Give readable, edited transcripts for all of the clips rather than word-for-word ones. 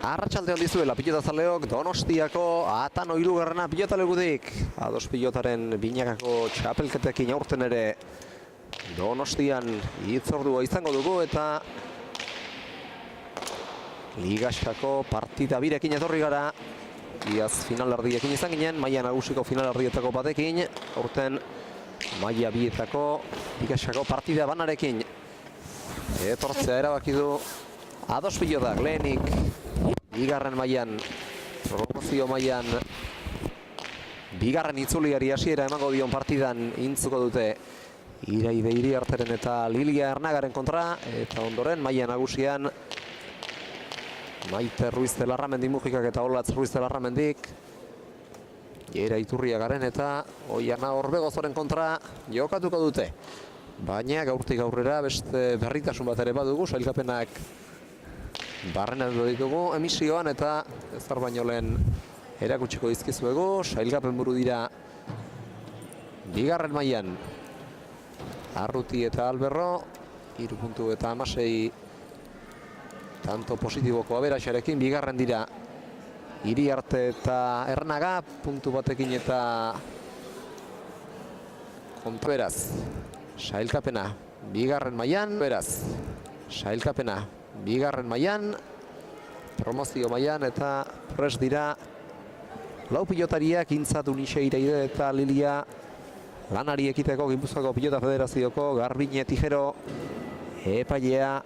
Arratsaldeon dizuela pilotazaleok Donostiako Atano hirugarrena pilotalekutik. Ados pilotaren binakako txapelketekin aurten ere Donostian hitzordua izango dugu eta Ligaxkako partida birekin etorri gara. Iaz finalerdiekin izan ginen, maila nagusiko finalerdietako batekin, aurten maila bietako Ligaxkako partida banarekin. Etortzea erabaki du Ados pilotak lehenik bigarren mailan, promozio mailan bigarren itzuliari hasiera emango dion partidan intzuko dute Iraide Iriarteren eta Lilia Ernagaren kontra, eta ondoren maila nagusian Maite Ruiz de Larramendi Mujikak eta Olatz Ruiz de Larramendik, Jera Iturriagaren eta Oiana Orbegozoren kontra jokatuko dute. Baina gaurtik aurrera beste berritasun bat ere badugu, sailkapenak barrena ditugu emisioan eta ezar baino lehen erakutsiko dizkizuegu. Sailkapen buru dira bigarren mailan Arruti eta Alberro, 3 puntu eta 16 tanto positiboko aberaxarekin. Bigarren dira Iriarte eta Ernaga, puntu batekin eta beraz sailkapena bigarren mailan, beraz sailkapena bigarren mailan, promozio mailan eta prest dira lau pilotariak, Intza, Dunixe, Iraide eta Lilia lanari ekiteko Gipuzkoako Pilota Federazioko Garbine Tijero epailea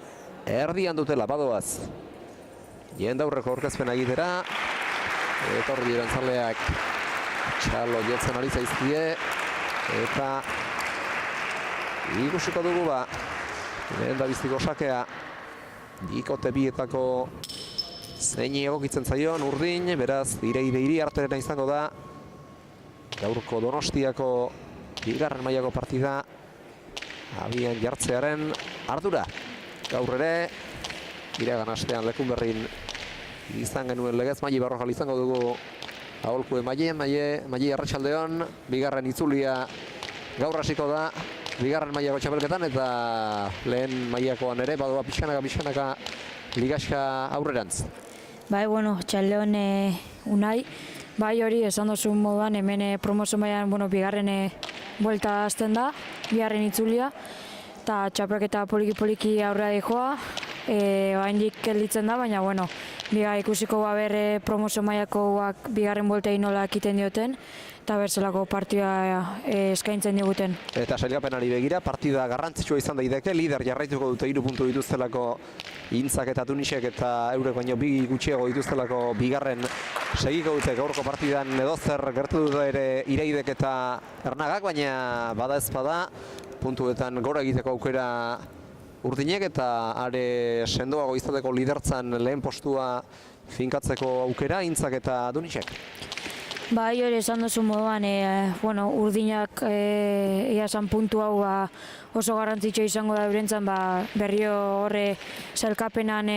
erdian dutela badoaz. Jendaurreko aurkezpena egitera, etorri diren zaleak txalo jotzen ari zaizkie eta ikusiko dugu lehen da biztiko sakea bikote bietako zeini egokitzen zaion urdin, beraz Iraide Iriartena izango da gaurko Donostiako bigarren mailako partida abian jartzearen ardura. Gaur ere iragan astean Lekunberrin izan genuen legez Maili Barrojal izango dugu aholkue Maili arratsaldeon, bigarren itzulia gaur hasiko da bigarren mailako txapelketan eta lehen mailakoan ere badoa pixkanaka Ligaxka aurrerantz. Bai, txaldeon Unai, bai hori esan dozun moduan hemen promozio mailan bigarren buelta hasten da, bigarren itzulia eta txapelketa poliki aurrera dijoa, oraindik gelditzen da, baina biga ikusiko ber promozio mailakoak bigarren buelta nola ekiten dioten eta berzelako partida eskaintzen diguten. Eta sailkapenari begira, partida garrantzitsua izan daiteke, lider jarraituko dute 3 puntu dituztelako Intzak eta Dunixek eta eurek baino bi gutxiago dituztelako bigarren segiko dute gaurko partidan edozer gertu dute ere Iraidek eta Ernagak, baina bada ez bada puntuetan gora egiteko aukera urdinek eta are sendoago izateko lidertzan lehen postua finkatzeko aukera Intzak eta Dunixek. Bai, hori esan duzu moduan, urdinak esan puntu hau oso garrantzitsua izango da eurentzan berrio horre sailkapenan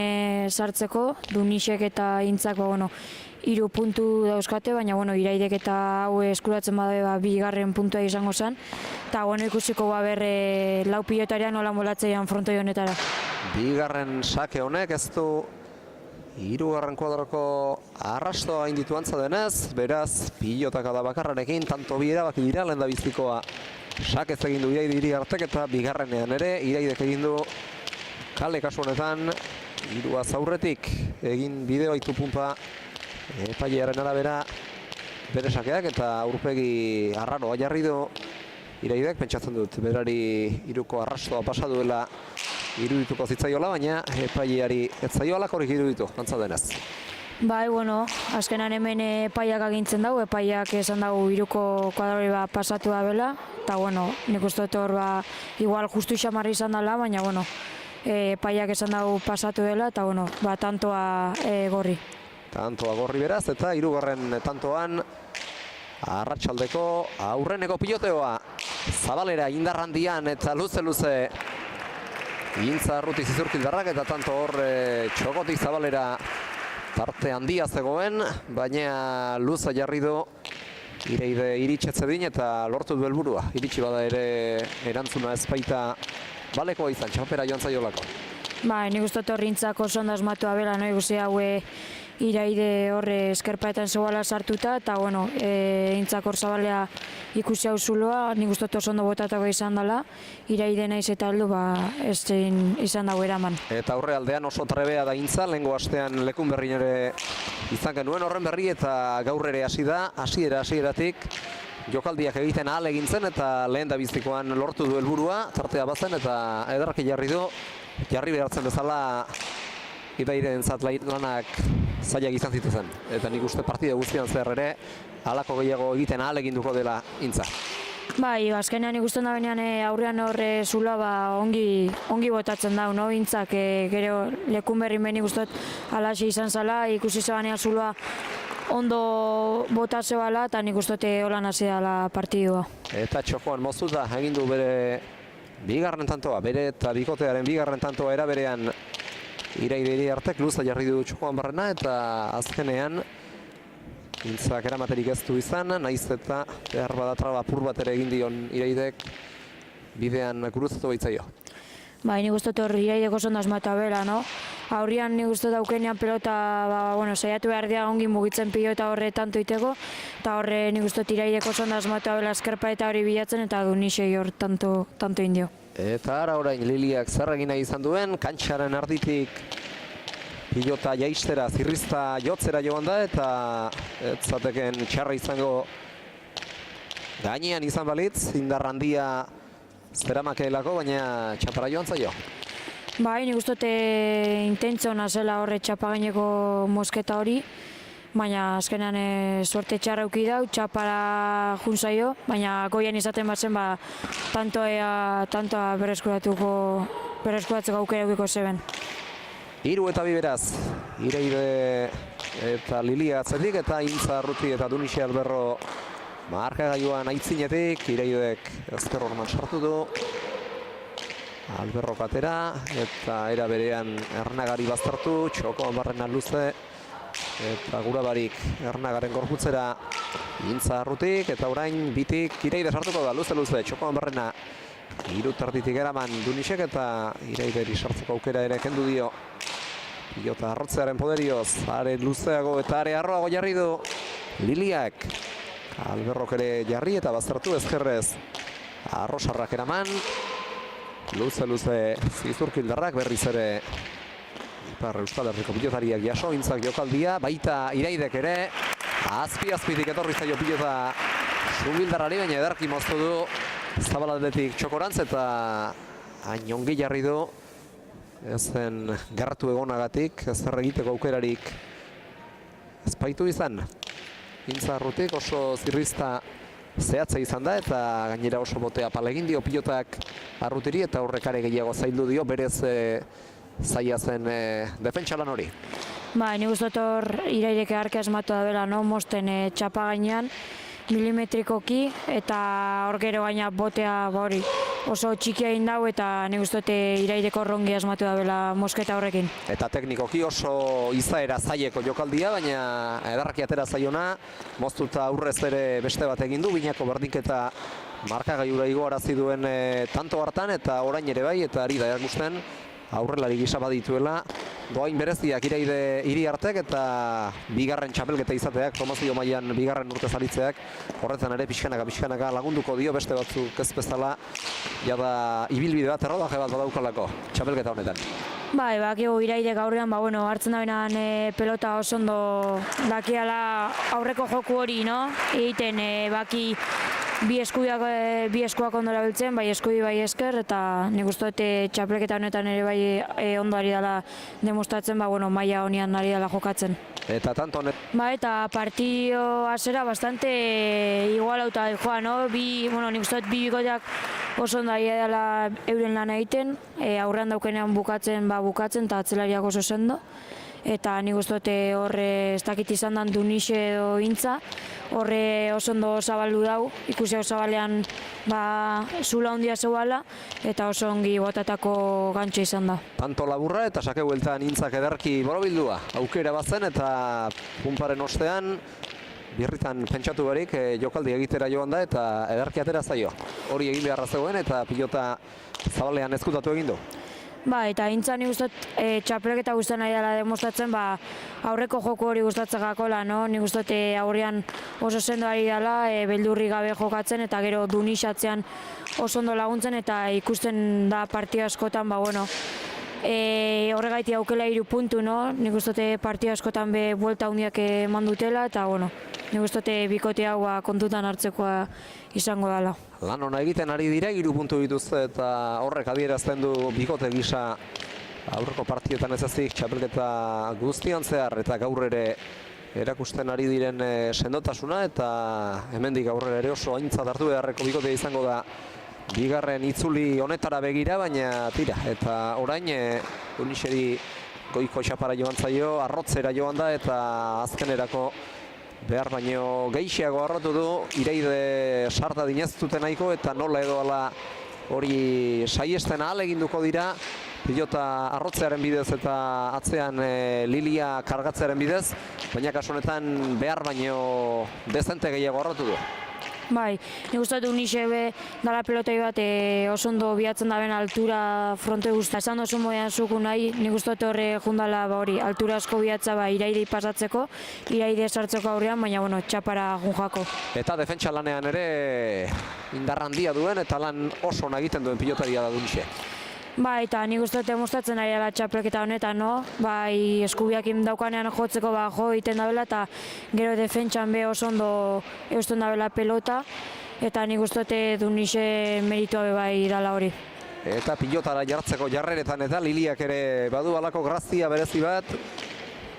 sartzeko, Dunixek eta Intzak 3 puntu dauzkate, baina Iraidek eta hau eskuratzen bada bigarren puntua izango zen, eta ikusiko ber lau pilotarian nola molatzeian frontoi honetara. Bigarren sake honek ez du 3. kuadroko arrastoa inditu antza denez, beraz pilotaka da bakarrarekin, tanto bi erabaki dira lehen da bizikoa sakez egin du Iraide Iriartek eta bigarrenean ere Iraidek egin du kale kasu honetan 3 aurretik egin bideo aitu punpa epailearen arabera bere sakeak eta aurpegi arraroa jarri du Iraidek, pentsatzen dut berari 3ko arrastoa pasa duela irudituko zitzaiola, baina epaileari ez zaio alakorik iruditu, antza denez. Bai, azkenan hemen epaiak agintzen dugu, epaiak esan dugu 3ko kuadrori pasatu da bela, eta nik uste dut hor igual justu xamarri izan dela, baina epaiak esan dugu pasatu dela, eta tantoa gorri. Tantoa gorri beraz, eta 3. tantoan arratsaldeko aurreneko piloteoa Zabalera indarrandian eta luze Intza Arruti Zizurkildarrak eta tanto hor Txokotik Zabalera parte handia zegoen, baina luza jarri du Iraide iritsetzedin eta lortu du helburua. Iritsi bada ere erantzuna ez baita balekoa izan, txapera joan zaiolako. Nik uste horri Intzak oso ondo asmatua bela, ikusi hau iraide horre eskerpaetan zegoela sartuta, eta bueno, intzak hor zabalea ikusi hau zuloa, nik uste oso ondo botatako izan dela, iraide naiz eta heldu ez izan dago eraman. Eta aurrealdean oso trebea da intza, lehengo astean lekun berri ere izan genuen horren berri, eta gaur ere hasi da, hasieratik jokaldiak egiten ahal egin zen, eta lehen da bizikoan lortu du helburua, tartea bazen, eta ederki jarri behartzen bezala idairentzat lanak zailak izan zituzen. Eta nik uste partida guztian zer ere, halako gehiago egiten ahal eginduko dela intza. Bai, azkenean ikusten da benean aurrean horre zuloa ongi botatzen da, no? Intzak gero lekun berri meni guztot alaxe izan zala, ikusi zebanean zuloa ondo bota zebala, eta nik ustote holan hasi dela partidua. Eta txokoan moztuta egin du bere bigarren tantoa, bere eta bikotearen bigarren tantoa era berean iraide artek luza jarri du txokoan barrena, eta azkenean intzak eramaterik ez du izan, naiz eta behar badatraba apur bat ere egin dion iraidek bidean guruzatu baitzaio. Bai, nik uste hor iraideko oso ondo asmatu bela, no? Aurrian nik uste daukenean pelota, saiatu behar dira ongi mugitzen pilota horre tanto iteko, eta horre nik uste iraideko oso ondo asmatu bela eskerpa eta hori bilatzen, eta du nisei hor tanto indio. Eta ara orain Liliak zer egin nahi izan duen, kantxaren erditik pilota jaistera, zirrizta jotzera joan da, eta ez zateken txarra izango gainean izan balitz, indar handia zeramakeelako, baina txapara joan zaio. Bai, nik uste intentzio ona zela horre txapagaineko mosketa hori, baina azkenean suerte txarra uki dau, txapara jun zaio, baina goian izaten batzen tantoa berreskuratzeko aukera eukiko zeben. 3 eta 2 beraz, Iraide eta Lilia atzetik, eta Intza Arruti eta Dunixi Alberro markagailuan aitzinetik, Iraidek ezker orman sartu du. Alberro katera, eta era berean Ernagari baztertu, txokoan barrena luze, eta gura barik Ernagaren gorputzera Intza Arrutik, eta orain bitik Iraide sartuko da, luze, txokoan barrena irutarditik eraman Dunixek, eta Iraideri sartzeko aukera ere kendu dio. Pilota arrotzearen poderioz, are luzeago eta are arroago jarri du Liliak. Alberrok ere jarri eta baztertu ezkerrez arrosarrak eraman. Luze zizurkildarrak berriz ere Ipar Euskal Herriko pilotariak jaso, Intzak jokaldia, baita Iraidek ere azpitik etorri zaio pilota Zumbildarrari, baina ederki moztu du zabaladetik txokorantz, eta hain ongi jarri du ezen gertu egonagatik, zer egiteko aukerarik ezpaitu izan. Intza Arrutik oso zirrizta zehatza izan da, eta gainera oso botea palegin dio pilotak Arrutiri, eta horrekare gehiago zaildu dio, berez zaila zen defentsalan hori. Ba, nik uste hor Iraidek arke asmatu da bela, no? Mosten txapa gainean, milimetrikoki, eta hor gero gaina botea hori oso txikia egin dau, eta nik uste Iraideko rongi asmatu da bela mosketa horrekin. Eta teknikoki oso izaera zaileko jokaldia, baina edarraki atera zaiona, moztuta aurrez ere beste bat egin du, binako berdinketa markagaiura igoarazi duen tanto hartan, eta orain ere bai, eta ari da erakusten aurrelari gisa badituela, doain bereziak Iri artek, eta bigarren txapelketa izateak, promozio mailan bigarren urte zaritzeak, horretan ere pixkanaka lagunduko dio, beste batzuk ez bezala, jada ibilbide bat, errodaje bat badaukalako txapelketa honetan. Bai, bakigu Iraidek aurrean, hartzen da benan pelota oso ondo dakiala aurreko joku hori, no? Egiten baki bi eskuak ondo erabiltzen, bai eskui bai esker, eta nik uste dut txapelketa honetan ere bai ondo ari dela demostratzen, maila honian ari dela jokatzen. Eta tanto honet? Ba, eta partido hasera bastante igualauta joa, no? Nik uste dut bi bikoteak oso ondo ari dela euren lan egiten, aurrean daukenean bukatzen, eta atzelariak oso sendo. Eta nik uste dut horre ez dakit izan dan Dunixe edo Intza, horre oso ondo zabaldu dau, ikusi hau zabalean zula handia zeuala, eta oso ongi botatako gantxo izan da. Tanto laburra eta sake bueltan Intzak ederki borobildua, aukera bazen, eta punparen ostean birritan pentsatu barik jokaldi egitera joan da, eta ederki atera zaio. Hori egin beharra zegoen, eta pilota zabalean ezkutatu egin du. Ba, eta intza nik uste txapelketa guztien nahi dela demostratzen, ba, aurreko joko hori gustatzekakola, no? Nik uste aurrean oso sendo ari dela, beldurri gabe jokatzen, eta gero dunixatzean oso ondo laguntzen, eta ikusten da partida askotan, ba, bueno, horregaiti aukela 3 puntu, no? Nik uste partida askotan be buelta handiak eman dutela, eta, bueno, nik uste bikote hau kontutan hartzekoa izango dela. Lan ona egiten ari dira, 3 puntu dituzte eta horrek adierazten du bikote gisa aurreko partietan ez ezik txapelketa guztian zehar eta gaur ere erakusten ari diren sendotasuna eta hemendik aurrera ere oso aintzat hartu beharreko bikotea izango da bigarren itzuli honetara begira, baina tira, eta orain Unixeri goiko txapara joan zaio, arrotzera joan da eta azkenerako behar baino gehiago arrotu du, Iraide sarta dineztute nahiko eta nola edo ala hori saiesten ahal eginduko dira, pilota arrotzearen bidez eta atzean Lilia kargatzearen bidez, baina kasu honetan behar baino dezente gehiago arrotu du. Bai, nik uste dut Unixebe dala pelotei bat oso ondo bihatzen daben altura fronte guztia. Esan dozu modean zuku nahi, nik uste dut horre jundala hori altura asko bihatza Iraidei pasatzeko, Iraide sartzeko aurrean, baina bueno, txapara junjako. Eta defentsa lanean ere indar handia duen eta lan oso ona egiten duen pilotaria da Unixe. Bai, eta nik uste dut demostratzen ari dela txapelketa honetan, no? Bai, eskubiak daukanean jotzeko jo egiten dabela eta gero defentsan be oso ondo eusten dabela pelota eta nik uste dut Unixe meritua be bai dala hori. Eta pilotara jartzeko jarreretan eta Liliak ere badu alako grazia berezi bat.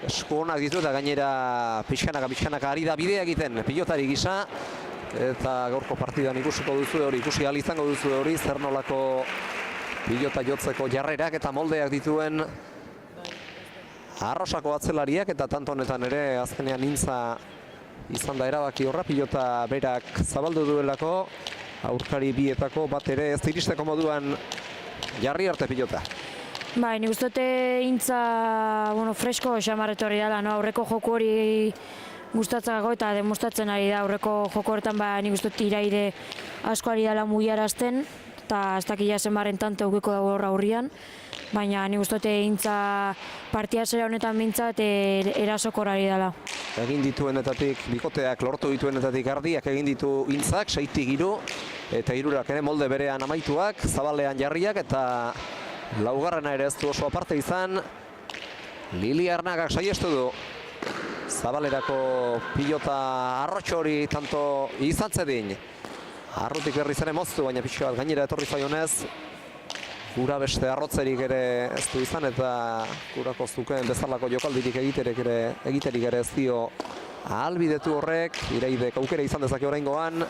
Esku onak ditu eta gainera pixkanaka ari da bidea egiten pilotari gisa. Eta gaurko partidan ikusiko duzu hori, ikusi ahal izango duzu hori, zer nolako pilota jotzeko jarrerak eta moldeak dituen Arrosako atzelariak eta tanto honetan ere azkenean intza izan da erabaki horra, pilota berak zabaldu duelako, aurkari bietako bat ere ez iristeko moduan jarri arte pilota. Bai, nik uste dute intza, bueno, fresko xamarretu hori dela, no? Aurreko joku hori gustatzeko eta demostratzen ari da, aurreko joko horretan ba, nik uste dut Iraide asko ari dela mugiarazten, eta ez dakila zenbarren tanto eukiko dago horra aurrian, baina nik uste dut intza partia zera honetan bintzat erasokorari dela. Egin dituenetatik, bikoteak lortu dituenetatik ardiak egin ditu intzak, 6-3 eta 3 ere molde berean amaituak, zabalean jarriak eta laugarrena ere ez du oso aparte izan. Lili Arnagak saiestu du zabalerako pilota arrotxo hori tanto izan zedin. Arrutik berriz ere moztu, baina pixka bat gainera etorri zaionez. Gura beste arrotzerik ere ez du izan eta gurako zukeen bezalako jokaldirik egiterik ere ez dio ahalbidetu horrek. Iraidek aukera izan dezake oraingoan.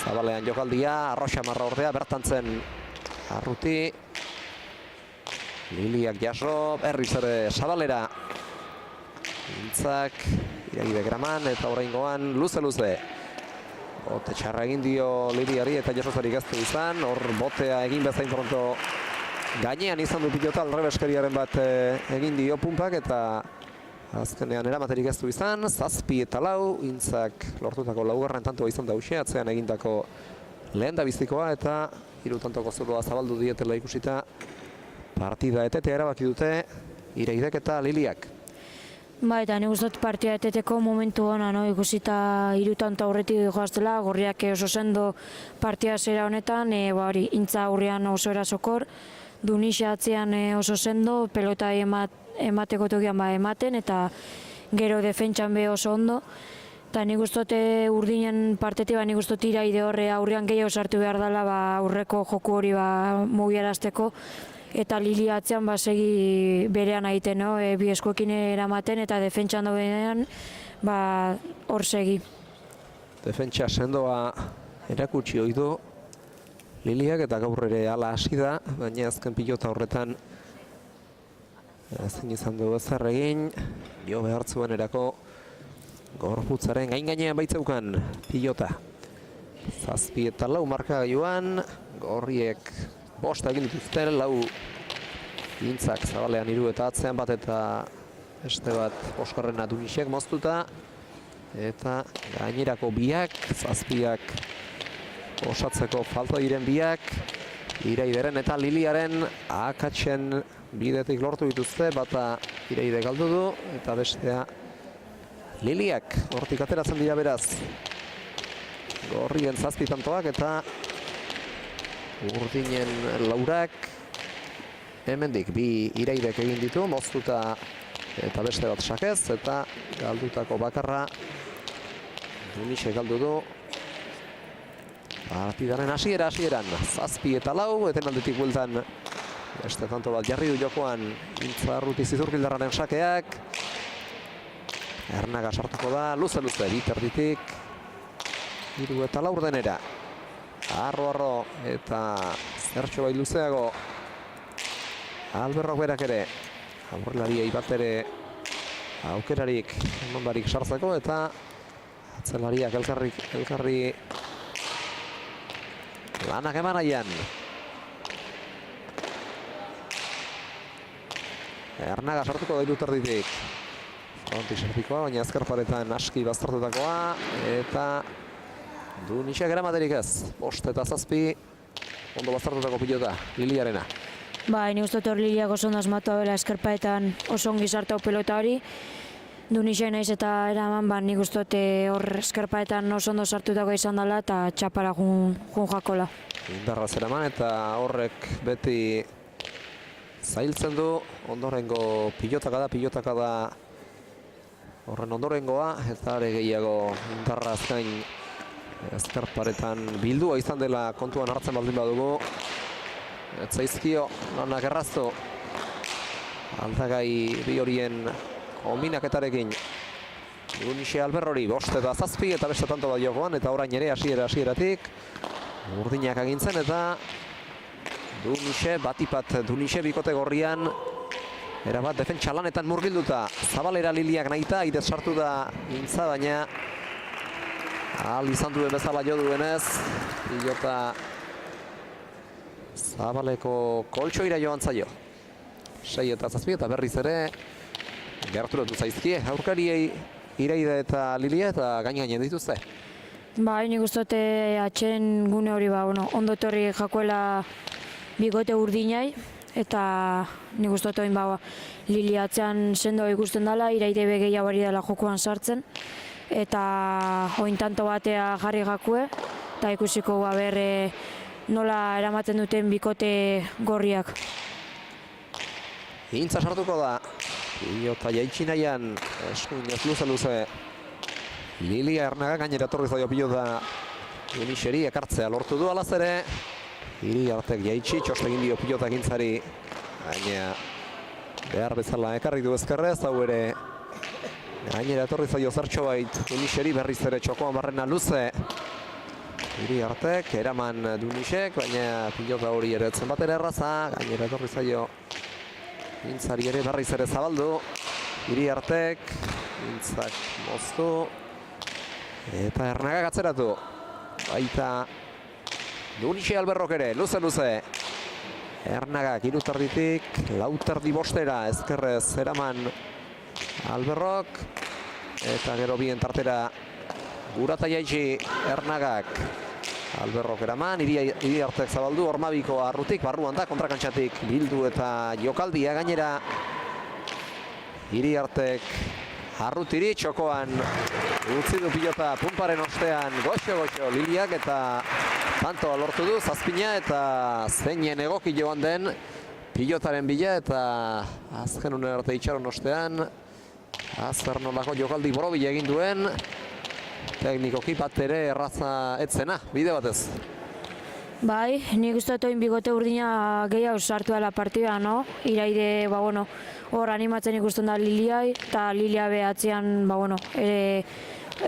Zabalean jokaldia, arroxa marra ordea, bertantzen Arruti. Liliak jaso, berriz ere zabalera. Intzak, Iraide graman eta oraingoan luze-luze. Bote txarra egin dio Liliari eta jasozarik ez du izan. Hor botea egin bezain pronto gainean izan du pilota, alrebeskeriaren bat egin dio pumpak eta azkenean eramaterik ez du izan. 7 eta 4, intzak lortutako laugarren tantoa izan da uxe, atzean egindako lehen da bizikoa eta 3 tantoko zuloa zabaldu dietela ikusita partida etetea erabaki dute Iraidek eta Liliak. Ba, eta nik uste dut partida eteteko momentu ona, no? Ikusita 3 tanto aurretik joaztela, gorriak oso sendo partida zera honetan, hori, intza aurrean oso erasokor, Dunixe atzean oso sendo, pelota emateko tokian ematen, eta gero defentsan be oso ondo. Eta nik uste dut urdinen partetik, nik uste dut Iraide horre aurrean gehiago sartu behar dela, aurreko joku hori mugiarazteko. Eta Lili atzean segi berean egiten, no? Bi eskuekin eramaten eta defentsan daudenean hor segi. Defentsa sendoa erakutsi ohi du Liliak eta gaur ere hala hasi da, baina azken pilota horretan ezin izan du ezer egin, jo behar zuenerako gorputzaren gainean baitzeukan pilota. 7 eta 4 markagailuan, gorriek 5 egin dituzte, 4 intzak zabalean 3 eta atzean bat eta beste bat oskarrena Dunixek moztuta. Eta gainerako biak, 7ak osatzeko falta diren biak, Iraideren eta Liliaren akatsen bidetik lortu dituzte, bata Iraide galdu du, eta bestea Liliak hortik ateratzen dira beraz. Gorrien 7 tantoak eta urdinen laurak. Hemendik bi Iraidek egin ditu, moztuta eta beste bat sakez, eta galdutako bakarra Dunixe galdu du. Partidaren hasieran 7 eta 4, etenaldetik bueltan beste tanto bat jarri du jokoan Intzarruti Zizurkildarraren sakeak. Ernaga sartuko da, luze, biterditik 3 eta 4 denera. Arro eta zertxo bai luzeago Alberrok berak ere aurrelariei bat ere aukerarik eman barik sartzeko, eta atzelariak elkarri lanak eman aian. Ernaga sartuko da iruterditik. Fronti sartikoa, baina azkarparetan aski baztertutakoa, eta Dunixek eramaterik ez. 5 eta 7 ondo baztertutako pilota Liliarena. Bai, nik uste dut hor Liliak oso ondo asmatua bela eskerpaetan oso ongi sartau pelota hori. Dunixek naiz eta eraman, nik uste dut hor eskerpaetan oso ondo sartutako izan dela eta txapara jun jakola. Indarra zeraman eta horrek beti zailtzen du. Ondorengo pilotaka da horren ondorengoa, eta are gehiago indarra azkain eskerparetan bildua izan dela kontuan hartzen baldin badugu. Etzaizkio lanak erraztu aldagai bi horien kombinaketarekin. Dunixe Alberrori 5 eta 7 eta beste tanto bat jokoan, eta orain ere hasieratik urdinak agintzen, eta Dunixe batipat Dunixe bikote gorrian erabat defentsa lanetan murgilduta. Zabalera Liliak nahita, aidez sartu da Intza, baina ahal izan duen bezala jo duenez pilota Zabaleko koltsoira joan zaio. 6 eta 7 eta berriz ere gerturatu zaizkie aurkariei Iraide eta Lilia, eta gain dituzte. Bai, nik uste dut atxen gune hori ondo etorri jakoela bigote urdinai, eta nik uste dut oin Lilia atzean sendo ikusten dela, Iraide gehiago ari dela jokoan sartzen, eta oin tanto batea jarri jakue, eta ikusiko berre nola eramaten duten bikote gorriak. Intza sartuko da, pilota jaitsi nahian, eskuinez luze. Lilia Ernaga gainera etorri zaio pilota Dunixeri ekartzea lortu du alaz ere. Iriartek jaitsi, txostegin dio pilota Intzari, baina behar bezala ekarri du ezkerrez, hau ere gainera etorri zaio zertxo bait Dunixeri, berriz ere txokoan barrena luze. Iriartek eraman Dunixek, baina pilota hori ere etzen batera erraza, gainera etorri zaio Intzari ere berriz ere zabaldu. Iriartek, Intzak moztu, eta Ernaga atzeratu. Baita Dunixe Alberrok ere, luze. Ernagak 3 terditik 4 terdi bostera ezkerrez eraman Alberrok, eta gero bien tartera gurata jaitsi Ernagak. Alberrok eraman, Iriartek zabaldu, Ormabiko arrutik, barruan da, kontrakantxatik bildu eta jokaldia gainera. Iriartek arrutiri txokoan utzi du pilota punparen ostean goxo Liliak, eta tantoa lortu du Zazpina, eta zeinen egoki joan den pilotaren bila, eta azken unen arte itxaron ostean azker nolako jokaldi borobila egin duen, teknikoki bat ere erraza etzena, bide batez. Bai, nik uste dut bigote urdina gehiago sartu dela partida, no? Iraide, hor animatzen ikusten da Liliai, eta Lilia behatzean,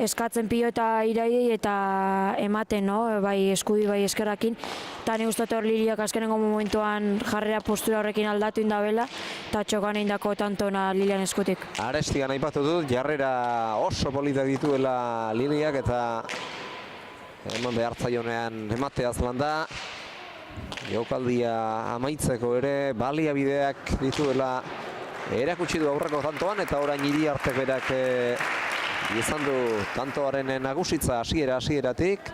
eskatzen pilota Iraidei eta ematen, no? Bai eskubi, bai eskerrakin. Eta nik uste dut hor Liliak azkenengo momentuan jarrera postura horrekin aldatu indabela, eta txokan eindako tantona Lilian eskutik. Arestigan aipatu dut, jarrera oso politak dituela Liliak, eta eman behartzaionean emateaz landa. Jokaldia amaitzeko ere baliabideak dituela erakutsi du aurreko tantoan, eta orain Iriartek berak izan du tantoaren nagusitza hasieratik.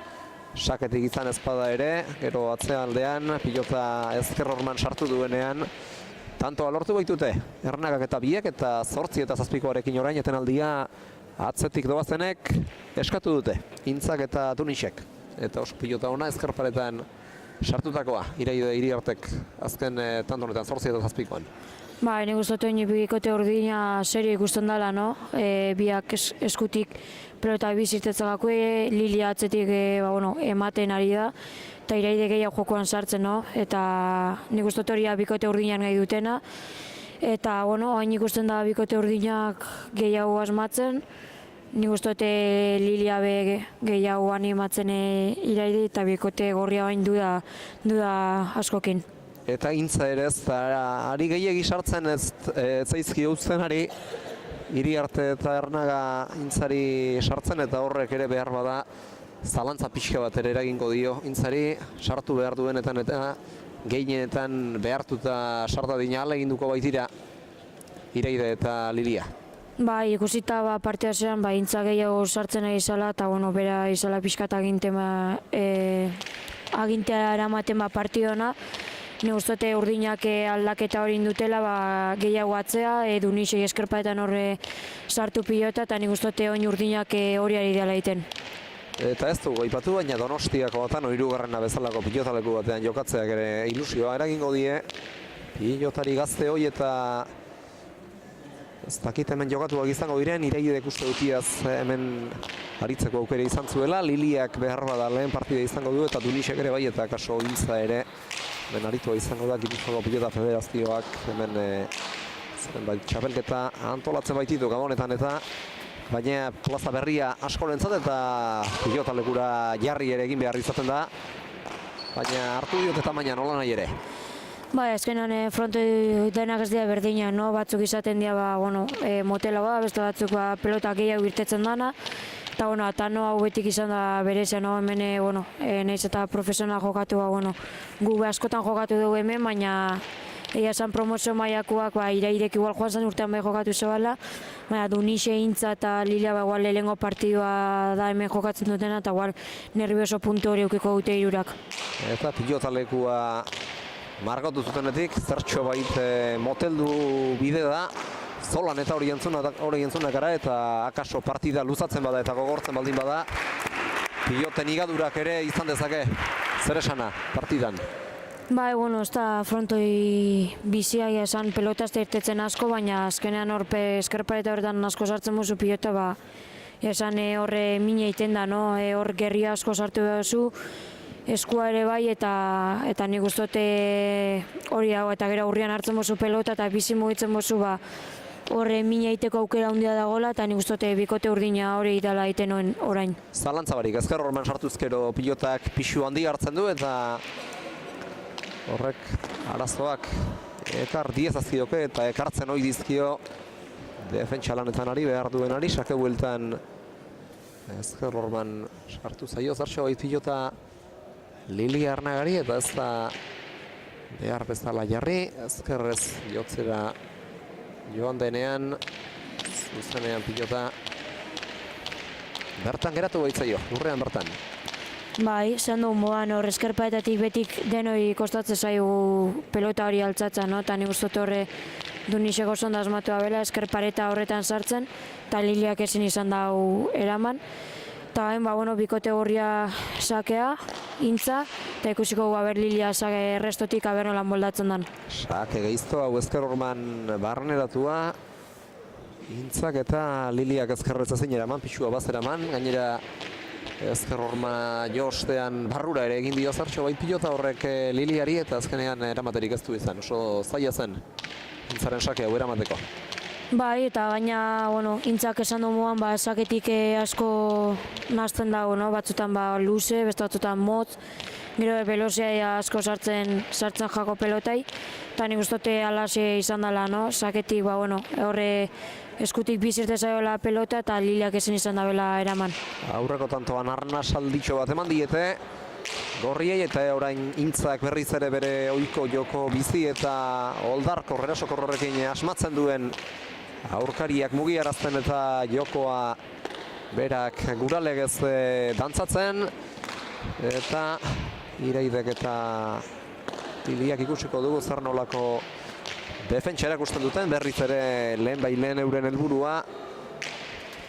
saketik izan ezpada ere, gero atzealdean, pilota ezker horman sartu duenean, tantoa lortu baitute, Ernagak eta biek eta 8 eta 7koarekin orain etenaldia atzetik doazenek eskatu dute, Intzak eta Tunisek. Eta oso pilota ona ezkerparetan sartutakoa, Iriartek azken tanto honetan 8 eta 7koan. Ba, nik uste dut bikote urdina serio ikusten dela, no? Biak eskutik pelota bizirtetzagako, Lilia atzetik ematen ari da, eta Iraide gehiago jokoan sartzen, no? Eta nik uste dut hori bikote urdinan nahi dutena. Eta, hain ikusten da bikote urdinak gehiago asmatzen, nik uste dut Lilia gehiago animatzen Iraide, eta bikote gorria bain duda askokin. Eta Intza ere ez, ari gehiagi sartzen ez zaizki utzen ari, Iriarte eta Ernaga Intzari sartzen, eta horrek ere behar bada zalantza pixka bat ere eragingo dio Intzari, sartu behar duenetan eta gehienetan behartuta sartadina ahaleginduko baitira Iraide eta Lilia. Bai, ikusita parte hasean Intza gehiago sartzen ari izala, eta bera izala pixkat agintea eramaten partidona. Nik uste dut urdinak aldaketa hori indutela gehiago atzea, Dunisei eskerpaetan horre sartu pilota, eta nik uste dut oin urdinak hori ari dela egiten. Eta ez dugu aipatu, baina Donostiako batan hirugarrena bezalako pilotaleku batean jokatzeak ere ilusioa eragingo die. Pilotari gazte hoi eta ez dakit hemen jokatuak izango diren, Iraidek uste dutiaz hemen aritzeko aukere izan zuela, Liliak behar bada lehen partida izango du, eta Dunisek ere bai, eta kaso Intza ere hemen aritua izango da Gipuzkoako Pilota Federazioak hemen txapelketa antolatzen baititu gabonetan, eta baina plaza berria askorentzat eta pilotalekura jarri ere egin behar izaten da, baina hartu diote tamaina nola nahi ere. Bai, azkenan fronte denak ez dira berdina, no? Batzuk izaten dira motela beste batzuk pelota gehiago irtetzen dana, eta Atano hau betik izan da berezia, no? Hemen, nahiz eta profesional jokatu, gu askotan jokatu dugu hemen, baina egia esan promozio mailakoak, Iraidek igual joan zen urtean bai jokatu zebala, baina Dunise, Intza eta Lilia lehengo partidua da hemen jokatzen dutena, eta nervioso puntu hori eukiko dute hirurak. Eta pilotalekua margotu zutenetik, zertxo bait moteldu bide da, zolan eta hori entzunak gara, eta akaso partida luzatzen bada eta gogortzen baldin bada, piloten higadurak ere izan dezake, zer esana partidan? Bai, ez da frontoi bizia esan pelota ez da irtetzen asko, baina azkenean horpe eskerpareta horretan asko sartzen muzu pilota, esan horre mine egiten da, hor gerria asko sartu duzu, eskua ere bai, eta nik ustote hori hau, eta gero urrian hartzen bozu pelota eta bizi mugitzen bozu horre mine egiteko aukera handia dagoela, eta nik ustote bikote urdina hori dela egiten orain. Zalantza barik, ezker horman sartuzkero pilotak pixu handi hartzen du, eta horrek arazoak ekar diezazkioke eta ekartzen hori dizkio defentsa lanetan ari behar duenari, sake bueltan ezker horman sartu zaio, zertxo bai pilota Lilia Ernagari, eta ez da behar bezala jarri, ezkerrez jotzera joan denean, zuzenean pilota bertan geratu baitzaio, lurrean bertan. Bai, zehan dugu modan hor eskerpaetatik betik denoi kostatzen zaigu pelota hori altzatzen, eta nik uste horre Duniseko zonda asmatua bela, eskerpareta horretan sartzen, eta Liliak ezin izan dau eraman. Eta hain, bikote gorria sakea, Intza, eta ikusiko Lilia sake errestotik aber nolan moldatzen den. Sake geizto, hau ezker horman barneratua, Intzak eta Liliak ezkerretza zein eraman, pixua bazeraman, gainera ezker horma jostean barrura ere egin dio zartxo bait pilota horrek Liliari, eta azkenean eramaterik ez du izan, oso zaila zen Intzaren sake hau eramateko. Bai, eta gaina, Intzak esan duguan, saketik asko nazten dago, batzutan luze, beste batzutan motz, gero velozia asko sartzen jako pelotai, eta nik ustote alaxe izan dela, saketik, horre eskutik bizirte zaiola pelota eta Liliak ezin izan dabela eraman. Aurreko tantoan arnaz alditxo bat eman diete, gorriei, eta orain Intzak berriz ere bere ohiko joko bizi eta oldarko erasokorrekin asmatzen duen aurkariak mugiarazten eta jokoa berak guralegez dantzatzen, eta Iraidek eta Liliak ikusiko dugu zer nolako defentsa erakusten duten, berriz ere lehen euren helburua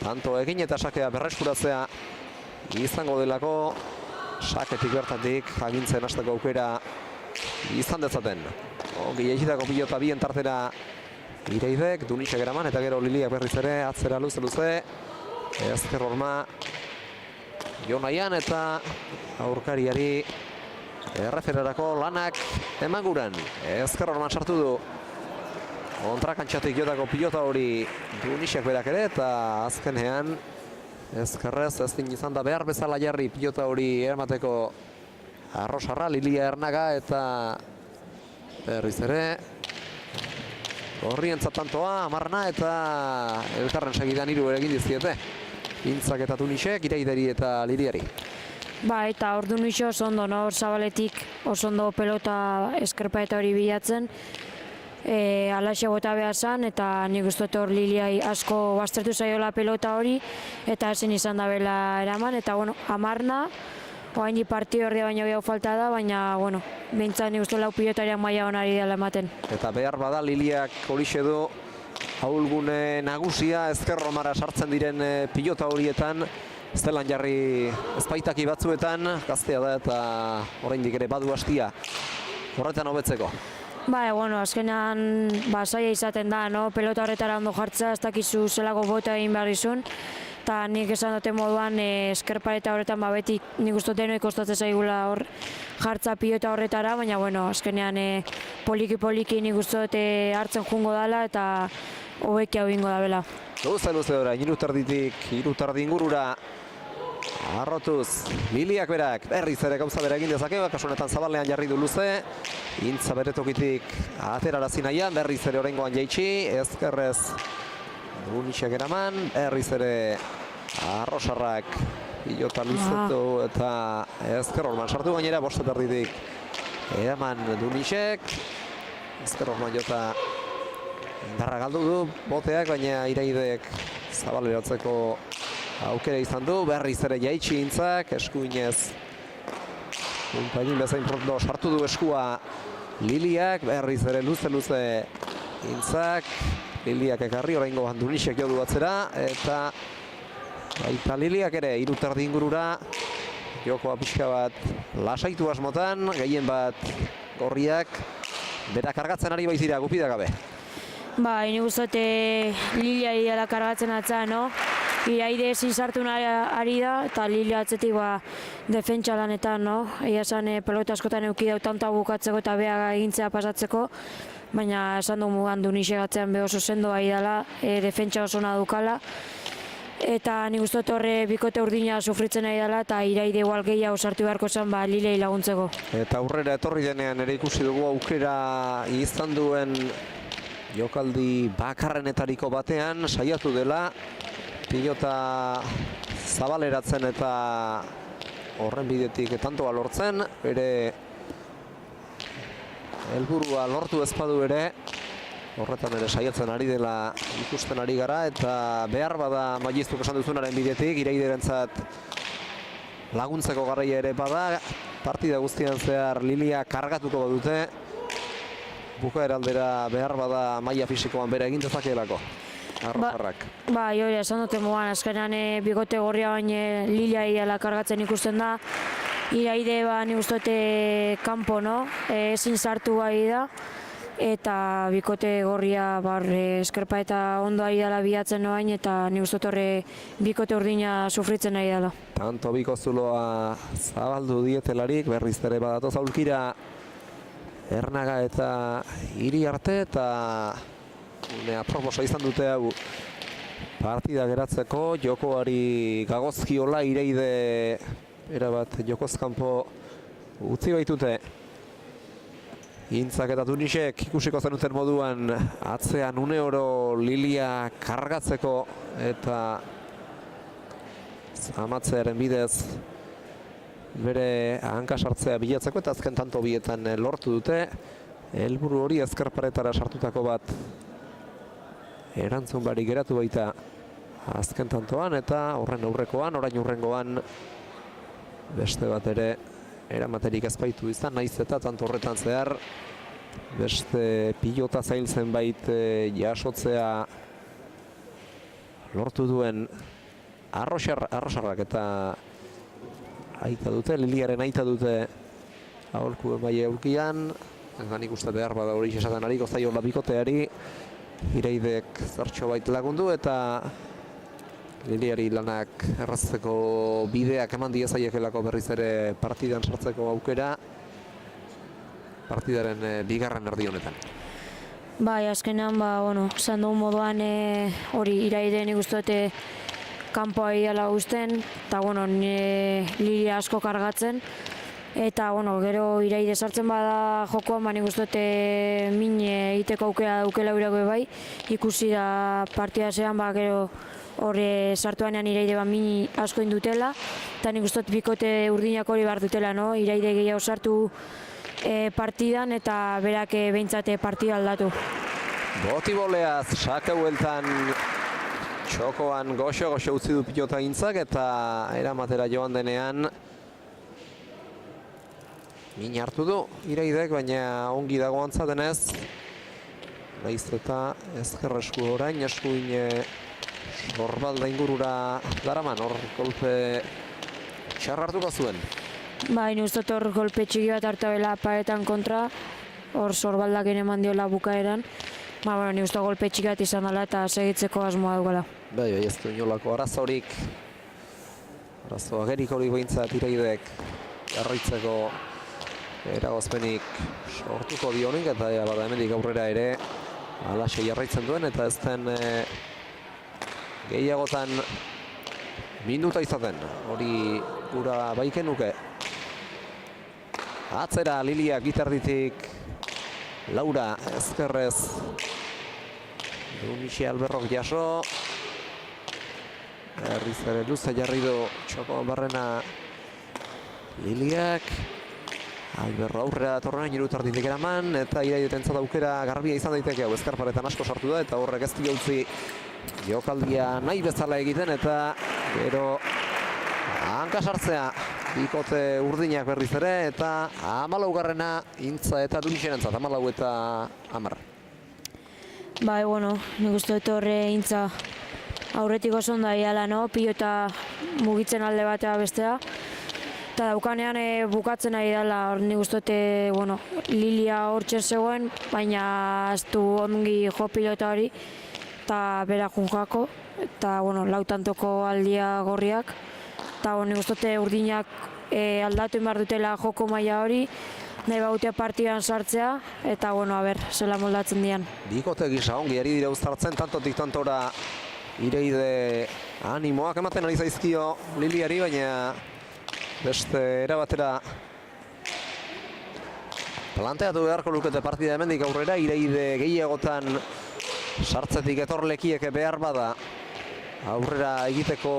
tanto egin eta sakea berreskuratzea izango delako, saketik bertatik agintzen hasteko aukera izan dezaten. Gehiagitako pilota bien tartera Iraidek, Dunisek eraman eta gero Liliak berriz ere atzera luze ezker horma Jonaian eta aurkariari errefererako lanak emaguran. Ezker horman sartu du kontrakantxatik jotako pilota hori Dunisek berak ere eta azkenean ezkerrez ezin izan da behar bezala jarri pilota hori eramateko Arrosarra, Lilia Ernaga eta berriz ere Gorrientzat tantoa, Amarna eta elkarren segidan 3 egin dizkiete. Intzak eta Dunisek, Iraideri eta Liliari. Ba, eta hor Dunisek oso ondo, no? Zabaletik oso ondo pelota eskerpaeta hori bilatzen. Alaxe bota behar zan, eta nik uste hor Liliai asko baztertu zaiola pelota hori, eta ezin izan da bela eraman, eta bueno, Amarna, oain partio horria baino gehiago falta da, baina, bueno, behintzat nik uste lau pilotariak maila honari dela ematen. Eta behar bada Liliak horixe du ahulgune nagusia, ezker romara sartzen diren pilota horietan, zelan jarri ezpaitaki batzuetan, gaztea da eta oraindik ere badu hastia horretan hobetzeko. Ba, bueno, azkenean zaila izaten da, no? Pelota horretara ondo jartzea, ez dakizu zelako bota egin behar izun. Eta nik esan dute moduan eskerpareta horretan beti nik uste denoi kostatzen zaigula hor jartza pilota horretara, baina bueno, azkenean poliki nik uste dute hartzen jungo dela eta hobeki hau ingo da bela. Luze orain, 3 terdi ingurura arrotuz Liliak berak berriz ere gauza bera egin dezake, kasu honetan zabalean jarri du luze, Intza bere tokitik aterarazi nahian, berriz ere oraingoan jaitsi, ezkerrez Dunisek eraman, berriz ere Arrosarrak pilota luzetu eta ezker horman sartu gainera, 5 terditik eraman Dunisek, ezker horman jota indarra galdu du boteak, baina Iraidek zabaleratzeko aukera izan du, berriz ere jaitsi Intzak, eskuinez Unpainin bezain pronto sartu du eskua Liliak, berriz ere luze Intzak, Liliak ekarri, oraingoan Dunisek jo du atzera, eta baita Liliak ere 3 terdi ingurura jokoa pixka bat lasaitu asmotan, gehien bat gorriak bera kargatzen ari baizira gupida gabe. Ba, nik uste Liliai dela kargatzen atza, no? Iraide ezin sartu ari da, eta Lilia atzetik defentsa lanetan, no? Egia esan pelota askotan euki tanta bukatzeko eta beha egintzea pasatzeko, baina esan du mugan Dunisek atzean oso sendo ari dela, defentsa oso nadukala. Eta nik uste horre bikote urdina sufritzen ari dela, eta Iraide igual gehiago sartu beharko zen Liliai laguntzeko. Eta aurrera etorri denean ere ikusi dugu aukera izan duen jokaldi bakarrenetariko batean saiatu dela pilota zabaleratzen eta horren bidetik tantoa lortzen, bere helburua lortu ezpadu ere horretan ere saiatzen ari dela ikusten ari gara, eta behar bada Magiztuk esan duzunaren bidetik Iraiderentzat laguntzeko garaia ere bada, partida guztian zehar Lilia kargatuko badute, bukaera aldera behar bada maila fisikoan bere egin dezakeelako Arrosarrak. Ba, hori esan dute mogan, azkenean bigote gorria baina Liliai dela kargatzen ikusten da. Iraide nik uste dute kanpo, no? Ezin sartu bai da. Eta bikote gorria eskerpa eta ondo ari dela bilatzen noain, eta nik uste horre bikote urdina sufritzen ari dela. Tanto biko zuloa zabaldu dietelarik, berriz ere badatoz aulkira Ernaga eta Iriarte, eta aproposa izan dute hau partida geratzeko, jokoari gagozkiola Iraide erabat jokozkanpo utzi baitute. Intzak eta Dunisek ikusiko zenuten moduan atzean uneoro Lilia kargatzeko eta zamatzearen bidez bere hanka sartzea bilatzeko, eta azken tanto bietan lortu dute. Helburu hori ezkerparetara sartutako bat erantzun barik geratu baita azken tantoan, eta horren aurrekoan, orain hurrengoan beste bat ere eramaterik ezbaitu izan, naiz eta tanto horretan zehar beste pilota zailtzen bait jasotzea lortu duen arrosarrak eta aita dute, Liliaren aita dute aholku emaile aurkian. Nik uste behar bada hori esaten ariko zaiola bikoteari, Ireidek zertxo bait lagundu eta Liliari lanak errazteko bideak eman diezaiekelako berriz ere partidan sartzeko aukera, partidaren bigarren erdi honetan. Bai, azkenean, esan dugu moduan hori Iraide nik uste dute kanpoa idala guzten, eta Lilia asko kargatzen. Eta, gero Iraide sartzen bada jokoan, nik uste dute min egiteko aukera daukela urako bai. Ikusi da partida zean, gero horre sartuanean Iraide min asko indutela. Eta nik uste dut bikote urdinak hori behar dutela, no? Iraide gehiago sartu partidan eta berak behintzate partida aldatu. Botiboleaz, sake hueltan txokoan goxo utzi du pilota gintzak eta eramatera joan denean min hartu du Iraidek, baina ongi dago antzatenez. Nahiz eta ezker esku orain, eskuin sorbalda ingurura daraman, hor golpe txarra hartuko zuen. Bai, nik uste dut hor golpe txiki bat hartabela paretan kontra, hor sorbaldakin eman diola bukaeran. Nik uste golpe txiki bat izan dela eta segitzeko asmoa dugala. Bai, ez du inolako arazorik, arazo agerik hori behintzat Iraidek jarraitzeko eragozpenik sortuko dionik, eta bada hemendik aurrera ere alaxe jarraitzen duen, eta ez den gehiagotan minuta izaten, hori gura baiken nuke. Atzera Lilia gitarditik, Laura ezkerrez, Eunixe Alberrok jaso, berriz ere luze jarri du txokoan barrena Liliak, Alberro aurrera datorrean irutarditik eraman, eta Iraidetentzat aukera garbia izan daiteke, hau ezkarparetan asko sartu da, eta horrek ez utzi jokaldia nahi bezala egiten, eta gero hanka sartzea bikote urdinak berriz ere, eta 14garrena Intza eta Dunixerentzat, 14 eta 10. Bai, nik uste dut horre Intza aurretik oso ondo iala, no? Pilota mugitzen alde batea bestea. Eta daukanean bukatzen ari dela, nik uste dut Lilia hortzen zegoen, baina ez du ongi jo pilota hori, eta bera junjako, eta lautantoko aldia gorriak. Eta nik uste dut urdinak aldatu inbar dutela joko maila hori, nahi bautea partidan sartzea, eta zela moldatzen dian. Bikote gisa ongi ari dira uztartzen, tantotik tantora Ireide animoak ematen ari zaizkio Liliari, baina beste erabatera planteatu beharko lukete partida hemendik aurrera. Ireide gehiagotan sartzetik etorlekieke behar bada aurrera egiteko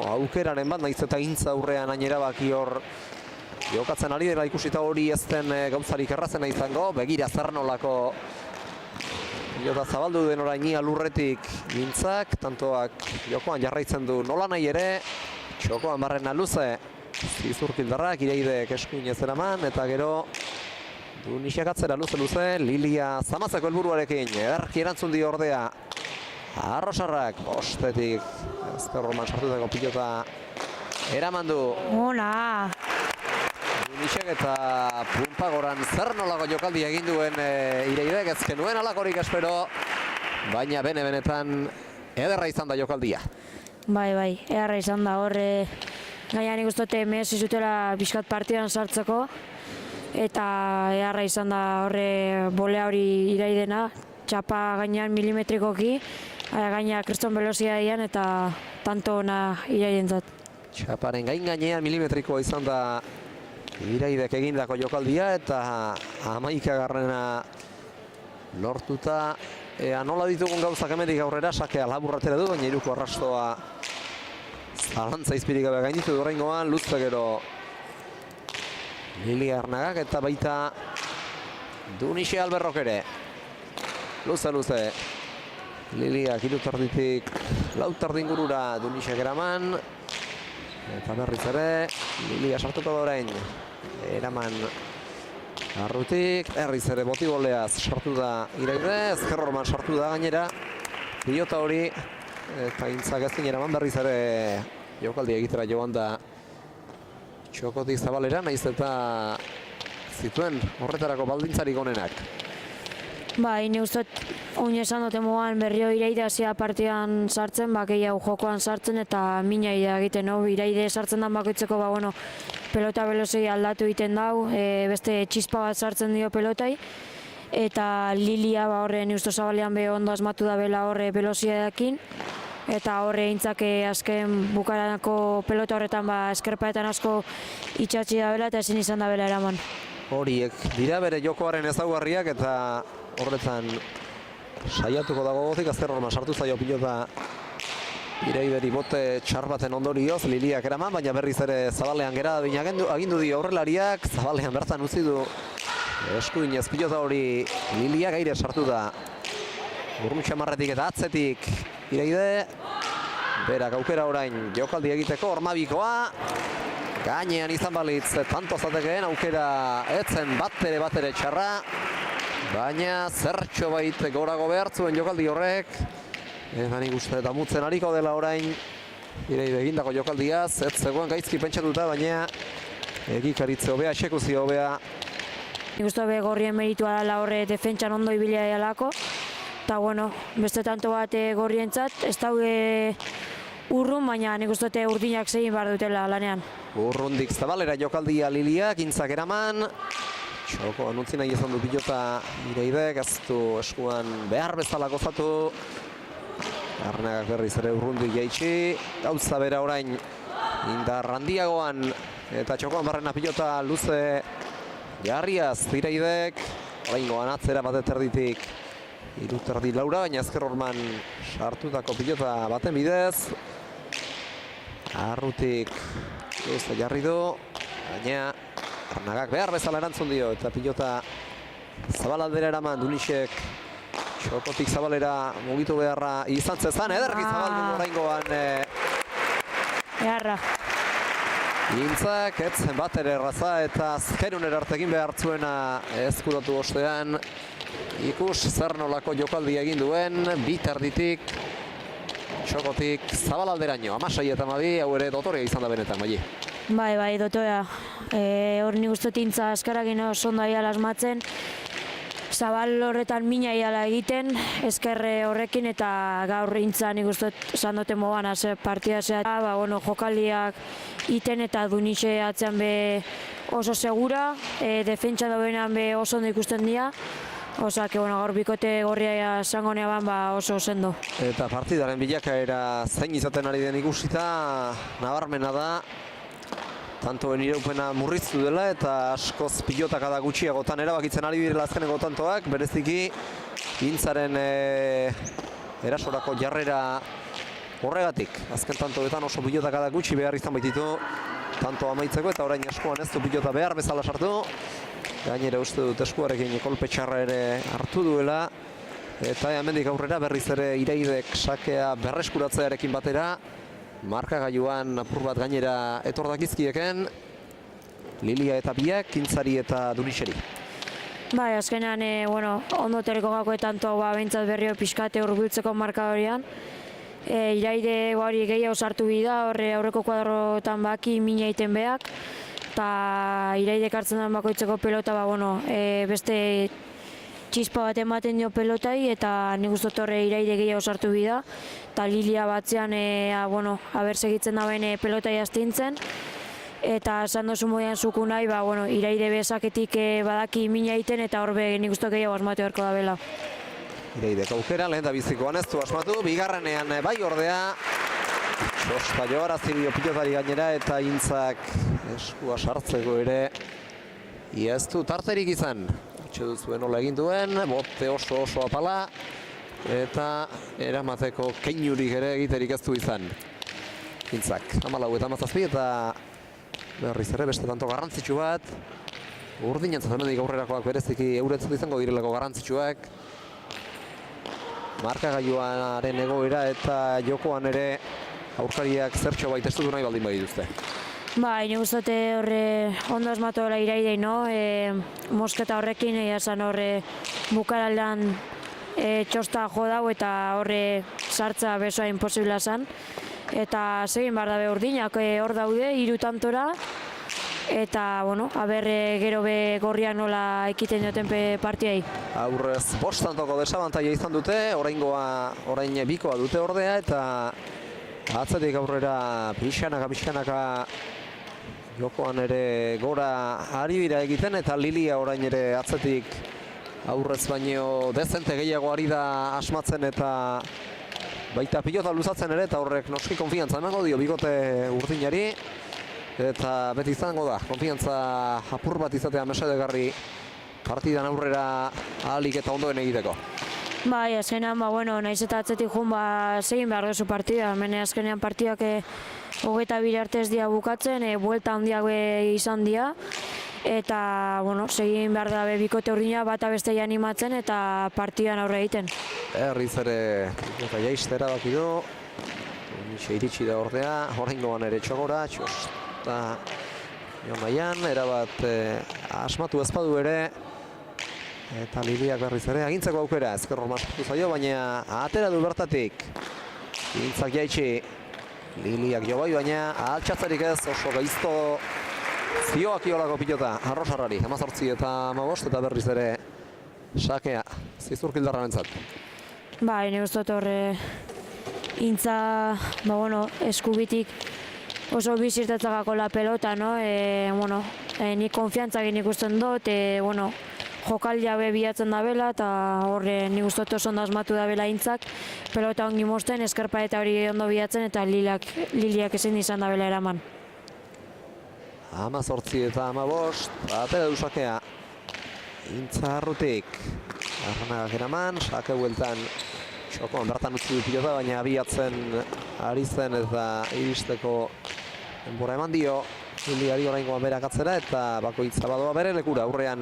aukeraren bat, nahiz eta Intza aurrean hain erabaki hor jokatzen ari dela ikusita hori ez den gauzarik errazena izango. Begira zer nolako pilota zabaldu den orain lurretik Intzak, tantoak jokoan jarraitzen du nola nahi ere, txokoan barrena luze, zizurkildarrak, Ireidek eskuin ez eraman, eta gero Dunixek atzera luze, Lilia zamatzeko helburuarekin, ederki erantzun dio ordea. Arrosarrak, bostetik, ezkerroman sartutako pilota eraman du. Ona! Dunixek eta Pumpagoran zer nolako jokaldi egin duen Ireidek, ez genuen alakorik espero, baina benetan ederra izan da jokaldia. Bai, ederra izan da horre. Gaina nik uste dut mehezi zutela pixkat partidan sartzeko, eta ederra izan da horre bolea hori Iraidena, txapa gainean milimetrikoki, gaina kriston belozia dian eta tanto ona Iraidentzat. Txaparen gainean milimetrikoa izan da Iraidek egindako jokaldia, eta 11garrena lortuta. Nola ditugun gauzak hemendik aurrera, sakea laburratera du, baina hiruko arrastoa zalantza izpirik gabe gainditu du oraingoan, luze gero Lilia Arnagak eta baita Dunixe Alberrok ere. Luze. Liliak irutarditik lautardingurura Dunixek eraman. Eta berriz ere, Lilia sartuko da orain. Eraman Arrutik, berriz ere botigoleaz sartu da Iraide, ezker horman sartu da gainera. Pilota hori, eta Intzak ezin eraman berriz ere jokaldi egitera joan da Txokotik Zabalera, nahiz eta zituen horretarako baldintzarik onenak. Bai, ni ustot oin esan dute moan berrio Iraide hasia partidan sartzen, gehiago jokoan sartzen eta mina egiten, no? Iraide sartzen dan bakoitzeko, pelota belozei aldatu egiten dau, beste txispa bat sartzen dio pelotai, eta Lilia horre ni usto Zabalean be ondo asmatu da bela horre beloziarekin, eta horre Intzak azken bukaranako pelota horretan eskerpaetan asko itxatzi da bela eta ezin izan da bela eraman. Horiek dira bere jokoaren ezaugarriak eta horretan saiatuko dago gozik, azker horman sartu zaio pilota Iraideri bote txar baten ondorioz, Liliak eraman, baina berriz ere Zabalean gera dadin agindu dio aurrelariak, Zabalean bertan utzi du eskuinez pilota hori Liliak aire sartu da. Urrun txamarretik eta atzetik Iraide, berak aukera orain jokaldi egiteko, Ormabikoa, gainean izan balitz, tanto zatekeen aukera etzen batere txarra, baina zertxo bait gorago behar zuen jokaldi horrek. Eta nik uste eta mutzen hariko dela orain Iraide egindako jokaldiaz, ez zegoen gaizki pentsatuta, baina egikaritze hobea, esekuzio hobea. Nik uste Gorrien meritua dela horre defentsan ondo ibilia delako, eta beste tanto bat Gorrientzat, ez daude urrun, baina nik uste urdinak zegin behar dutela lanean. Urrundik Zabalera jokaldia Liliak, Intzak eraman, Txoko anutzi nahi izan du pilota Iraidek, ez du eskuan behar bezala gozatu. Arnagak berriz ere urrundik jaitsi, gauza bera orain indar handiagoan eta Txokoan barrena pilota luze jarriaz Iraidek, oraingoan atzera bat eterditik iruterdi laura, baina ezker horman sartutako pilota baten bidez. Arrutik luze jarri du, baina Arnagak behar bezala erantzun dio eta pilota Zabalaldera eraman Dunisek. Txokotik Zabalera mugitu beharra izan zezan, ederki zabaldu oraingoan Beharra. Intzak, etzen bat ere erraza eta azkairun erartekin behar zuena eskuratu ostean. Ikus zer nolako jokaldi egin duen, biterditik Txokotik Zabalalderaino, 16 eta 12, hau ere dotorea izan da benetan, bai. Bai, dotorea. Hor nik uste Intza azkaragin oso ondo aiala asmatzen, Zabal horretan mina iala egiten, ezkerre horrekin eta gaur Intza nik uste esan dute mogan partida zea. Jokaldiak iten eta Dunixe atzean be oso segura, defentsa daudenean be oso ondo ikusten dira. Osa, gaur bikote Gorria esango neaban oso sendo. Eta partidaren bilakaera zein izaten ari den ikusita, nabarmena da. Tantoen iraupena murriztu dela eta askoz pilotakada gutxiagotan erabakitzen ari direla azkeneko tantoak, bereziki Intzaren erasorako jarrera horregatik. Azken tantoetan oso pilotakada gutxi behar izan baititu tanto amaitzeko eta orain eskuan ez du pilota behar bezala sartu. Gainera uste dut eskuarekin kolpe txarra ere hartu duela. Eta hemendik aurrera berriz ere Iraidek sakea berreskuratzearekin batera. Markagailuan apur bat gainera etor dakizkieken Lilia eta biak, Intzari eta Dunixeri. Bai, azkenean, ondo tereko gakoetan toa behintzat berrio pixkate hurbiltzeko markadorian. Iraide hori gehiago sartu bida, horre aurreko kuadrotan baki mina egiten behak. Eta Iraidek hartzen den bakoitzeko pelota, beste txispa bat ematen dio pelotai eta nik uste horre Iraide gehiago sartu bida. Eta Lilia batzean, haber segitzen dauen pelotai astintzen. Eta esan dozu modean zuku nahi, Iraide bezaketik badaki mina egiten eta horbe nik uste gehiago asmatu beharko da bela. Iraidek aukera, lehen da bizikoan ez du asmatu, bigarrenean bai ordea. Txosta joarazi dio pilotari gainera eta Intzak eskua sartzeko ere ez du tarterik izan. Itxe duzuen nola egin duen, bote oso apala eta eramateko keinurik ere egiterik ez du izan. Intzak, 14 eta 17 eta berriz ere beste tanto garrantzitsu bat. Urdinentzat hemendik aurrerakoak bereziki euretzat izango direlako garrantzitsuak. Markagailuaren egoera eta jokoan ere aurkariak zertxo baita estutu nahi baldin badituzte. Bai, nik uste horre ondo asmatu dela iraidei, no? Mosketa horrekin, esan horre bukaraldean txosta jo dau eta horre sartza besoa imposibla zen. Eta segin behar dabe urdinak hor daude, 3 tantora. Eta, bueno, aber gero be gorriak nola ekiten duten partiai. Aurrez 5 tantoko desabantaia izan dute, orain bikoa dute ordea, eta atzetik aurrera pixkanaka jokoan ere gora ari dira egiten, eta Lilia orain ere atzetik aurrez baino dezente gehiago ari da asmatzen eta baita pilota luzatzen ere, eta horrek noski konfiantza emango dio bikote urdinari. Eta beti izango da, konfiantza apur bat izatea mesedegarri partidan aurrera ahalik eta ondoen egiteko. Bai, azkenean, naiz eta atzetik jun, segin behar duzu partida. Hemen azkenean partidak 22 arte ez dira bukatzen, buelta handiak izan dira. Eta, segin behar da bikote urdina bata beste animatzen eta partidan aurre egiten. Herriz ere, eta jaistera baki du. Iritsi da ordea, oraingoan ere txogora, txosta Jon Maian, erabat asmatu ezpadu ere. Eta Liliak berriz ere, agintzeko aukera, ezker hor maskatu zaio, baina atera du bertatik. Gintzak jaitsi, Liliak jo bai, baina altxatzarik ez, oso gaizto zioak iolako pilota, Arrosarrari, 18 eta 15, eta berriz ere sakea, Zizurkildarra bentzat. Bai, nik uste horre intza, eskubitik oso bizirtetzakako la pelota, no? Nik konfiantzak ikusten dut, jokaldia bilatzen da bela, eta horre nik uste oso ondo asmatu da bela intzak, pelota ongi mosten, eskerpa eta hori ondo bilatzen, eta Liliak ezin izan da bela eraman. 18 eta 15, atera du sakea. Intza arrutik, Arranagak eraman, sake bueltan txokoan bertan utzi du pilota, baina abiatzen ari zen eta iristeko denbora eman dio. Liliari oraingoan berak atzera eta bakoitza badoa bere lekura aurrean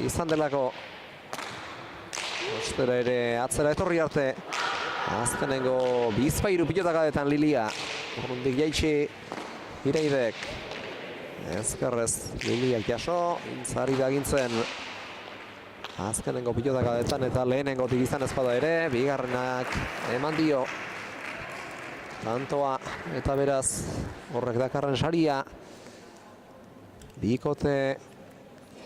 izan delako. Ostera ere atzera etorri arte. Azkenengo bizpairu pilotakadetan Lilia. Horrendik jaitsi Iraidek. Ezkerrez Liliak jaso, intzari da gintzen azkenengo pilotakadetan eta lehenengotik izan ezpada ere, bigarrenak eman dio tantoa eta beraz horrek dakarren saria. Bikote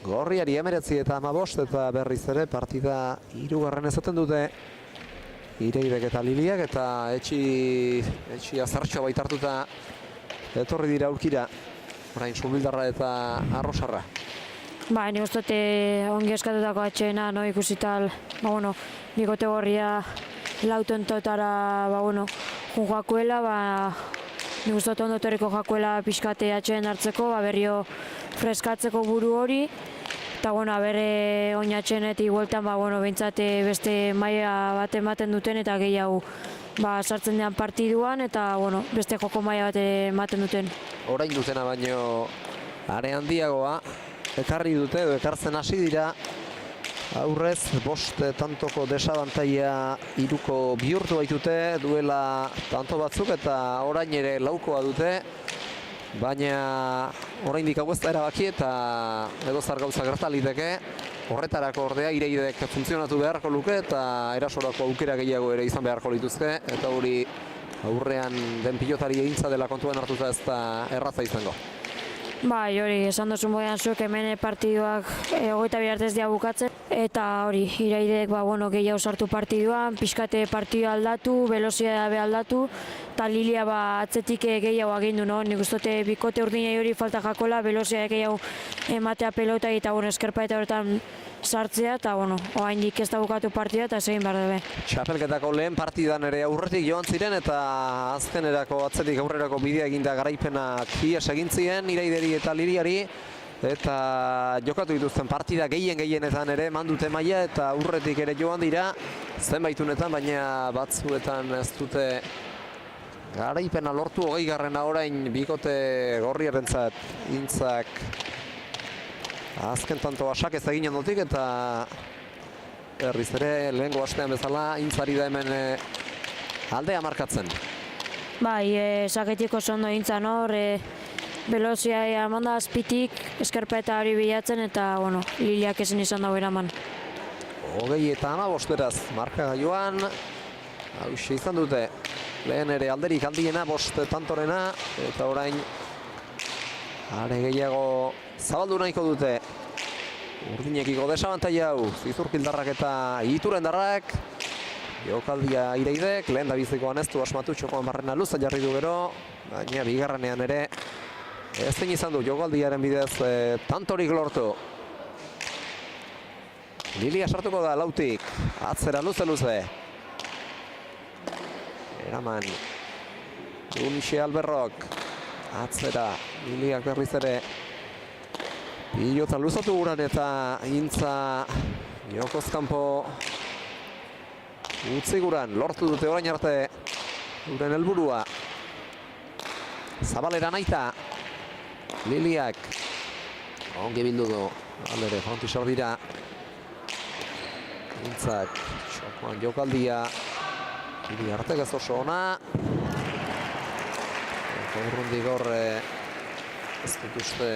gorriari 19 eta 15 eta berriz ere partida 3. ezaten dute Iraidek eta Liliak, eta etxi azartxo baitartuta etorri dira aurkira. Orain Zumbildarra eta Arrosarra. Ba, nik uste ongi eskatutako atxeena, ikusital, bikote gorria lautontotara, jun jakuela, nik uste ondo torriko jakuela pixkate atxeen hartzeko, berrio freskatzeko buru hori, eta bere oinatxenetik bueltan, behintzat beste maila bat ematen duten eta gehiago sartzen den partiduan, eta beste joko maila bat ematen duten. Orain dutena baino are handiagoa ekarri dute edo ekartzen hasi dira. Aurrez 5 tantoko desabantaia 3 bihurtu baitute, duela tanto batzuk eta orain ere 4koa dute. Baina oraindik hau ez da erabaki eta edozar gauza gerta liteke. Horretarako ordea Iraidek funtzionatu beharko luke eta erasorako aukera gehiago ere izan beharko lituzke, eta hori aurrean den pilotari egintza dela kontuan hartuta ez da erraza izango. Bai, hori, esan duzu modean zuek hemen partiduak 22 arte ez dira bukatzen. Eta hori, Iraidek gehiago sartu partiduan, pixkate partidua aldatu, velozidadea aldatu, eta Lilia atzetik gehiago agindu, no? Nik uste bikote urdinei hori falta jakola, velozidadea gehiago ematea pelota eta eskerpa eta horretan sartzea, eta oraindik ez da bukatu partida eta segin behar dube. Txapelketako lehen partidan ere aurretik joan ziren eta azkenerako atzetik aurrerako bidea eginda garaipenak ihes egin zien Iraideri eta Liliari, eta jokatu dituzten partida gehienetan ere mandute maila eta aurretik ere joan dira zenbaitunetan, baina batzuetan ez dute garaipena lortu. 20. orain bikote gorriarentzat intzak azken tanto asak ez egin ondotik, eta berriz ere lehengo astean bezala intzari da hemen aldea markatzen. Bai, saketik oso ondo gintzen hor, velozia amanda azpitik, eskerpeta hori bilatzen eta, bueno, Liliak ezin izan dago eraman. 25 beraz, marka gaioan, hauxe izan dute, lehen ere alderik handiena, 5 tantorena, eta orain, are gehiago zabaldu nahiko dute, urdinekiko desabantaia hau, Zizurkildarrak eta Iturendarrak, jokaldia Ireidek, lehen da bizikoan ez du asmatu Txokoan Barrena luza jarri du gero, baina bigarrenean ere ezin izan du jokaldiaren bidez tantorik lortu. Lilia sartuko da lautik, atzera luze. Eraman, Unixe Alberrok, atzera, Liliak berriz ere pilota luzatu guran eta Intza jokoz kanpo utzi guran, lortu dute orain arte euren helburua. Zabalera naita, Liliak ongi bildu du, alere frontisor dira. Intzak, Txokoan jokaldia, hiri artek ez oso ona. Eta urrundik horre ez dut uste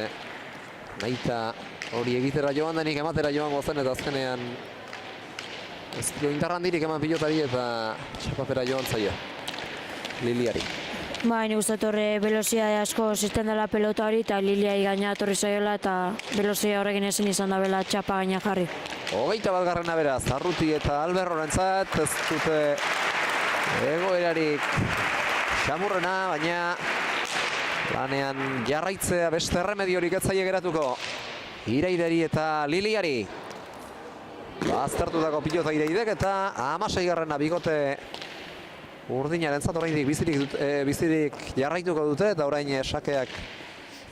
naita hori egitera joan denik ematera joango zen eta azkenean ez dio indarrandirik eman pilotari eta txapapera joan zaio Liliari. Nik uste horre velozia asko zisten dela pelota hori eta Liliai gaina etorri zaiola eta velozia horrekin ezin izan da bela txapa gaina jarri. 21 beraz, Arruti eta Alberrorentzat ez dute egoerarik xamurrena, baina lanean jarraitzea beste erremediorik ez zaie geratuko Ireideri eta Liliari. Baztertutako pilota Ireidek eta 16. bigote urdinaren zat oraindik bizirik jarraituko dute eta orain sakeak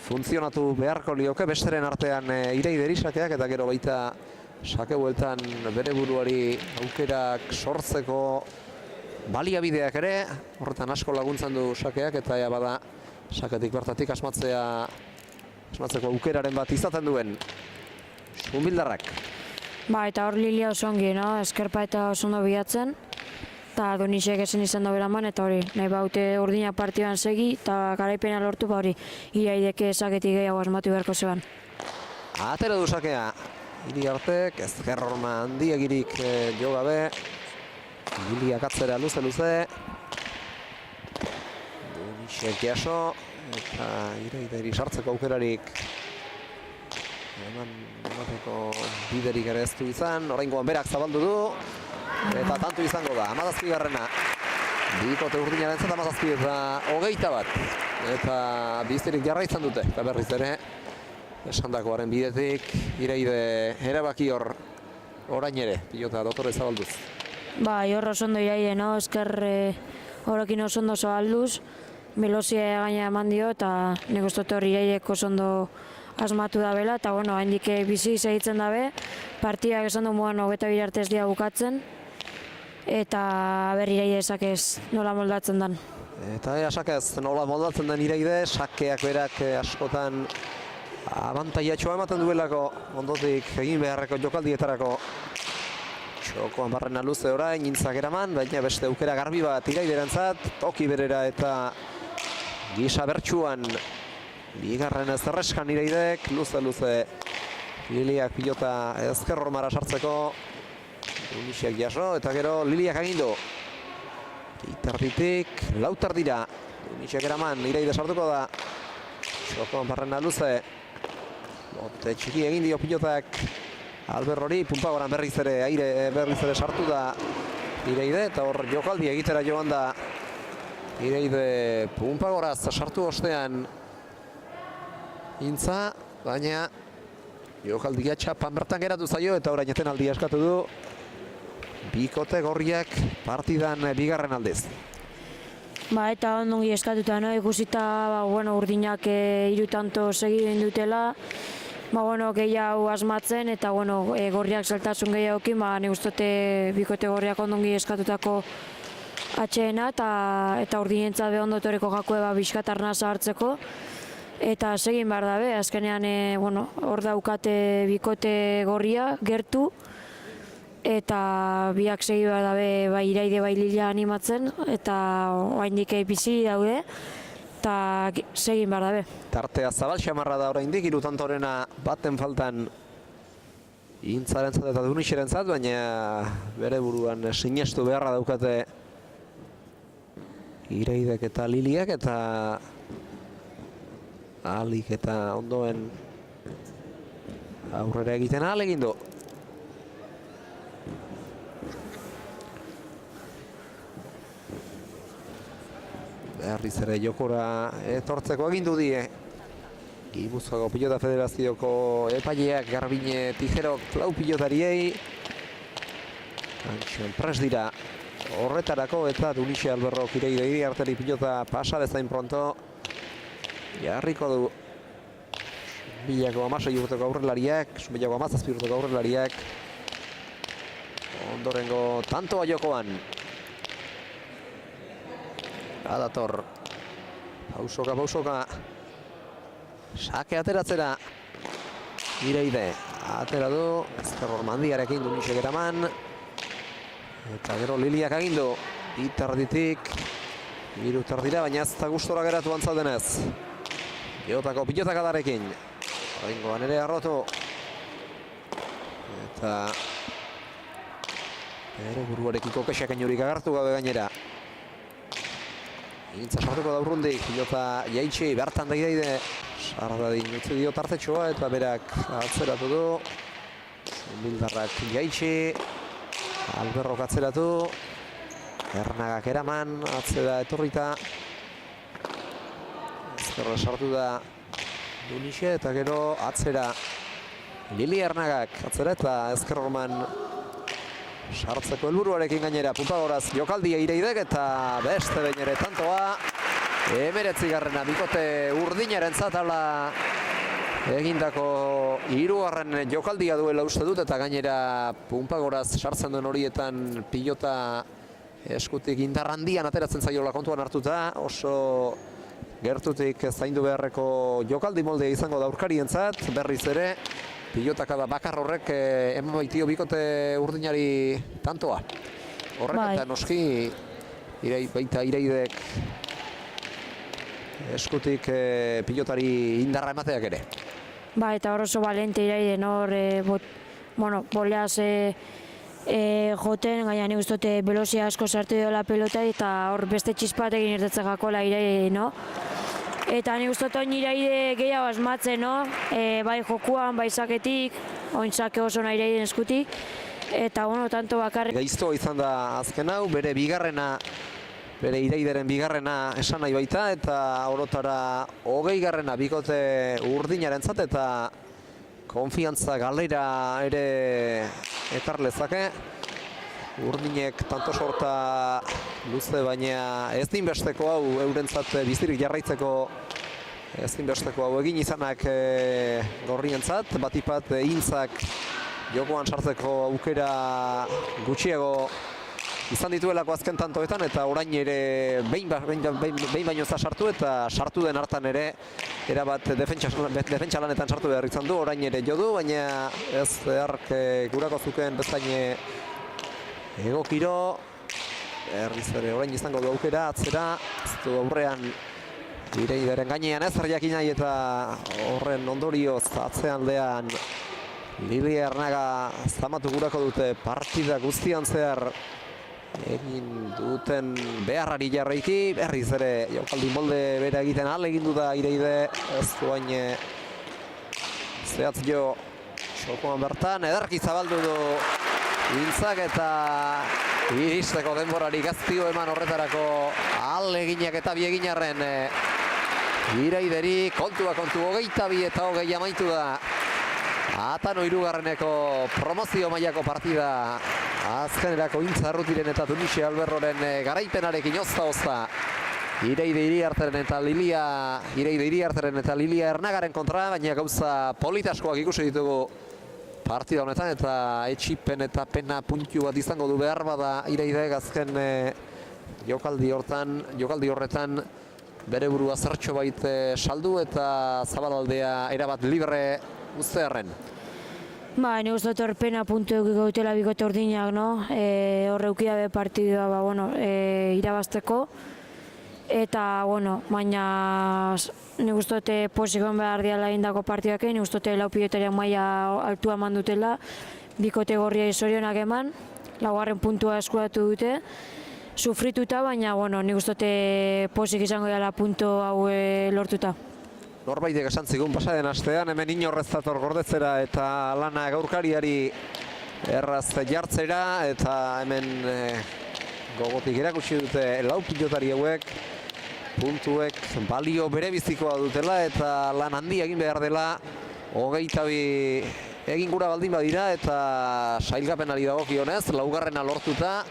funtzionatu beharko lioke besteren artean Ireideri sakeak eta gero baita sake bueltan bere buruari aukerak sortzeko baliabideak ere, horretan asko laguntzan du sakeak eta ea bada saketik bertatik asmatzeko aukeraren bat izaten duen Zumbildarrak. Eta hor Lilia oso ongi, eskerpa eta oso ondo bilatzen. Eta Donixek ezin izan da beraman eta hori, nahi baute urdinak partidan segi eta garaipena lortu hori Iraideke saketik gehiago asmatu beharko zeban. Atera du sakea. Iriartek, ezker horma handiegirik jo gabe. Liliak atzera luze. Donixek jaso eta Ireideri sartzeko aukerarik emateko biderik ere ez du izan. Oraingoan berak zabaldu du eta tantu izango da, 17. Bikote urdinaren zeta 17 eta 21. Eta bizirik jarraitzen dute, eta berriz ere esandakoaren bidetik Ireide erabaki hor orain ere, pilota dotore zabalduz. Hor oso ondo Ireide, esker horrekin oso ondo zabalduz, velozia gaina eman dio eta nik uste dut hori Ireidek oso ondo asmatu da bela, eta handik bizi segitzen dabe, partiak esan du moan 22 arte ez dira bukatzen, eta Ireide sakez nola moldatzen den. Eta sakez nola moldatzen den Ireide, sakeak berak askotan abantaiatxoa ematen duelako ondotik egin beharreko jokaldietarako. Txokoan Barrena luze orain, Intzak eraman, baina beste aukera garbi bat Ireiderentzat, toki berera eta gisa bertsuan bigarren ez erreskan Ireidek, luze Liliak pilota ezker hormara sartzeko, Unixiak jaso eta gero Liliak agindu. Iterditik, lautar dira, Unixiak eraman, Ireide sartuko da, Txokoan Barrena luze, bote txiki egin dio pilotak Alberrori, punpagoran berriz ere sartu da Ireide eta hor jokaldi egitera joan da Ireide punpagoraz sartu ostean Intza, baina jokaldia txapan bertan geratu zaio eta orain etenaldia eskatu du bikote gorriak partidan bigarren aldez. Eta ondongi eskatuta, ikusita urdinak 3 tanto segiden dutela, gehiago asmatzen eta gorriak zeltasun gehiagokin, nik uste bikote gorriak ondongi eskatutako atxeena eta urdinentzat be ondo etorriko jakue bizkatarna zahartzeko. Eta segin behar dabe, azkenean hor daukate bikote gorria gertu eta biak segi behar dabe bai Iraide bai Lilia animatzen, eta oraindik bizi daude, eta segin behar dabe. Tartea zabal xamarra da oraindik, hiru tantorena baten faltan Intzarentzat eta Dunixerentzat, baina bere buruan sinestu beharra daukate Iraidek eta Liliak, eta Alik eta ondoen aurrera egiten egin du. Berriz ere jokora etortzeko agindu die Gipuzkoako Pilota Federazioko epaileak Garbine Tijerok lau pilotariei. Antxon pres dira horretarako, eta Dunixe Alberrok Iraide Iriarteri pilota pasa bezain pronto jarriko du Bilako 16 urteko aurrelariak, Bilako 17 urteko aurrelariak. Ondorengo tantoa jokoan. Adator. Pausoka. Sake ateratzera. Iraide. Atera du. Ezker Ormandiarekin Dunixek eraman. Eta gero Liliak agindu. Itarditik. Hiru tardira, baina ez da gustora geratu antzaldenez. Biotako pilotakadarrekin. Oraingoan ere arrotu. Eta bere buruarekiko kexak inorik agartu gabe gainera. Gintza sartuko da urrundik, pilota jaitsi, bertan da Iraide. Sardadin utzi dio tartetxoa, eta berak atzeratu du. Bildarrak jaitsi. Alberrok atzeratu. Ernagak eraman, atzera etorrita. Ezkerra sartu da Dunixe, eta gero atzera Lili Ernagak atzera, eta Ezker Orman sartzeko helburuarekin gainera. Pumpagoraz jokaldia Iraidek, eta beste behin ere tantoa. 19. bikote urdinarentzat hala egindako hirugarren jokaldia duela uste dut, eta gainera Pumpagoraz sartzen duen horietan pilota eskutik indar handian ateratzen zaiola kontuan hartuta, oso gertutik zaindu beharreko jokaldi moldea izango da aurkarientzat. Berriz ere pilotaka da bakar horrek eman baitio bikote urdinari tantoa. Horrek eta noski baita Iraidek eskutik pilotari indarra emateak ere. Ba, eta hor oso balente Iraiden hor, boleaz joten, gaina nik uste velozia asko sartu dela pelota, eta hor beste txispatekin irtetzen jakola Iraide, no? Eta nik uste oin Iraide gehiago asmatzen, no? Bai jokuan, bai saketik, oin sake oso nahi Iraiden eskutik, eta tanto bakarrik. Gaiztoa izan da azken hau, bere bigarrena, bere Iraideren bigarrena esan nahi baita, eta orotara 20. bikote urdinarentzat, eta konfiantza galera ere etar lezake. Urdinek tanto sorta luze, baina ez dinbesteko hau eurentzat bizirik jarraitzeko, ez dinbesteko hau egin izanak gorrientzat, batipat intzak jokoan sartzeko aukera gutxiago izan dituelako azken tantoetan, eta orain ere behin baino ez da sartu, eta sartu den hartan ere erabat defentsa lanetan sartu behar izan du, orain ere jo du, baina ez behark gurako zuken bezain egokiro. Berriz ere orain izango du aukera, atzera, ez du aurrean Iraideren gainean ez jakin nahi, eta horren ondorioz atzealdean Lili Ernaga zamatu gurako dute partida guztian zehar egin duten beharrari jarraiki. Berriz ere jokaldi molde bera egiten egin du da Iraide, ez duain zehatz jo txokoan bertan, ederki zabaldu du Intzak, eta iristeko denborari gaztio eman horretarako ahaleginak eta bieginarren Iraideri. Kontua kontu 22 eta 20 amaitu da Atano hirugarreneko promozio mailako partida. Azkenerako Intza Arrutiren eta Dunixe Alberroren garaipenarekin ozta Iraide Iriarteren eta Lilia Ernagaren kontra, baina gauza politaskoak ikusi ditugu partida honetan, eta etxipen eta pena puntu bat izango du behar bada Iraide azken jokaldi horretan bere burua zertxo bait saldu, eta zabalaldea erabat libre uztearren. Ba, nik uste dut pena puntu eukiko dutela bikote urdinak, no? Horre eukia be partidua, ba, bueno, irabazteko. Eta, bueno, baina nik uste dut posikon behar diala indako partidak egin, nik uste dut lau pilotariak maila altua eman dutela, bikote gorria izorionak eman, laugarren puntua eskuratu dute, sufrituta, baina, bueno, nik uste dut posik izango dela puntu hau lortuta. Norbaitek esan zigun pasaden astean, hemen inorrez dator gordetzera eta lana gaurkariari erraz jartzera, eta hemen gogotik erakutsi dute lau pilotari hauek, puntuek balio berebizikoa dutela eta lan handia egin behar dela, 22 egin gura baldin badira eta sailkapenari dagokionez, laugarrena lortuta,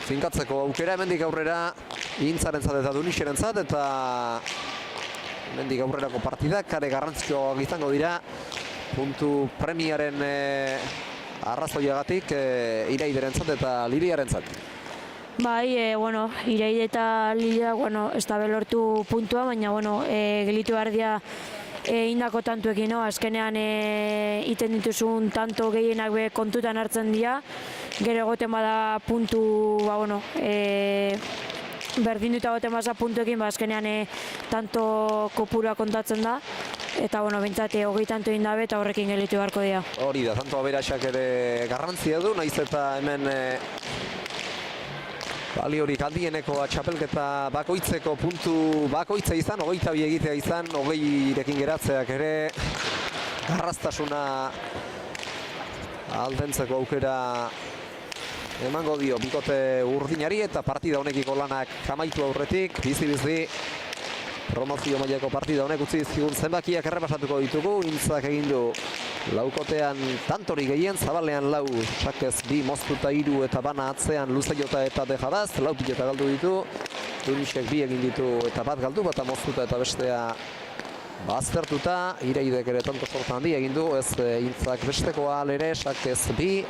finkatzeko aukera hemendik aurrera Intzarentzat eta Dunixerentzat, eta hemendik aurrerako partidak kare garrantzitsuagoak izango dira puntu premiaren arrazoiagatik Iraiderentzat eta Liliarentzat. Bai, bueno, Iraide eta Lilia, bueno, ez da belortu puntua, baina, bueno, gelitu behar dira indako tantuekin, no? Azkenean iten dituzun tanto gehienak be kontutan hartzen dira, gero egoten bada puntu, ba, bueno, berdin dut egoten baza puntuekin, ba, azkenean tanto kopurua kontatzen da, eta, bueno, bintzat, hogei tanto egin dabe eta horrekin gelitu beharko dira. Hori da, tanto aberaxak ere garrantzia du, naiz eta hemen baliorik handieneko txapelketa bakoitzeko puntu bakoitza izan, 22 egitea izan, 20rekin geratzeak ere garraztasuna aldentzeko aukera emango dio bikote urdinari, eta partida honekiko lanak amaitu aurretik, bizi-bizi promozio mailako partida honek utzi dizkigun zenbakiak errepasatuko ditugu. Intzak egin du laukotean tantori gehien, zabalean lau, sakez 2, moztuta 3 eta bana atzean Luzaiota eta Dejadaz, lau pilota galdu ditu, Dunixek 2 egin ditu eta bat galdu, bata moztuta eta bestea baztertuta. Iraidek ere tanto sorta handi egin du, ez Intzak bestekoa alere, sakez 2,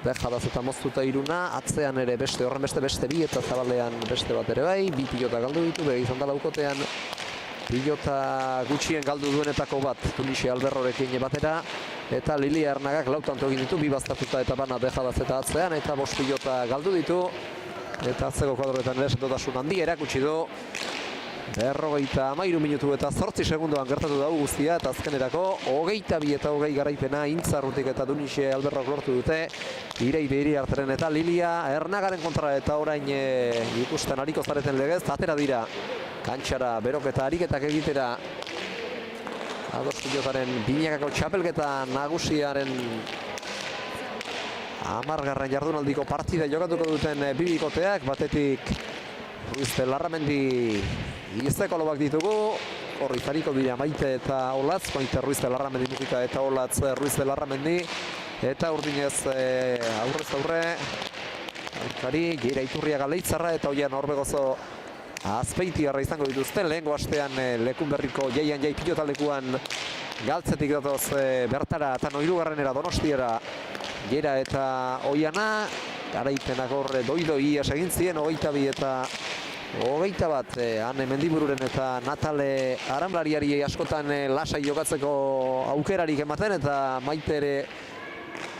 Dejadaz eta moztuta 3, atzean ere beste horren beste 2 eta zabalean beste bat ere bai, 2 pilota galdu ditu, bere izan da laukotean pilota gutxien galdu duenetako bat Tunixe Alberrorekin batera, eta Lilia Ernagak lau tanto egin ditu, 2 baztertuta eta bana Dejadaz eta atzean, eta 5 pilota galdu ditu, eta atzeko kuadroetan ere sendotasun handi erakutsi du. 53 minutu eta 8 segundoan gertatu da guztia, eta azkenerako 22 eta 20 garaipena Intzarrutik eta Tunixe Alberrok lortu dute, Iraide Iriarteren eta Lilia Ernagaren kontra, eta orain ikusten ariko zareten legez, atera dira kantxara beroketa ariketak egitera Ados pilotaren binakako txapelketa nagusiaren 10. jardunaldiko partida jokatuko duten bi bikoteak, batetik Ruiz de Larramendi izeko lobak ditugu, horri zariko dira Maite eta Olatz, Maite Ruiz de Larramendi mukika eta Olatz Ruiz de Larramendi, eta urdinez aurrez aurre, aurkari, Gira Iturriaga Leitzarra eta Oian Orbegozo Azpeitiarra izango dituzten. Lehengo astean Lekunberriko jaian jai pilotalekuan galtzetik datoz bertara eta hirugarrenera Donostiara Gira eta Oiana, garaipenak horre doi-doi egin ziren, 22 eta 21, Ane Mendibururen eta Natale Aramlariari askotan lasai jokatzeko aukerarik ematen, eta Maite ere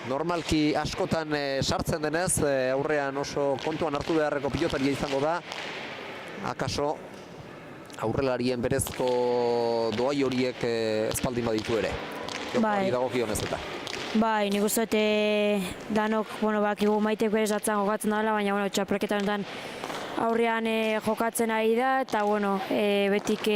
normalki askotan sartzen denez, aurrean oso kontuan hartu beharreko pilotaria izango da, akaso aurrelarien berezko doai horiek espaldin baditu ere. Bai. Dagokionez eta. Bai, nik uste danok, bueno, bakigu Maitek berez atzan jokatzen dela, baina, bueno, txapelketan aurrean jokatzen ari da, eta, bueno, betik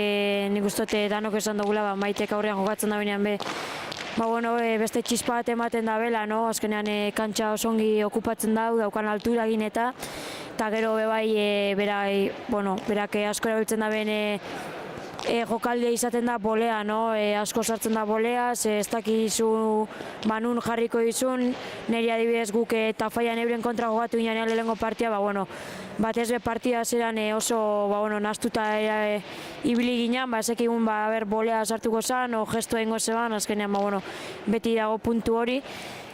nik uste danok esan dugula, Maitek aurrean jokatzen da benean ba, bueno, beste txispa bat ematen da bela, no? Azkenean kantxa osongi okupatzen daukan altura egin eta gero bai, berak asko erabiltzen da bene jokaldea izaten da bolea, no? Asko sartzen da bolea, ez dakizu manun jarriko izun, niri adibidez guk Tafaian euren kontra jokatu ginean lehengo partia, ba, bueno, batez be partia zeran oso, ba, bueno, nahastuta ibili ginean, ba, ezekigun, ba, bolea sartuko zan, o gesto egingo zeban, azkenean, ba, bueno, beti dago puntu hori.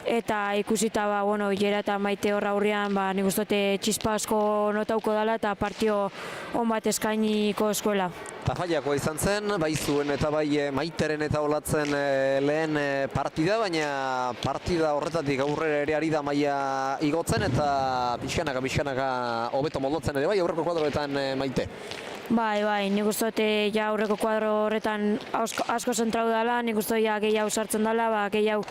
eta ikusita bueno, Ilera eta Maite hor aurrean nik uste dut txispa asko notauko dela eta partio on bat eskainiko eskuela. Tafaiakoa izan zen, bai zuen eta bai Maiteren eta Olatzen lehen partida, baina partida horretatik aurrera ere ari da maila igotzen eta pixkanaka hobeto moldotzen ere bai aurreko kuadroetan Maite. Bai, nik uste dut ja aurreko kuadro horretan asko zentrau dela, nik uste dut ja gehiago sartzen dela, gehiago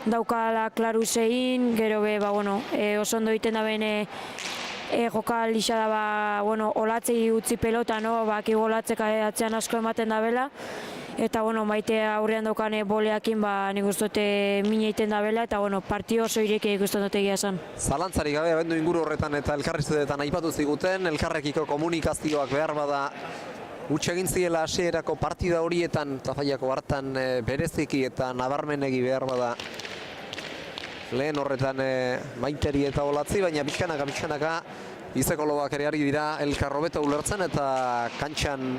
daukala klaruz egin, gero oso ondo egiten da bene joka lixa da olatzei utzi pelota, baki golatzek atzean asko ematen da bela, eta Maite aurrean daukane boleakin nik uste dut mina egiten da bela, eta partio oso ireki ikusten dut egia esan. Zalantzarik gabe abendu inguru horretan eta elkarrizketetan aipatu ziguten, elkarrekiko komunikazioak behar bada huts egin ziela hasierako partida horietan, Tafaiako hartan bereziki eta nabarmenegi behar bada lehen horretan Maiteri eta Olatzi, baina pixkanaka Izeko Lobak ere ari dira elkar hobeto ulertzen eta kantxan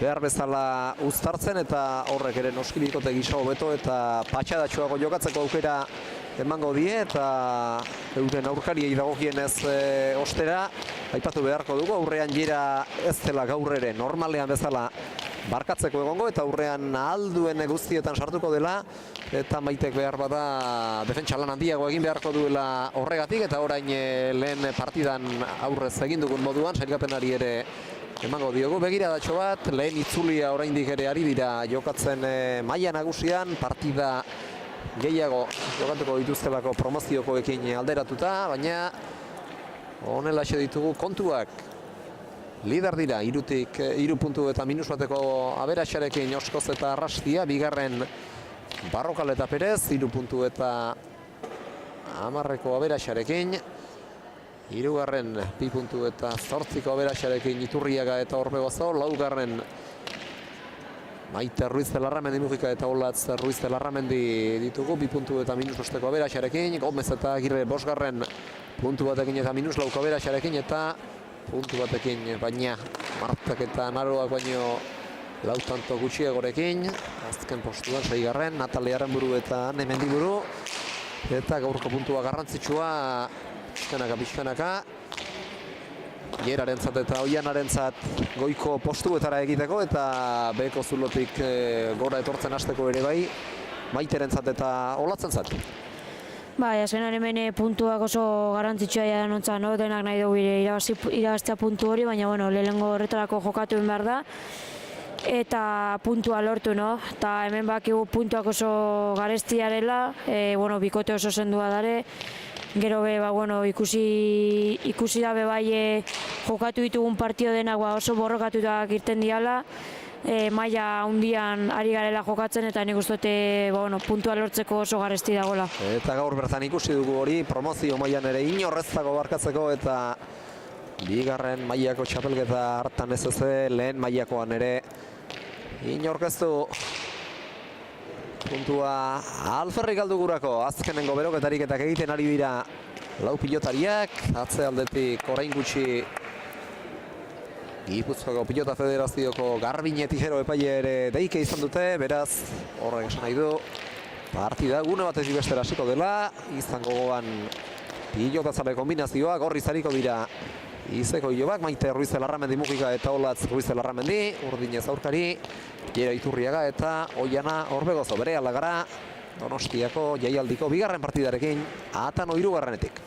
behar bezala uztartzen eta horrek ere noski bikote gisa hobeto eta patxadatxoago jokatzeko aukera emango die eta euren aurkariei dagokienez ostera aipatu beharko dugu aurrean Jera ez dela gaur ere normalean bezala barkatzeko egongo eta aurrean ahalduen guztietan sartuko dela eta Maitek behar bada defentsa lan handiago egin beharko duela horregatik eta orain lehen partidan aurrez egin dugun moduan sailkapenari ere emango diogu begiradatxo bat, lehen itzulia oraindik ere ari dira jokatzen maila nagusian, partida gehiago jokatuko dituztelako promoziokoekin alderatuta, baina honelaxe ditugu kontuak. Lider dira, 3 puntu eta minus bateko aberaxarekin Oskoz eta Arrastia, bigarren Barrokal eta Perez, 3 puntu eta 10ko aberaxarekin, hirugarren 2 puntu eta 8ko aberaxarekin Iturriaga eta Orbegozo, laugarren Maite Ruiz de Larramendi Mujika eta Olatz Ruiz de Larramendi ditugu, 2 puntu eta minus bosteko aberaxarekin, Gomez eta Agirre bosgarren puntu batekin eta minus lauko aberaxarekin eta puntu batekin, baina Martak eta Naroak baino lautanto gutxiagorekin, azken postuan 6garren, Nataliaren buru eta Ane Mendiburu, eta gaurko puntua garrantzitsua pixkanaka, Jerarentzat eta Oianarentzat goiko postuetara egiteko eta beheko zulotik gora etortzen hasteko ere bai, Maiterentzat eta Olatzentzat. Azkenan hemen puntuak oso garrantzitsua ja nontzat, denak nahi dugu irabaztea puntu hori, baina lehenengo horretarako jokatu behar da eta puntua lortu, eta hemen bakigu puntuak oso garestiarela, bikote oso zendua dare, gero ikusi dabe bai jokatu ditugun partio denak oso borrokatutak irten diala, maila hundian ari garela jokatzen eta nik uste puntua lortzeko oso garesti dagoela. Eta gaur bertan ikusi dugu hori, promozio mailan ere inorreztako barkatzeko eta bigarren mailako txapelketa hartan ez lehen mailakoan ere inorkeztu puntua alferrik aldugurako azkenengo beroketariketak egiten ari dira lau pilotariak, atzealdetik orain gutxi Gipuzkoako Pilota Federazioko Garbine Tijero epaile ere deike izan dute, beraz horrek esan nahi du partida gune batetik bestera hasiko dela, izango gogan pilotazale kombinazioak, gorri zariko dira Izeko Ilobak, Maite Ruiz de Larramendi Mujika eta Olatz Ruiz de Larramendi, Urdinez aurkari, Jera Iturriaga eta Oiana Orbegozo. Berehala gara Donostiako jaialdiko bigarren partidarekin Atano hirugarrenetik.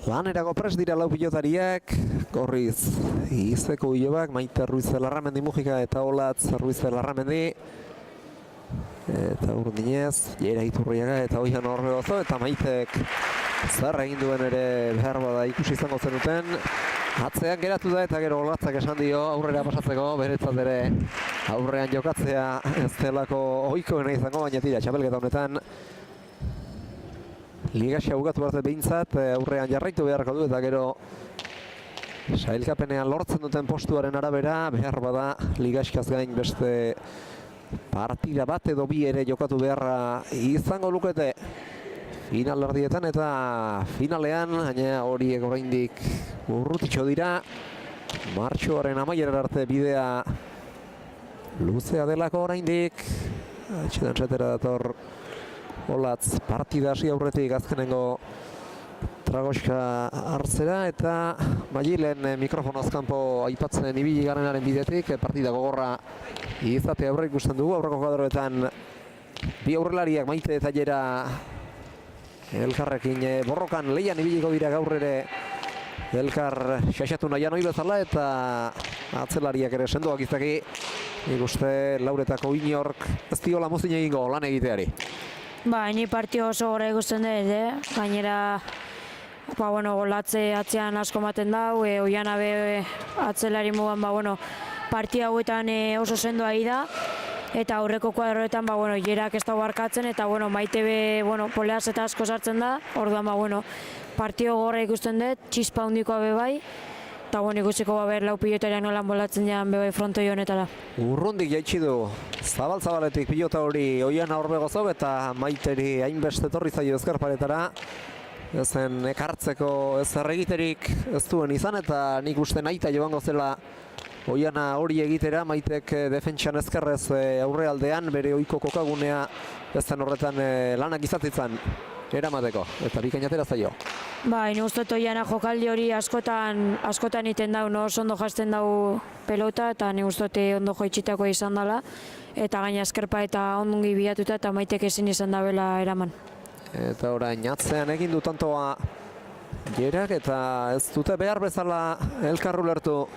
Lanerago prest dira lau pilotariak, Gorriz Izeko Ilobak, Maite Ruiz Larramendi Mujika eta Olatz Ruiz Larramendi. Eta Urdinez, Jera Iturriaga eta Oian Orbegozo, eta Maitek zer egin duen ere behar bada ikusi izango zenuten. Atzean geratu da eta gero Olatzak esan dio aurrera pasatzeko, beretzat ere aurrean jokatzea ez delako ohikoena izango, baina tira, txapelketa honetan ligaxia bukatu arte behintzat aurrean jarraitu beharko du eta gero sailkapenean lortzen duten postuaren arabera behar bada ligaxkaz gain beste partida bat edo bi ere jokatu beharra izango lukete finalerdietan eta finalean, baina horiek oraindik urrutitxo dira. Martxoaren amaieran arte bidea luzea delako oraindik. Etxetan setera dator Olatz partida hasi aurretik azkenengo tragoxka hartzera eta Mailen mikrofonaz kanpo aipatzen ibili garenaren bidetik partida gogorra izatea aurre ikusten dugu. Aurreko kuadroetan bi aurrelariak Maite eta Jera elkarrekin borrokan leian ibiliko dira gaur ere elkar xaxatu nahian hori bezala eta atzelariak ere sendoak izaki. Nik uste Lauretako inork ez diola mozin egingo lan egiteari. Ni partio oso gora ikusten dut, gainera Olatze atzean asko maten dau, Oiana be atzelari mugan, partia hauetan oso sendoa da, eta aurreko kuadroetan, Jerak ez dago arkatzen, eta Maite be, poleaz eta asko sartzen da, orduan, partio gora ikusten dut, txispa hundikoa be bai, eta ikusiko lau pilotariak nolan bolatzen jaen be bai frontoi honetara. Urrundik jaitsi du, zabaletik pilota hori Oiana Orbegozo eta Maiteri hainbeste etorri zaio ezkerparetara. Ezen ekartzeko ez erregiterik ez duen izan eta nik uste nahita joango zela Oiana hori egitera, Maitek defentsan ezkerrez aurrealdean bere ohiko kokagunea ezen horretan lanak izatitzan eramateko eta bikainatera zaio. Nik uste Oiana jokaldi hori askotan iten dau, oso ondo jazten dau pelota eta nik uste ondo joitxitako izan dela eta gaina ezkerpa eta ondungi bilatuta eta Maitek ezin izan dabela eraman. Eta orain atzean egin du tantoa Jerak eta ez dute behar bezala elkarru lertu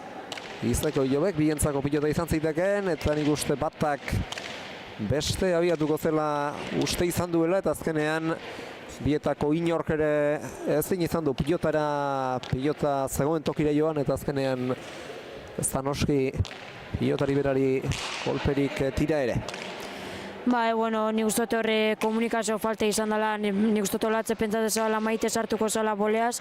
Izeko Ilobek, bientzako pilota izan zitekeen eta nik uste batak beste abiatuko zela uste izan duela eta azkenean bietako inork ere ezin izan du pilota zegoen tokire joan eta azkenean ez da noski pilotari berari kolperik tira ere. Nik uste horre komunikazio falta izan dela, nik uste Olatze pentsatzen zela Maite sartuko zela boleaz,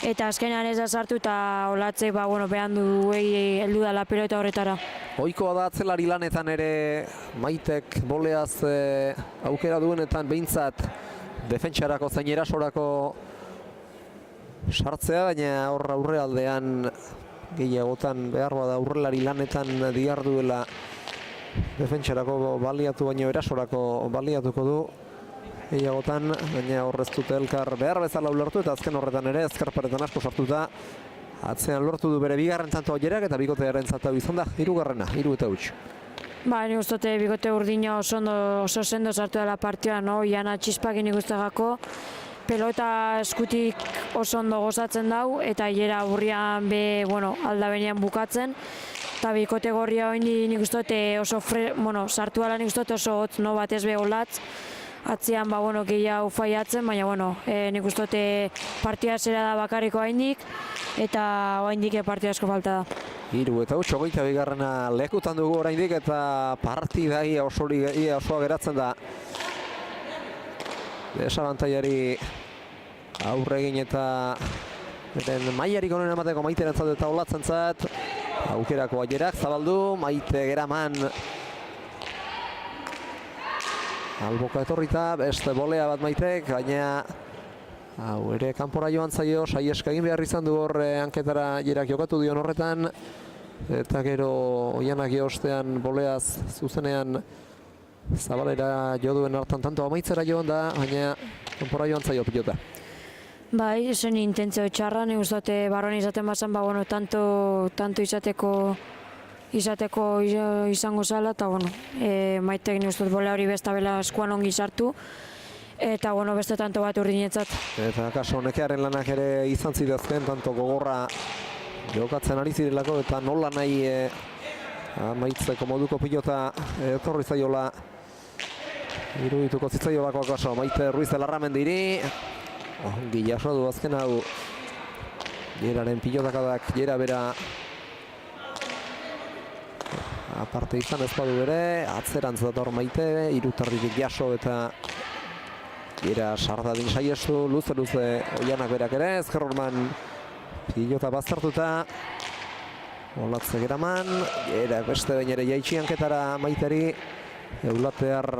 eta azkenean ez da sartu eta Olatze behan du heldu dela pelota horretara. Ohikoa da atzelari lanetan ere Maitek boleaz aukera duenetan behintzat defentsarako zein erasorako sartzea, baina hor aurrealdean gehiagotan behar bada aurrelari lanetan diharduela defentsarako baliatu baino erasorako baliatuko du gehiagotan, baina horrez dute elkar behar bezala ulertu eta azken horretan ere ezkerparetan asko sartuta atzean lortu du bere bigarren tantoa Jerak eta bikotearen zantau izan da, hirugarrena, 3-huts. Nik uste bikote urdina oso sendo sartu dela partioa, Oiana txispakin ikustagako, pelota eskutik oso ondo gozatzen dau eta Jera burrian be, aldabenean bukatzen. Eta bikote gorria hori nik uste oso sartu ala nik uste oso hotz, batez be Olatz. Atzean gehiago faiatzen, baina nik uste partia zera da bakarriko haindik eta haindik partia asko falta da. 3-huts, 22. lekutan dugu oraindik eta partida osoa geratzen da. Desabantaiari aurre egin eta mailarik honen emateko Maiterentzat eta Olatzentzat. Aukerako Jerak zabaldu, Maite geraman alboka etorrita, beste bolea bat Maitek, baina hau ere kanpora joan zaio, saieska egin behar izan du hor hanketara Jerak jokatu dion horretan eta gero Oianak ostean boleaz zuzenean zabalera jo duen hartan tanto amaitzera joan da, baina kanpora joan zaio pilota. Zen intentzio txarra, nik uste barron izaten bazan, tanto izateko izango zala, eta Maitek nik uste bolea hori bestabela eskuan ongi sartu, eta bueno, beste tanto bat urdinetzat. Eta kaso nekearen lanak ere izan zidazken, tanto gogorra jokatzen ari zirelako eta nola nahi amaitzeko moduko pilota etorri zaiola irudituko zitzaiolako kaso. Maite Ruiz de Larramendiri ongi jaso du azken hau Geraren pilotakadak Gera bera aparte izan ez badu ere, atzerantz dator Maite, irutarritik jaso eta Gera sardadin saiestu, luze Oianak berak ere, ezkerrorman pilota baztertuta Olatze Geraman, Gera beste behin ere jaitsi hanketara Maiteri, Eulatear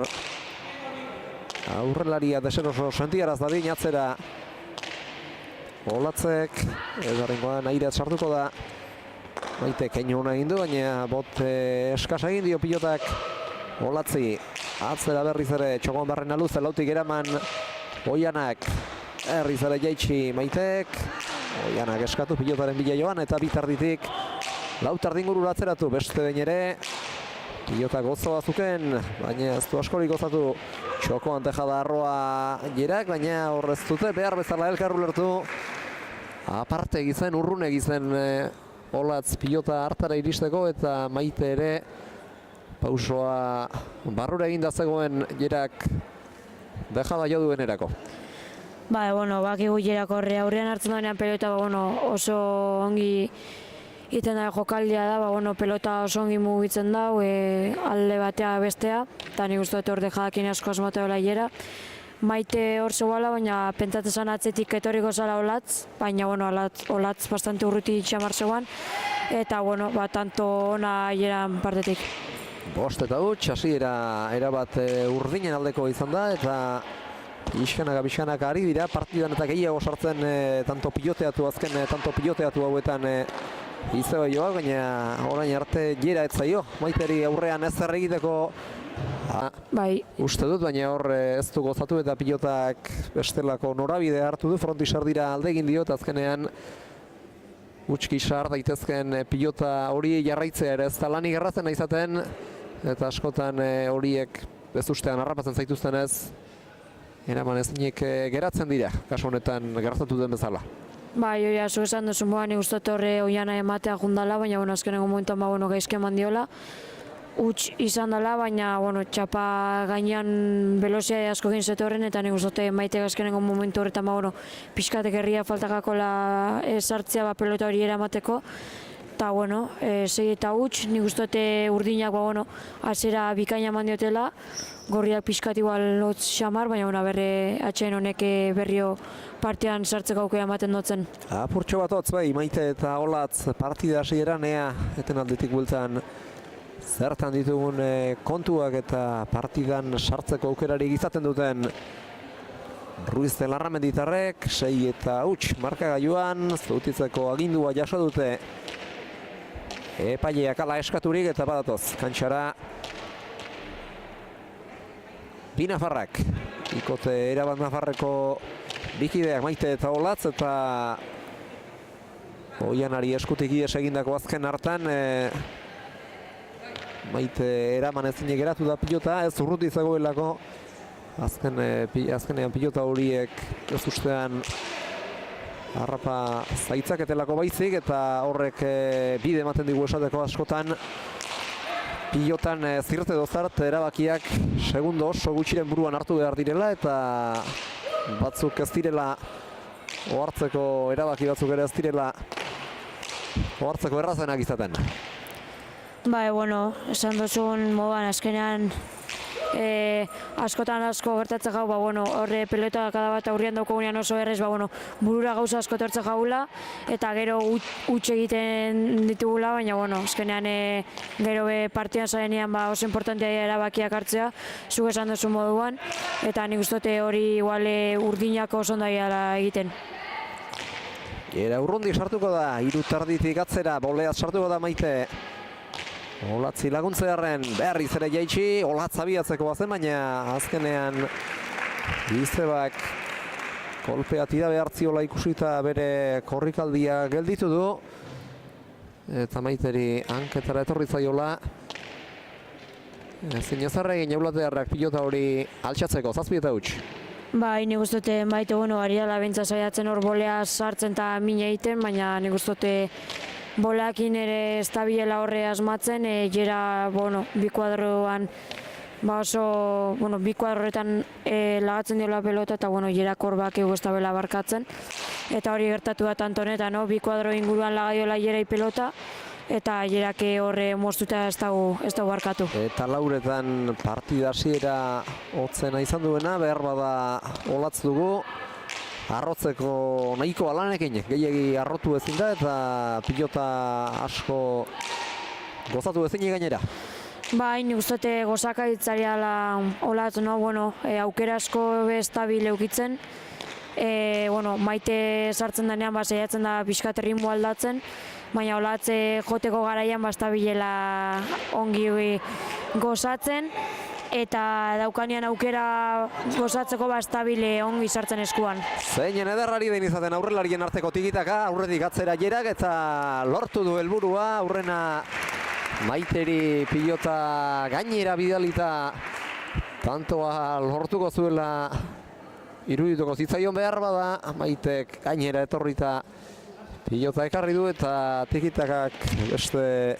aurrelaria deseroso sentiaraz dadin atzera Olatzek, edarrengoan aireat sartuko da Maite keinu hona egin du, baina bot eskasa egin dio pilotak Olatzi, atzera berriz ere txogon barren aluze, lautik Geraman Oianak, berriz ere jaitsi Maitek Oianak eskatu pilotaren bila joan eta bitarditik Lautardin gurura atzeratu, beste behin ere pilota gozo bazuken, baina ez du askorik gozatu txokoan tejada arroa Gerak, baina horrez dute behar bezala elkarru lertu aparte egizen, urrun egizen Olatz pilota hartara iristeko eta Maite ere pausoa barrura eginda zegoen Gerak dejada jo duenerako. Bueno, bakigu Gerak horre aurrean hartzen duenean pelota, oso ongi iten da jokaldia da, bueno, pelota oso ongi mugitzen da, alde batea bestea, eta nik uste dut hor dejadakin asko asmatu dela Gera. Maite hor zegoela, baina pentsatzen atzetik etorriko zala Olatz, baina Olatz bastante urruti txamar zegoan, eta tanto ona Geran partetik. Bost eta huts, hasiera erabat urdinen aldeko izan da, eta pixkanaka ari dira, partidan eta gehiago sartzen tanto piloteatu hauetan izeba joa, baina orain arte Gera ez zaio, Maiteri aurrean ez zer egiteko uste dut, baina hor ez du gozatu eta pilotak bestelako norabide hartu du, frontisar dira alde egin dio eta azkenean utxki sar daitezken pilota hori jarraitzea ere ez da lanik errazen izaten eta askotan horiek ez ustean harrapatzen zaituztenez eraman ezinik geratzen dira, kasu honetan gertatu den bezala. Hori zu esan duzu moan, nik uste horre Oiana ematea jundala, baina azkenengo momentuan gaizke eman diola. Huts izan dela, baina txapa gainean velozia asko egin zetorren, eta nik uste Maite azkenengo momentu horretan pixkatek herria faltakakola sartzea pelota hori eramateko. Eta, segi eta huts, nik uste urdinak atzera bikaina eman diotela, gorriak pixkat igual lotz xamar, baina berre atxeen honek berrio partian sartzeko aukera ematen dutzen. Apurtxo bat hotz bai, Maite eta Olatz partida hasieran ea eten aldetik bueltan zertan ditugun kontuak eta partidan sartzeko aukerari izaten duten Ruiz de Larramenditarrek, 6 eta huts markagailuan, Zautitzeko agindua jaso dute epaileak ala eskaturik eta badatoz kantxara bi nafarrak, ikote erabat nafarreko bikideak Maite eta Olatz eta Oianari eskutik ies egindako azken hartan Maite eraman ezin geratu da pilota, ez urruti zegoelako azkenean pilota horiek ez ustean harrapa zaitzaketelako baizik eta horrek bide ematen digu esateko askotan pilotan zirte dozart erabakiak segundo oso gutxiren buruan hartu behar direla eta batzuk ez direla ohartzeko erabaki batzuk ere ez direla ohartzeko errazenak izaten. Esan duzun moduan azkenean askotan asko gertatzen jau, horre pelota kada bat aurrian daukogunean oso errez, burura gauza asko tortzen jaula, eta gero huts egiten ditugula, baina azkenean gero partidan zarenean oso importantea erabakiak hartzea, zuk esan duzu moduan, eta nik uste hori igual urdinako oso ondaiala egiten. Gera urrundi sartuko da, irutarditik atzera, boleaz sartuko da Maite. Olatzi laguntzearen berriz ere jaitsi, Olatz abiatzeko bazen, baina azkenean Izebak kolpea tira behartziola ikusita bere korrikaldia gelditu du. Eta Maiteri hanketara etorri zaiola. Ezin ezarra egin Eulatearrak pilota hori altxatzeko, 7 eta huts. Bai, nik uste dute maite, ari dela bentsa saiatzen hor bolea sartzen eta mina egiten, baina nik uste dute boleakin ere ez da bilela horre asmatzen, jera, bi kuadroan, oso, bi kuadroetan lagatzen diola pelota eta, jerak hor bakeu ez da bela barkatzen. Eta hori gertatu da tanto honetan, bi kuadro inguruan lagadiola jerai pelota, eta jerak horre moztuta ez dago barkatu. Eta lauretan partida hasiera hotzena izan duena, behar bada olatz dugu. Arrotzeko nahiko alanekin, gehiagi arrotu ezin da eta pilota asko gozatu ezin gainera. Bai, nik uste dute gozaka ditzari ala olatz, aukera asko estabil eukitzen. Maite sartzen denean saiatzen da pixkat erritmo aldatzen, baina olatze joteko garaian estabilela ongi gozatzen, eta daukanean aukera gozatzeko estabile ongi sartzen eskuan. Zeinen ederrari den izaten aurrelarien arteko tigitaka, aurretik atzera jerak eta lortu du helburua, aurrena Maiteri pilota gainera bidalita tantoa lortuko zuela irudituko zitzaion behar bada, Maitek gainera etorrita pilota ekarri du eta tikitakak beste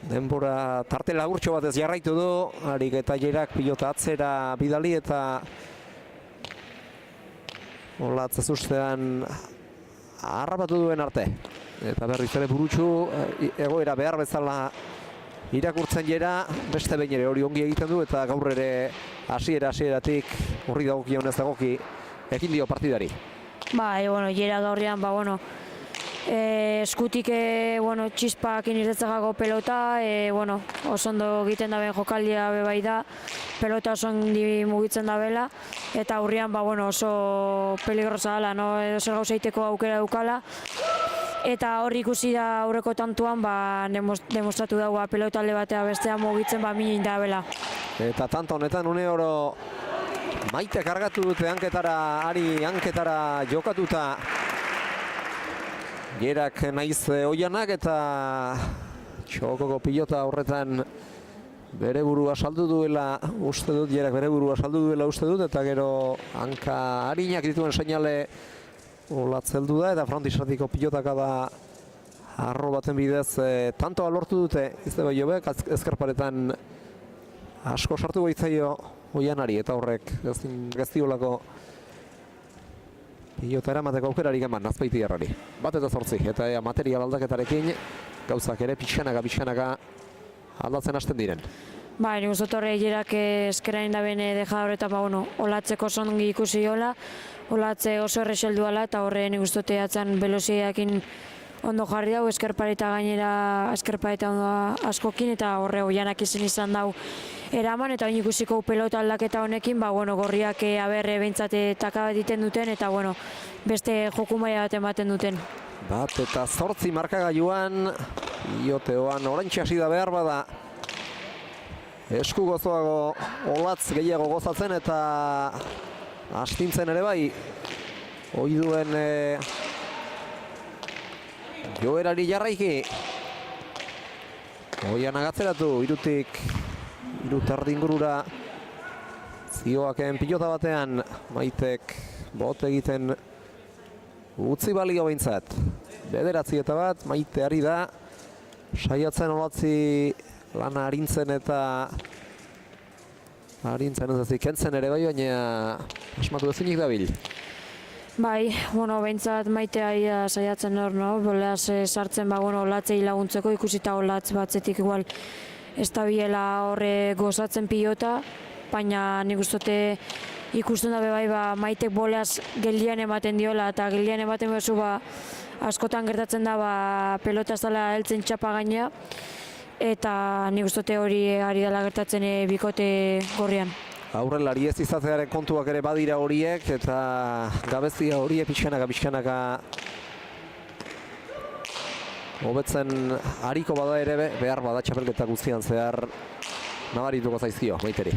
denbora tarte lagurtxo batez jarraitu du, harik eta jerak pilota atzera bidali eta olatz ez ustean harrapatu duen arte. Eta berriz ere burutsu egoera behar bezala irakurtzen jera, beste behin ere hori ongi egiten du eta gaur ere hasieratik horri dagokion ez dagoki ekin dio partidari. Jera gaurrean, eskutik txispak iniretzagako pelota, oso ondo egiten daben jokaldia bebai da, pelota oso ondi mugitzen dabela, eta aurrean oso peligrosa dela, edo zer gauzaiteko aukera dukala. Eta hor ikusi da aurreko tantuan demostratu dagoa pelota alde batea bestea mugitzen minin da bela. Eta tanto honetan une oro Maite kargatu dute hanketara jokatuta jerak naiz oianak eta txokoko pilota horretan bere burua saldu duela uste dut, jerak bere burua saldu duela uste dut, eta gero hanka harinak dituen seinale olatz heldu da eta frontisatiko pilotaka da arro baten bidez tantoa lortu dute Izeba Jobek, ezkerparetan asko sartu baitzaio oianari eta horrek gaztiolako pilota eramateko aukerarik eman Azpeiti errari. Bat eta 8 eta material aldaketarekin gauzak ere pixkanaka aldatzen hasten diren. Nik uste horre jerak eskerain da bene dejador eta olatzeko zongi ikusi jola, olatze oso errexeldu ala eta horre nik uste atzan veloziakin ondo jarri dau, eskerpareta gainera eskerpareta ondo askokin eta horre oianak izan dau eraman eta oin ikusiko pelota aldaketa honekin, gorriak aberre behintzate taka egiten duten eta beste joku maila bat ematen duten. Bat eta 8 markagailuan, ioteoan orantxe hasi da behar bada esku gozoago olatz gehiago gozatzen eta astintzen ere bai oiduen joerari jarraiki. Oianak atzeratu, hiru terdi ingurura zioaken pilota batean Maitek bot egiten utzi balio behintzat. 9-1, Maite ari da saiatzen olatzi lana arintzen eta arintzen ez ezik kentzen ere bai, baina asmatu ezinik dabil. Behintzat Maitea saiatzen hor, boleaz sartzen olatzei laguntzeko, ikusita olatz batzetik igual ez da biela horre gozatzen pilota, baina nik uste ikusten da bai Maitek boleaz geldian ematen diola eta geldian ematen bezu askotan gertatzen da pelota ez dela heltzen txapa gainea eta nik uste hori ari dela gertatzen bikote gorrian. Aurrelari ez izatearen kontuak ere badira horiek eta gabezia horiek pixkanaka hobetzen hariko bada ere behar bada txapelketa guztian zehar nabarituko zaizkio Maiteri.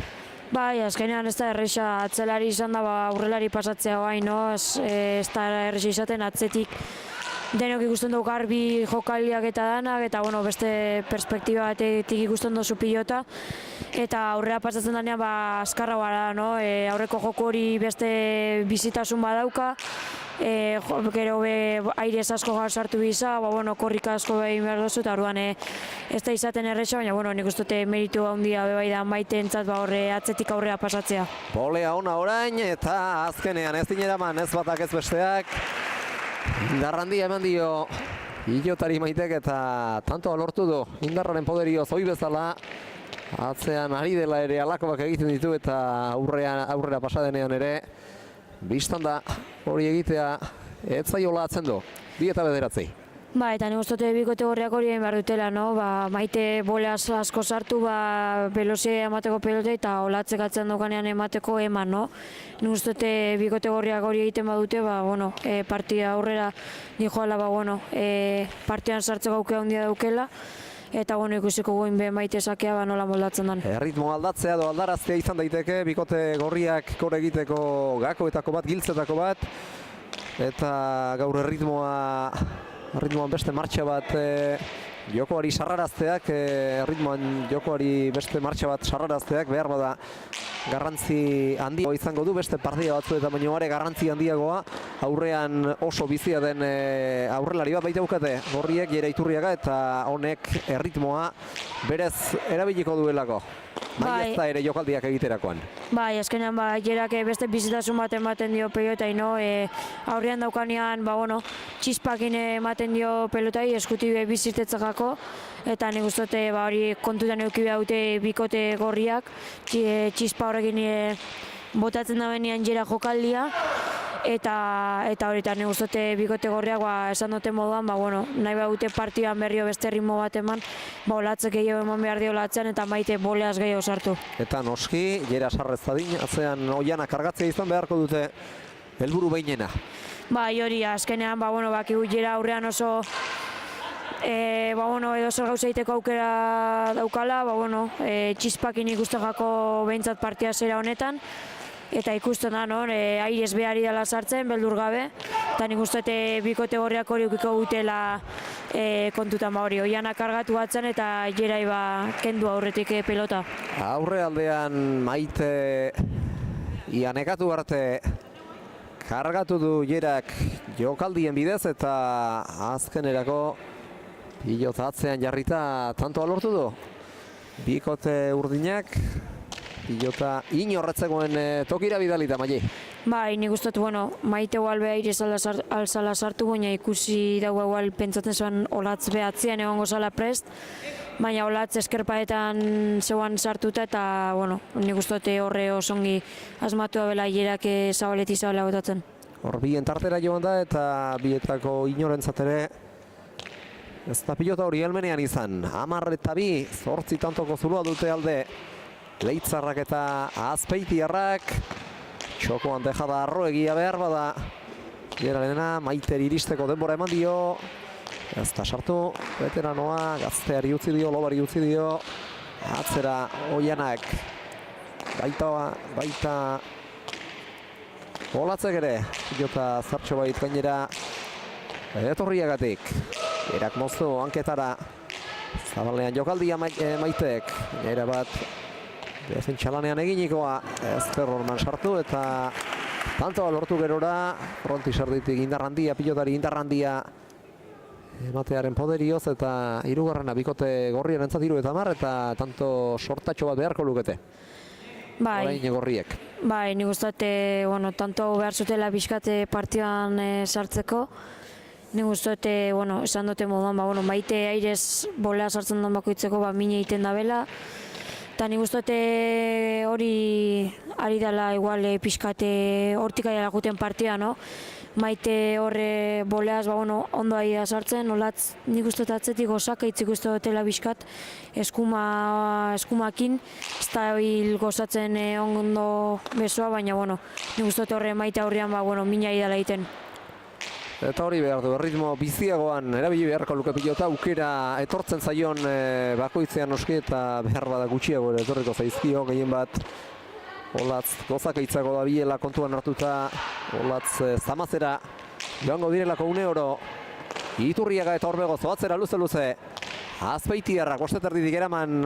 Azkenean ez da erresa atzelari izan da aurrelari pasatzea ez da erresa izaten atzetik denok ikusten dugu garbi jokaldiak eta danak, eta bueno, beste perspektiba batetik ikusten duzu pilota, eta aurrera pasatzen denean azkarra gara, no? Aurreko joko hori beste bizitasun badauka, gero airez asko sartu biza, bueno, korrika asko egin behar duzu, eta orduan ez da izaten erresa, baina bueno, nik uste dut meritu handia bai da Maiteentzat horre atzetik aurrera pasatzea. Bolea ona orain, eta azkenean ez dineraman ez batak ez besteak. Indarrandia eman dio pilotari Maitek eta tantoa lortu du. Indarraren poderioz hoi bezala atzean ari dela ere alakoak egiten ditu eta aurrera pasadenean ere bistan da hori egitea ez zaiola atzen du. 2 eta 9. Eta nik uste dut bikote gorriak hori egin behar dutela, no? Maite boleaz asko sartu, velozia emateko pelote eta olatzek atzen dukanean emateko eman, no? Nik uste dut bikote gorriak hori egiten badute, bueno, partida aurrera nijoala, partidan sartzeko aukera handia daukela, eta bueno, ikusiko guen Maite sakea nola moldatzen den. Erritmo aldatzea edo aldaraztea izan daiteke, bikote gorriak kor egiteko gakoetako bat, giltzetako bat, eta gaur erritmoan beste martxa bat jokoari sarrarazteak, erritmoan jokoari beste martxa bat sarrarazteak behar bada garrantzi handiagoa izango du, beste partida batzuetan baino are garrantzi handiagoa, aurrean oso bizia den aurrelari bat baita bukate, gorriek Jera Iturriaga, eta honek erritmoa berez erabiliko duelako. Bai, ez da ere jokaldiak egiterakoan. Azkenean Jerak beste bizitasun bat ematen dio pelotai, no? Aurrean daukanean, txispakin ematen dio pelotai, eskuti bizitetzakako, eta nik uste dut hori kontutan eduki behar dute bikote gorriak, txispa horrekin botatzen da benean Jera jokaldia, eta horretan nik uste dut bikote gorriak esan duten moduan, nahi behar dute partidan berrio beste ritmo bat eman, olatzek gehiago eman behar dio latzean, eta Maite boleaz gehiago sartu. Eta noski, Jera sarrez dadin, atzean oiana kargatzea izan beharko dute helburu behinena. Hori, azkenean, bakigu Jera aurrean oso edo zer gauza egiteko aukera daukala, txispakin ikustegako behintzat partia zera honetan, eta ikusten da, airez behari dela sartzen, beldur gabe, eta nik uste bikote gorriak hori ukiko gutela kontutan hori, oianak kargatu batzen eta Jerai kendu aurretik pelota. Aurre aldean Maite ianekatu arte kargatu du Jerak jokaldien bidez, eta azkenerako pilota atzean jarrita tantoa lortu du. Bikote urdinak pilota inorretzegoen tokira bidalita, Maile. Nik uste dut, Maite gualbe aire alzala sartu, baina ikusi dago egual pentsatzen zuen olatz behatzean egongo zala prest, baina olatz eskerpaetan zeuan sartuta, eta nik uste dut horre osongi asmatu abela Jerak zabaleti zabala botatzen. Hor bien tartera joan da, eta bietako inorentzat ere ez da pilota hori helmenean izan. 10 eta 2, 8 tantoko zuloa dute alde Leitzarrak eta Azpeitiarrak. Txokoan dejada arro egia behar bada Jerarena, Maiteri iristeko denbora eman dio, ez da sartu, veteranoa, gazteari utzi dio, lobari utzi dio, atzera oianak, baita olatzek ere, jota zartxo bait gainera etorriagatik. Erak moztu hanketara, zabalean jokaldia Maitek, nire bat defentsalanean eginikoa, ezker horman sartu eta tantoa lortu gerora, fronti sarditik indarrandia, pilotari indarrandia ematearen poderioz, eta hirugarrena bikote gorrien entzat 3 eta 10, eta tanto sortatxo bat beharko lukete. Orain gorriek. Nik uste dut, tanto behar zutela bizkate partidan sartzeko. Nik uste dut, esan dute moduan, Maite airez bolea sartzen den bakoitzeko mine egiten da bela. Eta nik uste dut hori ari dela igual pixkate hortik aiala guten partia, no? Maite horre boleaz ondo ari da sartzen, olatz nik uste dut atzetik gozak eitzik uste dutela bizkat eskumakin, ez da hil gozatzen ondo besoa, baina nik uste dut horre Maite aurrean mina ari dela egiten. Eta hori behar du, erritmo biziagoan erabili beharko luke pilota, aukera etortzen zaion bakoitzean noski, eta behar bada gutxiago etorriko zaizkio, gehien bat Olatz gozak eitzago da biela kontuan hartuta, Olatz zamazera joango direlako une oro Iturriaga eta Orbegozo atzera luze. Azpeitiarra kosteterditik eraman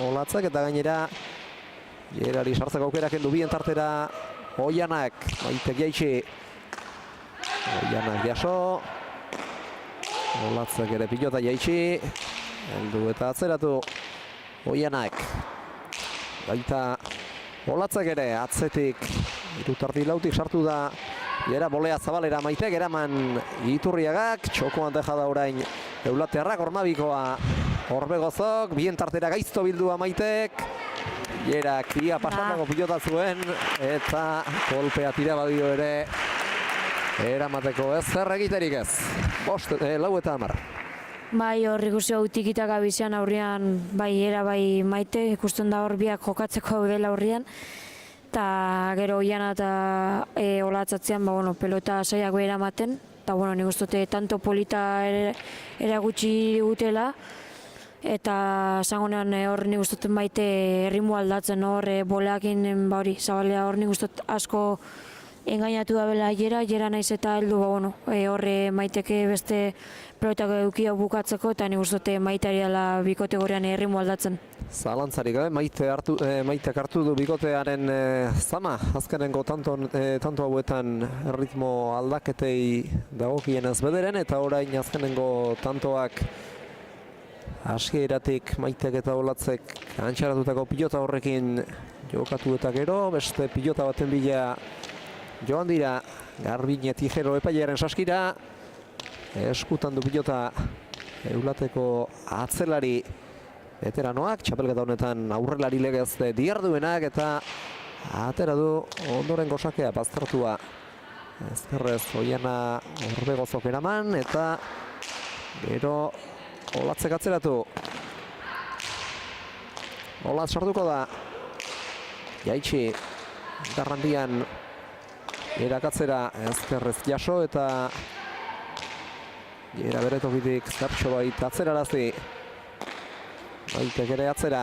Olatzak eta gainera Gerari sartzeko aukerak kendu bien tartera Oianak, Maitek jaitsi. Oianak jaso. Olatzak ere pilota jaitsi. Heldu eta atzeratu Oianak. Baita Olatzak ere atzetik irutardi lautik sartu da. Gera bolea zabalera Maitek eraman Iturriagak. Txokoan deja da orain Eulatearrak Ormabikoa Orbegozok. Bien tartera gaizto bildua Maitek. Gera kria pasatako pilota zuen. Eta kolpea tira badio ere. Eramateko ez zer egiterik ez. 4-10. Bai, hor ikusi hau tikitaka bizian aurrian, bai era bai Maite, ikusten da hor biak jokatzeko dela aurrian. Eta gero Oiana eta Olatzatzean, pelota saiako eramaten. Eta nik uste tanto polita eragutsi gutela. Eta zangonean hor nik uste Maite errimu aldatzen hor, boleakin zabalea hor nik uste asko engainatu da bela jera naiz eta heldu horre Maiteke beste pelotako edukia bukatzeko eta nik uste Maiteari dela bikote gorean errimu aldatzen. Zalantzarik gabe, Maitek hartu du bikotearen zama, azkenengo tanto hauetan ritmo aldaketei dagokienez bederen, eta orain azkenengo tantoak hasieratik Maitek eta Olatzek antxaratutako pilota horrekin jokatu eta gero, beste pilota baten bila joan dira Garbine Tijero epailearen saskira, eskutan du pilota Eulateko atzelari veteranoak, txapelketa honetan aurrelari legez diarduenak eta atera du ondorengo sakea baztertua. Ezkerrez Oiana Orbegozok eraman eta gero Olatzek atzeratu. Olatz sartuko da. Jaitsi Garrandian erakatzera ezkerrez jaso eta Gera beretokitik zertxo bait atzerarazi. Maitek ere atzera.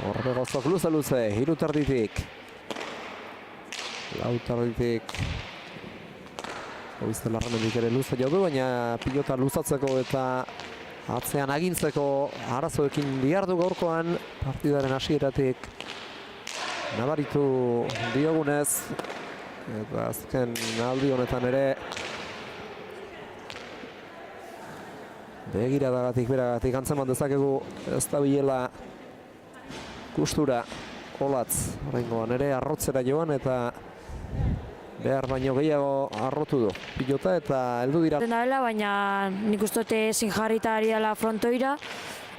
Orbegozok luze, hirutarditik. Lautarditik. Oizte Larramendik ere luze jo du, baina pilota luzatzeko eta atzean agintzeko arazoekin diardu gaurkoan. Partidaren hasieratik nabaritu diogunez. Eta azken aldi honetan ere begiradagatik beragatik antzeman dezakegu ez da bilela gustura Olatz oraingoan ere arrotzera joan eta behar baino gehiago arrotu du pilota eta heldu dira. Baina nik uste ezin jarrita ari dela frontoira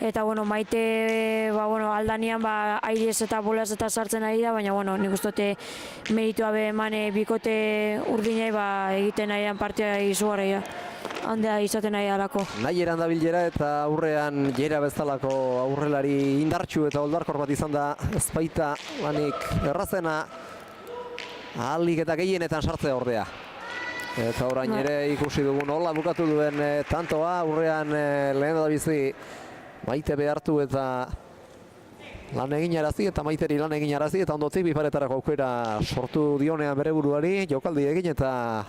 eta Maite aldanian airez eta bolaz eta sartzen ari da, baina nik uste meritua be emane bikote urdinei egiten ari den partia izugarria. Handea izaten nahi alako. Nahi eran dabilera eta aurrean Gera bezalako aurrelari indartsu eta oldarkor bat izan da ezpaita lanik errazena ahalik eta gehienetan sartzea ordea. Eta orain ere ikusi dugun hola bukatu duen tantoa aurrean lehen da bizi Maite behartu eta lan egin arazi eta Maiteri lan egin arazi eta ondotik biparetarako aukera sortu dionean bere buruari jokaldi egin eta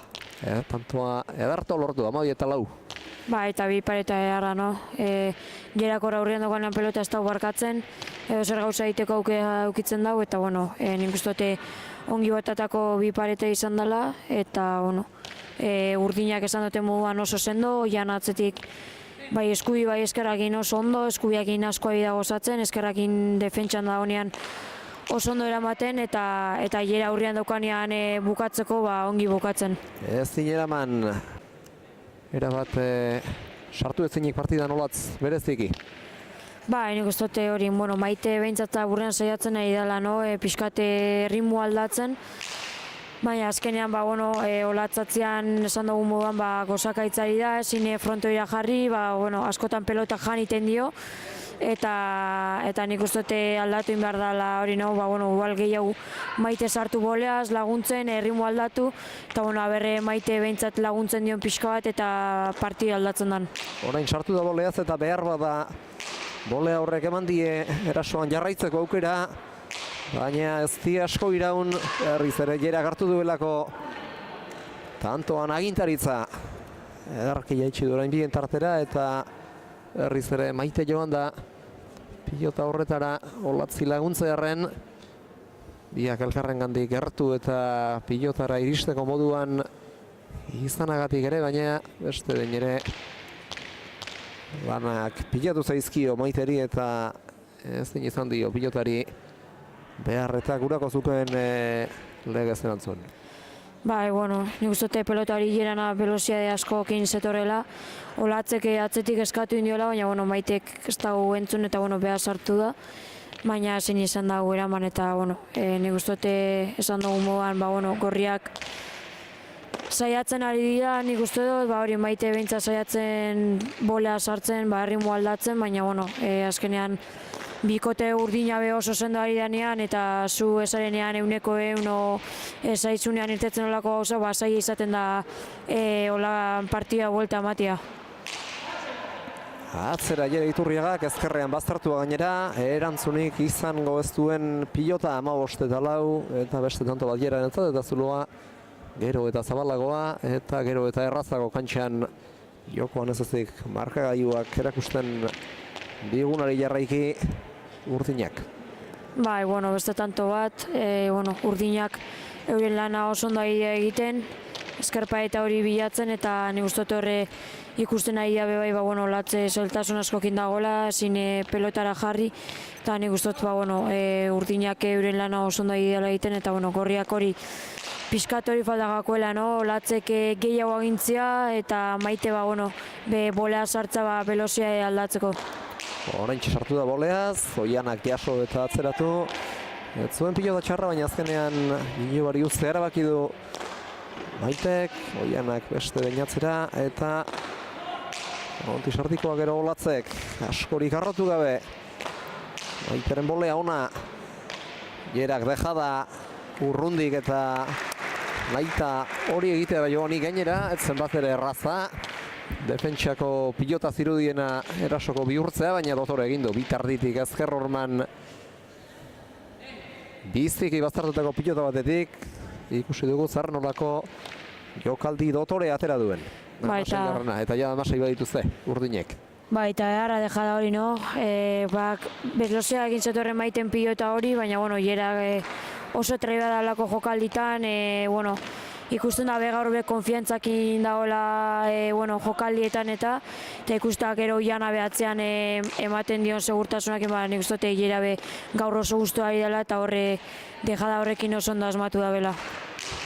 tantoa ederto lortu, 12-4. Eta bi pareta eharra, Gerakor aurrean dagoenan pelota ez dago barkatzen, edo zer gauza egiteko aukitzen dago, eta nik uste ongi batatako bi pareta izan dela, eta urdinak esan dute moduan oso sendo, jan atzetik bai eskubi bai eskerrakin oso ondo, eskubiakin askoa da gozatzen, eskerrakin defentsan da honean oso ondo eramaten eta Gera aurrean daukanean bukatzeko ongi bukatzen. Ez zineraman erabat sartu ezinik partidan Olatz bereziki? Nik uste hori, Maite behintzat aurrean saiatzen nahi dela, pixkate ritmo aldatzen. Baina azkenean, Olatzatzean esan dugun moduan gozakaitzari da, ezin frontoira jarri, askotan pelota janiten dio. Eta nik uste aldatu behar dela hori, igual gehiago Maite sartu boleaz, laguntzen, ritmo aldatu, eta berre Maite behintzat laguntzen dion pixka bat eta partida aldatzen den. Orain sartu da boleaz eta behar bada bolea horrek eman die erasoan jarraitzeko aukera, baina ez di asko iraun herriz ere Gera hartu duelako tantoan agintaritza. Edarki jaitsi du orain bien tartera eta berriz ere Maite joan da pilota horretara Olatzi laguntzearren. Biak elkarrengandik gertu eta pilotara iristeko moduan izanagatik ere, baina beste behin ere lanak pilatu zaizkio Maiteri eta ez din izan dio pilotari behar eta gurako zuken legez erantzun. Bai, bueno, nik uste pelota hori jerana veloziade askokin zetorrela. Olatzek atzetik eskatu indiola, baina bueno, Maitek ez dago entzun eta bueno, behar sartu da. Baina zein izan dago eraman eta bueno, nik uste esan dugu moduan, bueno, gorriak saiatzen ari dira, nik uste dut, hori Maite behintzat saiatzen bolea sartzen, erritmo aldatzen, baina bueno, azkenean bikote urdina be oso sendo ari danean eta zu esarenean euneko zaitzunean irtetzen olako gauza, zaila izaten da hola partida buelta ematia. Atzera Jere Iturriagak ezkerrean baztertua gainera, erantzunik izango ez duen pilota 15-4 eta beste tanto bat Jeraren entzat, eta zuloa gero eta zabalagoa eta gero eta errazago kantxean jokoan ez ezik markagailuak erakusten digunari jarraiki urdinak. Bai, bueno, beste tanto bat, urdinak euren lana oso ondo egiten, eskerpa eta hori bilatzen eta nik uste horre ikusten ari da bai, latze zeltasun askokin dagoela, ezin pelotara jarri, eta nik uste urdinak euren lana oso ondo egiten eta gorriak hori pixkat hori faltagakoela, latzek gehiago agintzia eta Maite be bolea sartza velozia aldatzeko. Oraintxe sartu da boleaz, Oianak jaso eta atzeratu. Ez zuen pilota txarra, baina azkenean Ilobari uztea erabaki du Maitek, Oianak beste beinatzera eta onti sartikoa gero Olatzek, askorik arrotu gabe. Maiteren bolea ona, Jerak dejada urrundik eta Maita hori egitea joanik gainera, ez zen bat ere erraza. Defentsako pilota zirudiena erasoko bihurtzea, baina dotore egin du, bitarditik ezker horman biztiki baztertutako pilota batetik, ikusi dugu zer nolako jokaldi dotore atera duen. Eta ja damasai badituzte, urdinek. Bai, eta erra dejada hori, bezlozea egin zetorren Maiten pilota hori, baina, Jera oso traiba dalako jokalditan, ikusten da gaur be konfiantzakin dagoela jokaldietan eta ikusten gero Oiana behatzean ematen dion segurtasunak, nik uste dut Jera be gaur oso guztua ari dela eta horre dejada horrekin oso ondo asmatu da bela.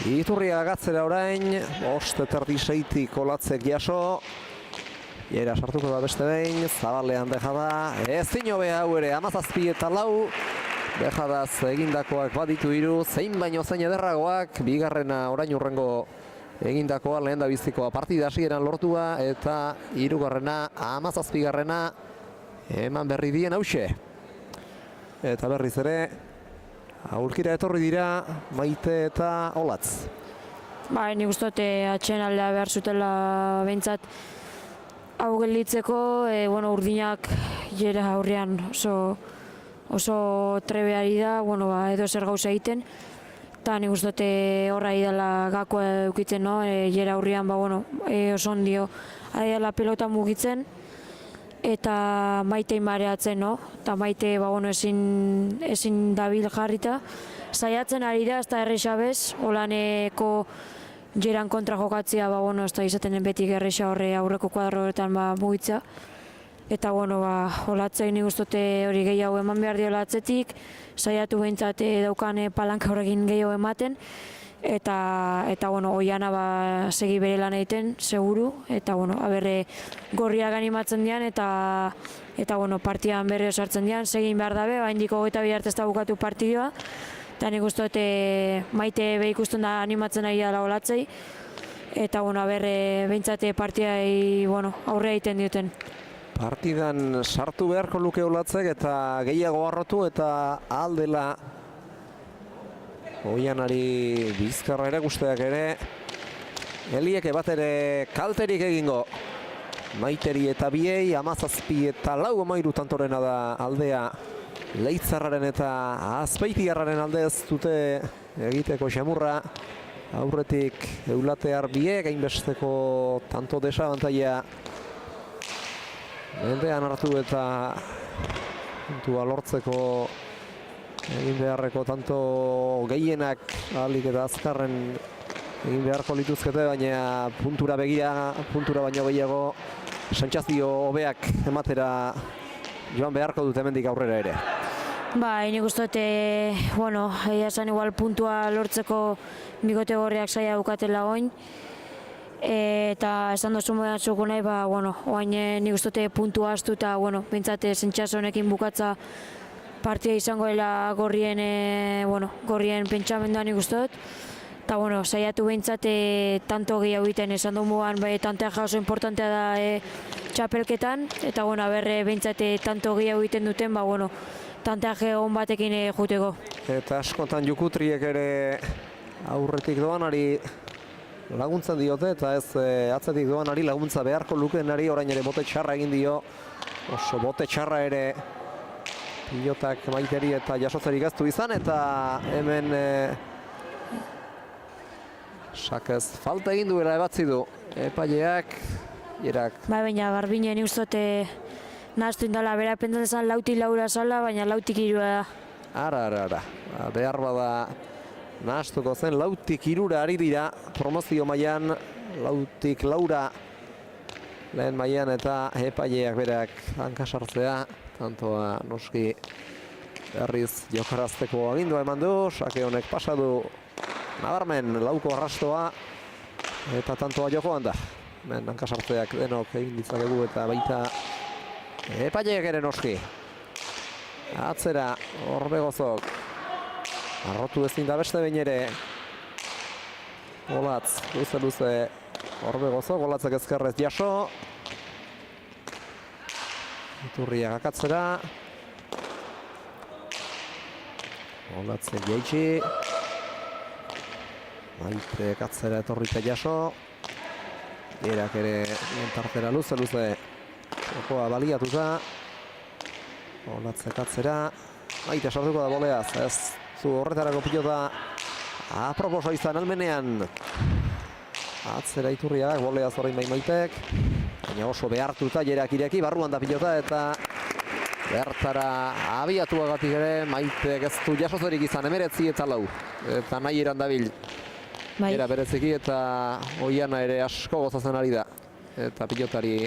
Iturriaga gatzera orain, 5:36 Olatzek jaso. Jera sartuko da beste behin, Zabalean dejada, ez dinobe hau ere, 17-4, dejadaz egindakoak baditu 3, zein baino zein ederragoak, bigarrena orain urrengo egindakoa, lehen da bizikoa partida hasieran lortua, eta 3garrena, 17garrena, eman berri dien hause. Eta berriz ere, aurkira etorri dira Maite eta Olatz. Bai, nik uste dut atxen aldea behar zutela behintzat hau gelditzeko, urdinak Jera aurrean oso trebeari da, edo zer gauza egiten. Eta nik uste dut horra idala gakoa eukitzen, Jera aurrean oso ondio ari dela pelota mugitzen. Eta Maite mareatzen, eta Maite ezin dabil jarrita. Saiatzen ari da, ez da erresa bez, holaneko Jeran kontra jokatzea, ez da izaten beti erresa horre aurreko kuadro horretan mugitza. Eta, Olatzek nik uste dute hori gehiago eman behar diola atzetik, saiatu behintzat daukan palanka horrekin gehiago ematen. Eta Oiana segi bere lan egiten, seguru, eta aberre gorriak animatzen dian, eta partidan berri osartzen dian, segin behar dabe, indiko 22 arte ez da bukatu partidua, eta nik uste dute Maite be ikusten da animatzen ari dela Olatzei, eta aberre behintzate partidai aurre egiten dioten. Partidan sartu beharko luke Olatzek eta gehiago arrotu eta aldela Oianari bizkarra ere guzteak ere Elieke bat ere kalterik egingo Maiteri eta biei 17-4 tantorena da aldea Leitzarraren eta Azpeitiarraren alde ez dute egiteko xamurra Aurretik Eulate Arbiek hainbesteko tanto desabantaia mendean hartu eta puntua lortzeko egin beharreko tanto gehienak ahalik eta azkarren egin beharko lituzkete, baina puntura begira, puntura baino gehiago sentsazio hobeak ematera joan beharko dute hemendik aurrera ere. Bai, nik uste dut, bueno, egia esan igual puntua lortzeko bikote gorriak saia dukatela oin. Eta esan dozu modan zuko nahi, bueno, oain nik uste dut puntua astu eta, bueno, bintzate zentxaso honekin bukatza partida izango dela gorrien, gorrien pentsamenduan nik uste dut. Eta, bueno, saiatu behintzate tanto gehiago egiten, esan du mugan, tantea oso importantea da txapelketan, eta, bueno, berre behintzate tanto gehiago egiten duten, bueno, tanteaje hon batekin juteko. Eta askotan Jukutriek ere aurretik doanari laguntzen diote, eta ez atzetik doanari laguntza beharko lukeenari orain ere bote txarra egin dio. Oso bote txarra ere pilotak maiteri eta jasotzerik ez du izan, eta hemen sakez falta egin duela ebatzi du epaileak, Jerak. Baina Garbine nik uste dut nahaztu indala, bera pentsatzen lautik laura zala, baina lautik irua da. Ara. Behar bada nahaztuko zen, lautik irura ari dira promozio mailan, lautik laura lehen mailan eta epaileak berak hankasartzea, tantoa noski berriz jokarazteko agindua eman du, sake honek pasadu nabarmen lauko arrastoa eta tantoa jokoan da. Hemen hankasartzeak denok egin ditzakegu eta baita epaileak ere noski. Atzera Orbegozok arrotu ezin da beste behin ere. Olatz, luze Orbegozok, Olatzek ezkerrez jaso. Iturriak akatzera. Olatzek jaitsi. Maitek atzera etorrita jaso. Jerak ere tartera luze. Jokoa baliatuta. Olatzek atzera. Maite sartuko da boleaz. Ez zu horretarako pilota aproposa izan almenean. Atzera Iturriak, boleaz horrein bai Maitek. Baina oso behartuta Jerak ireki, barruan da pilota eta bertara abiatuagatik ere Maitek ez du jasotzerik izan 19 eta 4. Eta nahi eran dabil. Era bereziki eta Oiana ere asko gozatzen ari da. Eta pilotari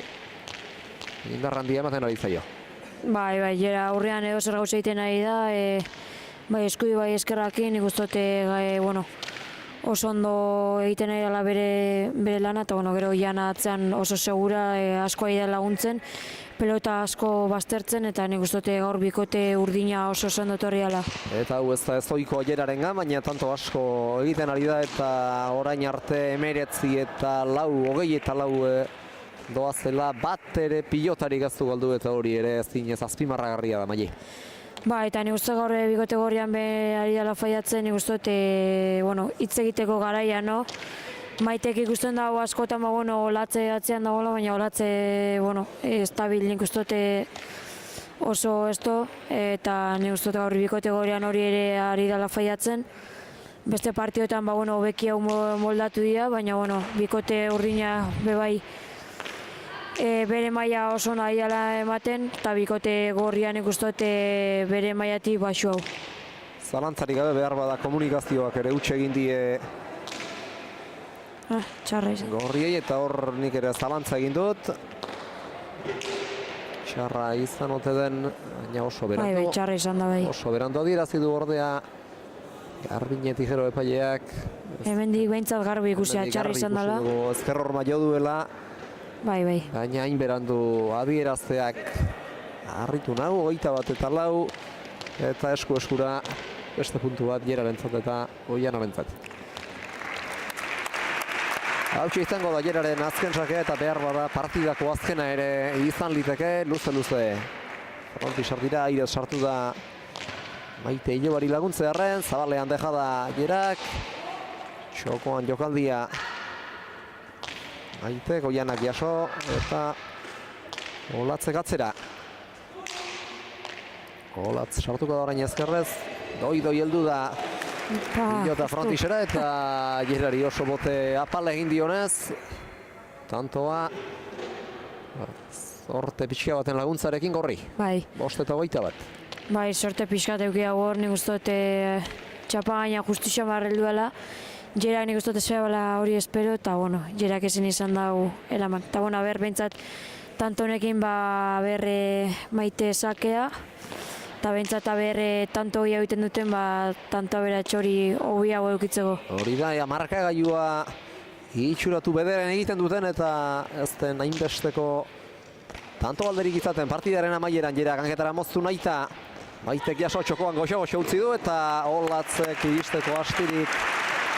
indarrandia ematen ari zaio. Bai, jera aurrean edo zer gauza egiten ari da. Bai, eskudi bai eskerrakin, nik uste dut, oso ondo egiten ari dela bere lana, eta gero Oiana atzean oso segura, asko ari da laguntzen, pelota asko baztertzen, eta nik uste dut gaur bikote urdina oso ondo etorri dela. Eta hau ez da ez ohiko Jerarengan, baina tanto asko egiten ari da, eta orain arte 19 eta 4, 20 eta 4 doazela bat ere pilotari gaztu galdu, eta hori ere ez dinez azpimarragarria da Maile. Ba, eta nik uste gaur bikote gorrian ari dela faiatzen, nik uste dut, hitz egiteko garaia, no? Maitek ikusten dago askotan, Olatze atzean dagoela, baina Olatze, estabil nik uste dut oso esto, eta nik uste dut gaur bikote gorrian hori ere ari dela faiatzen. Beste partioetan, hobeki hau moldatu dira, baina, bikote urdina bebai bere maila oso nahi dela ematen, eta bikote gorrian ikusten bere mailatik baxu hau. Zalantzarik gabe behar bada komunikazioak ere utxe egin die txarra izan. Gorriei, eta hor nik ere zalantza egin dut. Txarra izan ote den, baina oso berandu. Bai, txarra izan da bai. Oso berandu adierazi du ordea Garbine Tijero epaileak. Hemendik behintzat garbi ikusia txarra izan dela. Ezker horma jo duela. Bai. Baina hain berandu adierazteak harritu nago, 21 eta 4, eta eskura beste puntu bat Jerarentzat eta Oianarentzat. Hautsi izango da Jeraren azken sakea, eta behar bada partidako azkena ere izan liteke, luze. Fronti sartira, aire sartu da Maite Ilobari laguntzearren, zabalean deja da Jerak. Txokoan jokaldia Maite, Oianak jaso, eta Olatzek atzera. Olatz sartuko da orain ezkerrez, doi heldu da Pilota frontisera eta Gerari oso bote apal egin dionez. Tantoa sorte pixka baten laguntzarekin gorri. Bai. 5-21. Bai, sorte pixkat eukia hor, nik uste dut txapa gaina justizia marrel duela. Jerak nik uste dut ezbela hori espero, eta bueno, Jerak ezin izan dau elaman. Eta bueno, ber, behintzat, tanto honekin maite sakea, eta behintzat tanto hori egiten duten, tanto aberatx hori hobiago eukitzeko. Hori da, markagailua itxuratu bederen egiten duten, eta ez den hainbesteko tanto alderik izaten partidaren amaieran Jerak hanketara moztu nahi eta Maitek jaso txokoan goxo utzi du eta Olatzek iristeko astirik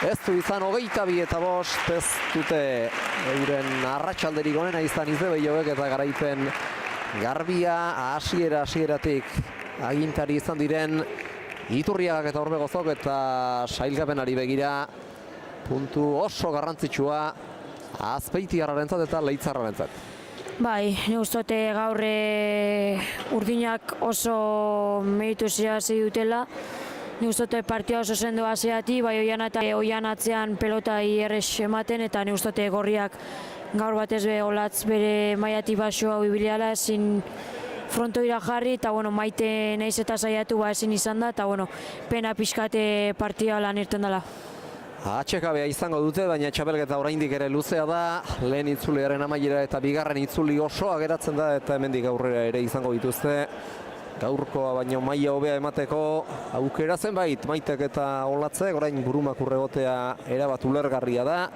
ez du izan 22-5 ez dute euren arratsalderik onena izan Izebeiok eta garaipen garbia hasieratik agintari izan diren Iturriagak eta Orbegozok eta sailkapenari begira puntu oso garrantzitsua Azpeitiarrarentzat eta Leitzarrarentzat. Bai, nik uste dut gaur urdinak oso meritu hasi dutela. Nik uste dut partida oso sendo hasiati, bai oian atzean pelota errez ematen eta nik uste dut gorriak gaur batez Olatz bere mailatik baxua ibileala ezin frontoira jarri eta bueno, maite naiz eta saiatu ezin izan da eta bueno, pena pixkate partida lan irten dela. Atxekabea izango dute, baina txapelketa oraindik ere luzea da. Lehen itzuliaren amaiera eta bigarren itzuli osoa geratzen da eta hemendik aurrera ere izango dituzte. Gaurkoa baino maila hobea emateko aukera zenbait Maitek eta Olatzek, orain burumakur egotea erabat ulergarria da.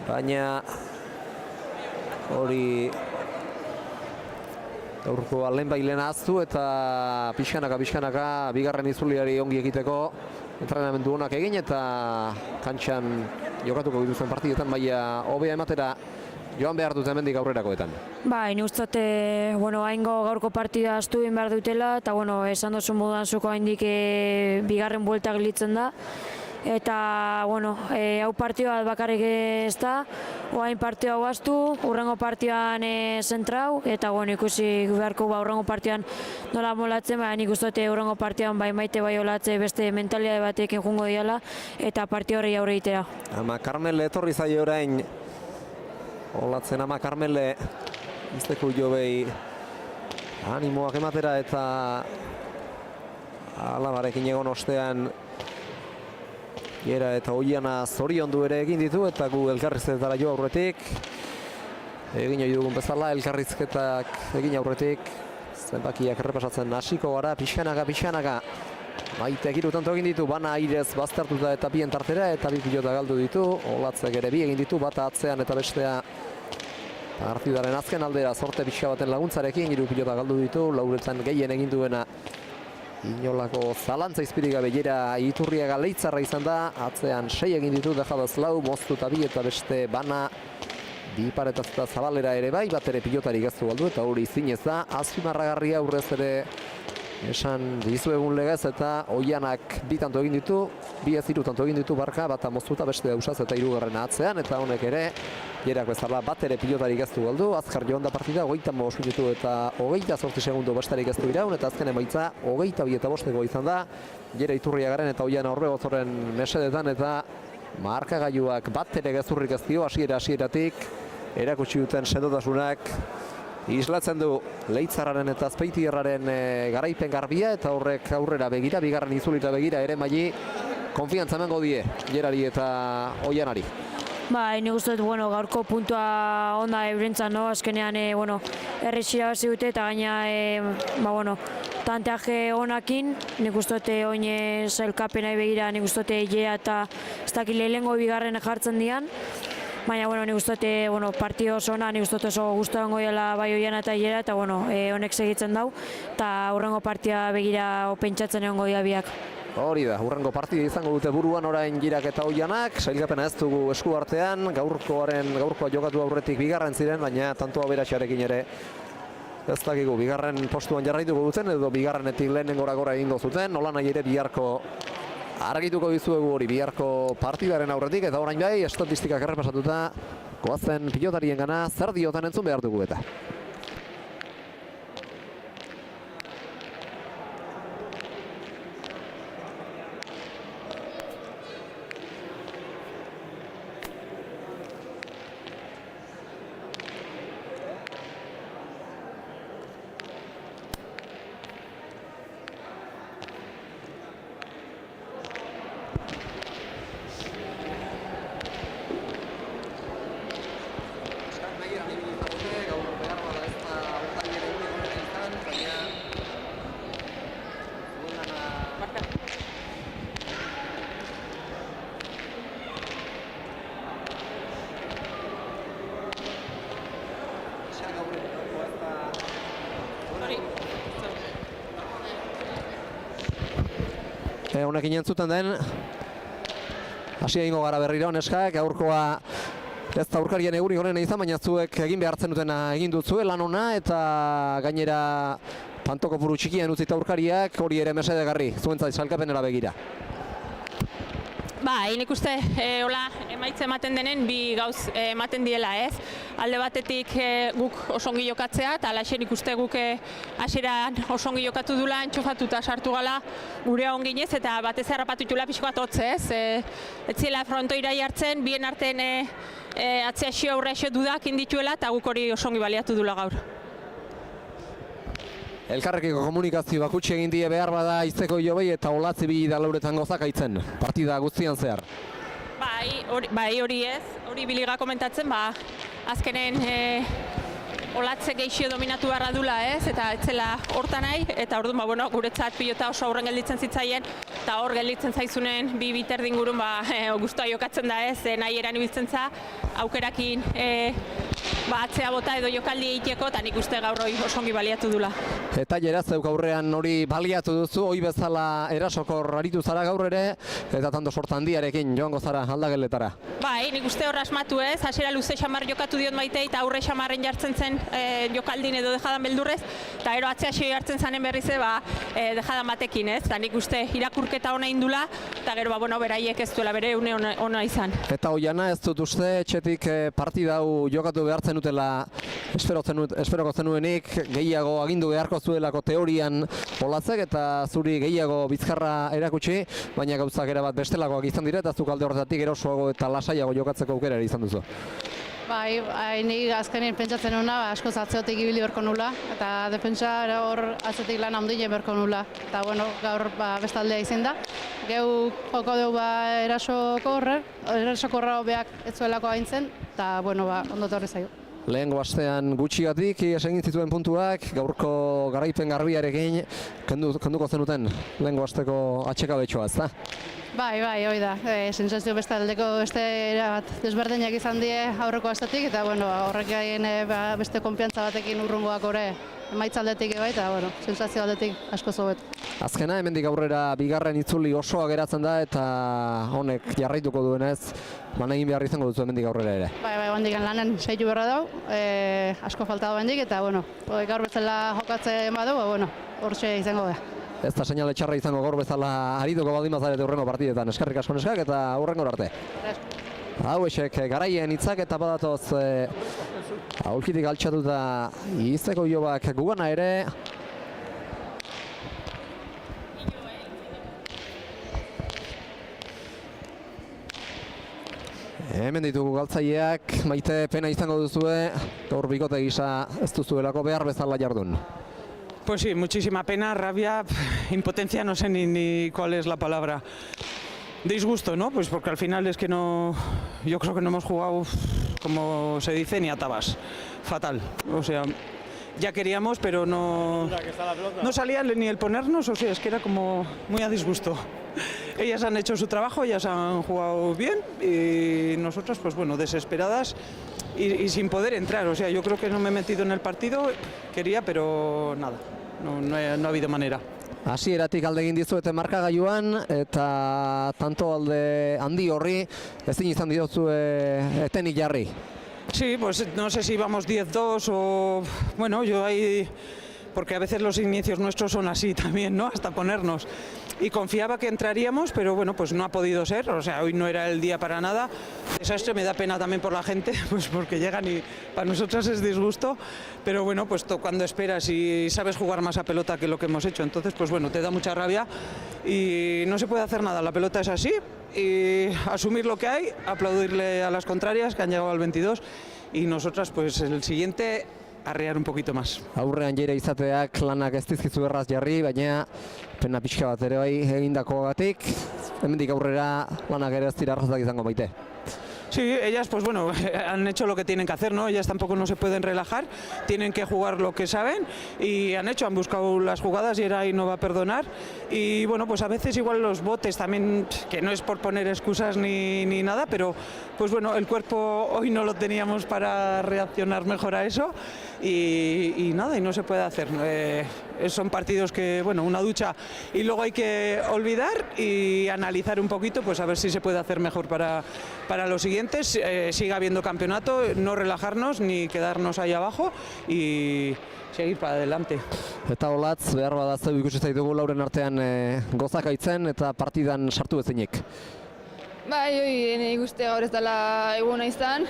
Baina hori gaurkoa lehenbailen ahaztu eta pixkanaka bigarren itzuliari ongi egiteko entrenamendu onak egin eta kantxan jokatuko dituzten partidetan maila hobea ematera joan behar dute hemendik aurrerakoetan. Bai, nik uste dut, haingo gaurko partida astu egin behar dutela eta esan duzu moduan zuko haindik bigarren buelta gilitzen da. Eta, hau partio bat bakarrik ez da, oain partio hau astu, urrengo partioan zentrau, eta ikusi beharko urrengo partioan nola molatzen, baina nik uste urrengo partioan bai Maite bai Olatze beste mentalitate batekin jungo diala, eta partio horri aurre egitera. Ama Karmele etorri zaio orain, Olatzen Ama Karmele, izteko jobei animoak ematera eta alabarekin egon ostean Gera eta Oiana zoriondu ere egin ditu eta gu elkarrizketetara jo aurretik. Egin ohi dugun bezala elkarrizketak egin aurretik. Zenbakiak errepasatzen hasiko gara pixkanaka. Maitek 3 tanto egin ditu, bana airez baztertuta eta bien tartera eta 2 pilota galdu ditu. Olatzek ere 2 egin ditu, bata atzean eta bestea partidaren azken aldera sorte pixka baten laguntzarekin 3 pilota galdu ditu. Lauretan gehien egin duena inolako zalantza izpirik gabe Gera Iturriaga Leitzarra izan da, atzean 6 egin ditu, dejabaz 4, moztu eta 2 eta beste bana bi paretaz eta zabalera ere bai, bat ere pilotari gaztu galdu eta hori zinez da, azpimarragarria aurrez ere esan dizuegun legez eta Oianak 2 tanto egin ditu, 2 ez 3 tanto egin ditu barka, bata moztu eta beste dausaz eta 3 atzean eta honek ere Gerak bezala bat ere pilotari gaztu galdu, azkar joan da partida, 25 minutu eta 28 segundo bastarik gaztu iraun eta azken emaitza 22 izan da. Gera Iturriagaren eta Oiana Orbegozoren mesedetan eta markagailuak bat ere gezurrik ez dio hasieratik erakutsi duten sendotasunak islatzen du Leitzarraren eta Azpeitiarraren garaipen garbia eta horrek aurrera begira, bigarren itzulita begira ere maili konfiantza emango die Gerari eta Oianari. Bai, nik uste dut, gaurko puntua onda eurentzan, azkenean, erretxira hasi dute eta gaina, tanteaje onakin, nik uste dut oin zailkapena begira, nik uste dut Gera eta ez dakit lehengo bigarren jartzen dian. Baina, nik uste dut, partio oso ona, nik uste dut oso guztu dango dela bai Oiana eta Gera, eta, honek segitzen dau, eta hurrengo partia begira pentsatzen egongo dira biak. Hori da, hurrengo partida izango dute buruan orain Gerak eta Oianak, sailkapena ez dugu esku artean, gaurkoa jokatu aurretik bigarren ziren, baina tanto aberatsarekin ere ez dakigu bigarren postuan jarraituko duten edo bigarrenetik lehenengora gora egingo zuten, nola nahi ere biharko argituko dizuegu hori biharko partidaren aurretik eta orain bai, estatistikak errepasatuta goazen pilotarien gana zer diotan entzun behar dugu eta. Honekin entzuten den, hasi egingo gara berriro neskak, gaurkoa ez da aurkarien egunik honen izan, baina zuek egin behartzen dutena egin duzue lan ona, eta gainera pantoko buru txikian utzita aurkariak hori ere mesedegarri, zuentzat salkapenera begira. Nik uste, hola, emaitza ematen denen bi gauz ematen diela, ez? Alde batetik guk osongi jokatzea, eta alaxen ikuste guk hasieran osongi jokatu dula, entxufatuta sartu gala gure onginez, eta batez harrapatu txula pixko bat hotze, ez? Etziela frontoira jartzen, bien artean atzea xio aurre xio dudak indituela, eta guk hori osongi baliatu dula gaur. Elkarrekiko komunikazio bakutsi egin die behar bada izteko jobei eta olatzi bi dalauretan gozak aitzen, partida guztian zehar. Hori ez, hori biliga komentatzen, azkenen olatze geixio dominatu beharra dula, ez, eta etzela horta nahi, eta orduan, guretzat pilota oso aurren gelditzen zitzaien, eta hor gelditzen zaizunen bi biterdin gurun, guztua jokatzen da, ez, nahi eran ibiltzen za, aukerakin atzea bota edo jokaldi egiteko, eta nik uste gaur hori osongi baliatu dula. Eta jerazteuk aurrean hori baliatu duzu, hoi bezala erasokor aritu zara gaur ere, eta tanto sorta handiarekin joango zara aldageletara. Nik uste hor asmatu ez, hasiera luze xamar jokatu diot maite, eta aurre xamarren jartzen zen jokaldin edo dejadan beldurrez, eta gero atzea xeo jartzen zanen berrize, dejadan batekin ez, eta nik uste irakurketa ona indula, eta gero beraiek ez duela bere une ona izan. Eta Oiana, ez dut uste, etxetik partida hau jokatu behartzen utela, esperoko zenuenik, gehiago agindu beharko zuelako teorian olatzek, eta zuri gehiago bizkarra erakutsi, baina gauzak erabat bestelakoak izan dira, eta zuk alde horretatik erosoago eta lasaiago jokatzeko aukera izan duzu. Nik azkenin pentsatzen nuna, askoz atzeotik ibili berko nula, eta defentsa hor atzetik lan handile berko nula. Eta gaur bestaldea izin da. Geu joko dugu erasokorra hobeak ez zuelako haintzen, eta ondo torri zaio. Lehengo astean gutxigatik egin zituen puntuak, gaurko garaipen garbiarekin kenduko zenuten lehengo asteko atxekabetxoa, ezta? Hoi da. Sentsazio bestaldeko beste erabat desberdinak izan die aurreko astetik, eta horrek beste konfiantza batekin urrungoak ore emaitzaldetik eta sentsazio aldetik asko zobet. Azkena, hemendik aurrera bigarren itzuli osoa geratzen da, eta honek jarraituko duenez, lan egin behar izango duzu hemendik aurrera ere. Handikan lanen saitu berra dau, asko falta da hendik, eta gaur bezala jokatze badu, hortxe izango da. Ez da seinale txarra izango gaur bezala arituko baldin bazarete hurrengo partidetan. Eskerrik asko neskak eta hurrengo arte. Hauexek garaien hitzak eta badatoz aulkitik altxatuta izteko jobak gugana ere. Hemen ditugu galtzaileak, maite pena izango duzue, gaur bikote gisa ez duzuelako behar bezala jardun. Pues sí, muchísima pena, rabia, impotencia, no sé ni cuál es la palabra. Disgusto, ¿no? Pues porque al final es que yo creo que no hemos jugado, como se dice, ni a tabas. Fatal. O sea, ya queríamos, pero no salía ni el ponernos, o sea, es que era como muy a disgusto. Ellas han hecho su trabajo, ellas han jugado bien y nosotras, pues desesperadas. Y sin poder entrar, o sea, yo creo que no me he metido en el partido, quería, pero nada, no ha habido manera. Hasieratik alde egin dizuete markagailuan, eta tanto alde handi horri ezin izan diozu etenik jarri. Sí, pues no sé si vamos 10-2 o... yo ahí... Porque a veces los inicios nuestros son así también, ¿no? Hasta ponernos. Y confiaba que entraríamos, pero pues no ha podido ser. O sea, hoy no era el día para nada. Desastre, me da pena también por la gente, pues porque llegan y para nosotros es disgusto. Pero pues cuando esperas y sabes jugar más a pelota que lo que hemos hecho, entonces te da mucha rabia y no se puede hacer nada. La pelota es así y asumir lo que hay, aplaudirle a las contrarias que han llegado al 22 y nosotras pues el siguiente arrear un poquito más. Aurrean jere izateak lanak ez dizkizu erraz jarri, baina pena pixka bat ere bai egindakoagatik, hemendik aurrera lanak ere ez dira arrazak izango baite. Sí, ellas pues bueno, han hecho lo que tienen que hacer, ¿no? Ellas tampoco no se pueden relajar, tienen que jugar lo que saben y han buscado las jugadas y Eray no va a perdonar. Y bueno, pues a veces igual los botes también, que no es por poner excusas ni nada, pero pues bueno, el cuerpo hoy no lo teníamos para reaccionar mejor a eso y nada, y no se puede hacer. Son partidos que, bueno, una ducha y luego hay que olvidar y analizar un poquito, pues a ver si se puede hacer mejor para los siguientes. Siga habiendo campeonato, no relajarnos ni quedarnos ahí abajo y seguir para adelante. Eta Olatz, behar bada zeu ikusi zaitugu lauren artean gozakaitzen eta partidan sartu ezinik. Bai, nik uste gaur ez dela eguna izan,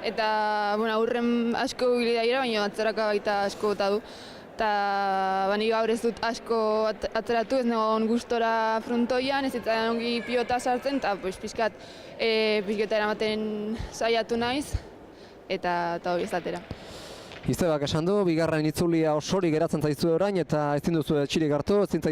eta aurren asko ibili da baina atzeraka baita asko bota du. Eta nik gaur ez dut asko atzeratu, ez negon gustora frontoian, ez zitzaidan ongi pilota sartzen, eta pixkat pilota eramaten saiatu naiz, eta hori ez atera. Izebak esan du, bigarren itzulia osori geratzen zaizu orain eta ezin duzu txirik hartu, ezin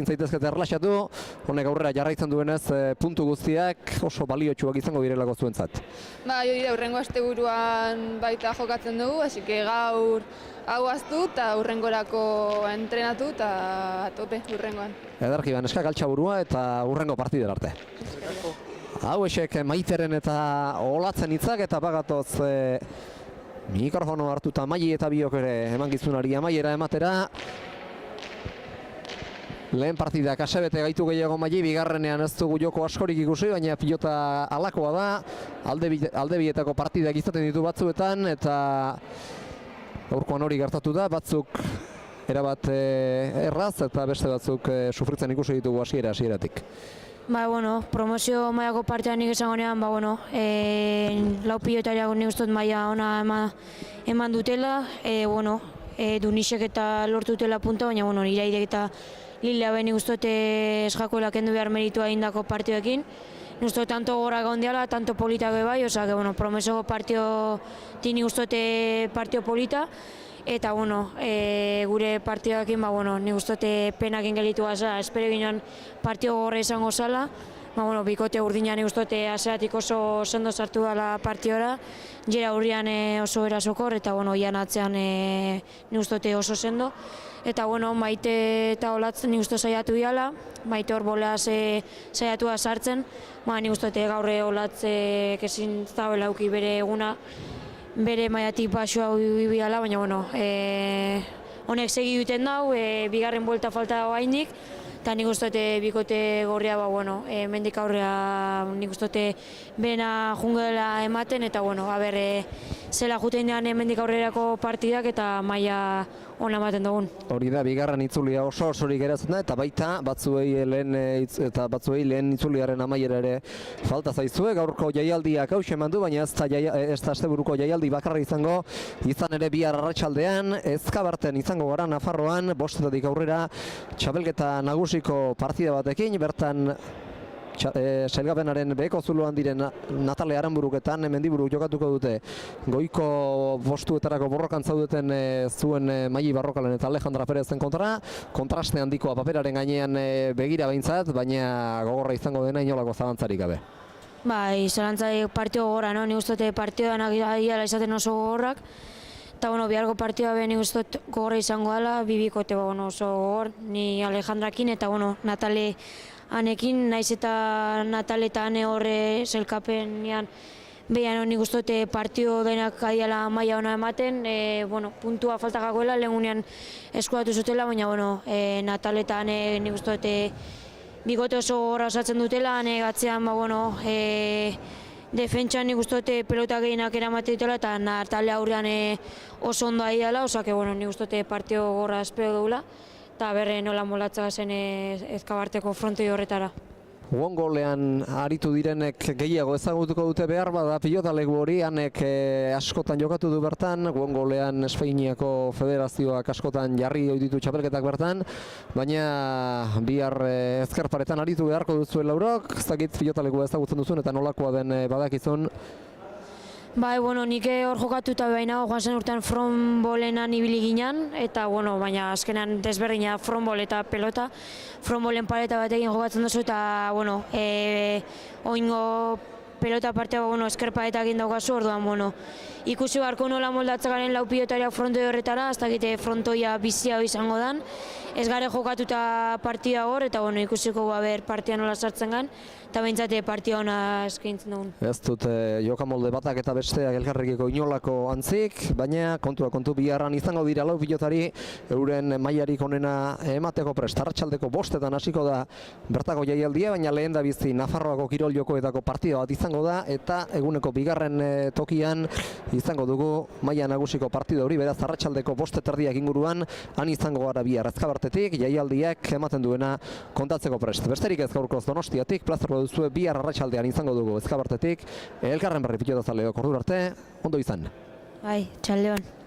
zaitezkete erlaxatu. Honek aurrera jarraitzen duenez puntu guztiak oso baliotsuak izango direlako zuentzat. Hori da, hurrengo asteburuan baita jokatzen dugu, hasi que gaur hau aztu eta hurrengorako entrenatu eta tope hurrengoan. Ederki Baneskak altxaburua eta hurrengo partidera arte. Hau esek Maiteren eta Olatzen hitzak eta bagatoz mikrofono hartuta Maili eta biok ere emankizunari amaiera ematera. Lehen partidak asebete gaitu gehiago Maili, bigarrenean ez dugu joko askorik ikusi, baina pilota alakoa da. Alde bietako partidak izaten ditu batzuetan eta gaurkoan hori gertatu da, batzuk erabat erraz eta beste batzuk sufritzen ikusi ditugu hasieratik. Promozio mailako partean nik esango nean, lau pilotariak nik uste dut maila ona eman dutela, Dunisek eta lortu dutela punta, baina Irairek eta Lilea nik uste dut eskakoela kendu behar meritua egindako partioekin. Nik uste dut tanto gorak ondiala, tanto politak bai, promozio partio nik uste dut partio polita. Eta gure partioekin nik uste dut penakin gelitu gaza, espero ginen partio gorra izango zala. Bikote urdinan nik uste dut aseratik oso sendo sartu dela partiora, jera urrian oso erasokor eta ian atzean nik uste dut oso sendo. Eta Maite eta Olatz nik uste saiatu diala, Maite hor boleaz saiatu da sartzen, nik uste dut gaur Olatz ezin zabela auki bere eguna, bere mailatik baxua biala, baina honek segi duten dau, bigarren buelta falta dago hainik, eta nik uste dut bikote gorria mendik aurrea nik uste dut bena jungela ematen, eta zela juten dean mendik aurrerako partidak eta maila ona ematen dugun. Hori da, bigarren itzulia osorik geratzen da, eta baita batzuei lehen itzuliaren amaiera ere falta zaizue. Gaurko jaialdiak hauxe eman du, baina ez da asteburuko jaialdi bakarra izango, izan ere bihar arratsaldean Ezkabarten izango gara Nafarroan, 5:00 aurrera txapelketa nagusiko partida batekin, bertan sailkapenaren beheko zuloan diren Natale Aranburuketan Mendiburu jokatuko dute goiko postuetarako borrokan zaudeten zuen Maili Barrokalen eta Alejandra Perezen kontraste handikoa paperaren gainean begira behintzat, baina gogorra izango dena inolako zalantzarik gabe. Zalantzarik partio gogorra, nik uste dut partioan agiala izaten oso gogorrak. Eta biharko partioa nik uste dut gogorra izango dela, bibikote oso gogor, ni Alejandrakin eta Natale Anekin, naiz eta Natale eta Ane horre zelkapenean behan nik uste dut partio denak adiala maila ona ematen, puntua falta gagoela, lehenunean eskuratu zutela, baina Natale eta Ane nik uste dut bikote oso gogorra osatzen dutela, Ane gatzean defentsan nik uste dut pelota gehienak eramate dutela eta Natale aurrean oso ondo adiala, nik uste dut partio gogorra espero dugula. Eta berre nola molatza zen Ezkabarteko frontoi horretara. Wongolean aritu direnek gehiago ezagutuko dute behar bada pilotalegu hori, hanek askotan jokatu du bertan, Wongolean Espainiako Federazioak askotan jarri ditu txapelketak bertan, baina bihar ezkerparetan aritu beharko duzuen laurok, ez dakit pilotalegua ezagutzen duzun eta nolakoa den badakizun. Nik hor jokatu eta baina joan zen urtean frontbolenan ibili ginen, eta baina azkenean desberdina frontbol eta pelota. Frontbolen paleta batekin jokatzen duzu eta oingo pelota partea bueno, eskerpaetak daukazu, orduan, bueno, ikusi beharko nola moldatzen garen lau pilotariak frontoi horretara, hasta gite frontoia bizia izango dan. Ez gare jokatuta partida hor, eta bueno, ikusiko partida nola sartzen gan, eta behintzate partida hona eskaintzen dugun. Ez dut jokamolde batak eta besteak elkarrekiko inolako antzik, baina kontu biharran izango dira lau pilotari euren mailarik onena emateko prest. Arratsaldeko 5:00 hasiko da bertako jaialdia, baina lehen da bizi Nafarroako kirol jokoetako partida bat izango da, eta eguneko bigarren tokian izango dugu maila nagusiko partida hori, beraz arratsaldeko 5:30 inguruan han izango gara bihar Azkabartetik jaialdiak ematen duena kontatzeko prest. Besterik ez gaurkoz Donostiatik, plazarro duzue bihar arratsaldean izango dugu Azkabartetik, elkarren berri pilotazaleok ordura arte, ondo izan. Bai, txaldeon.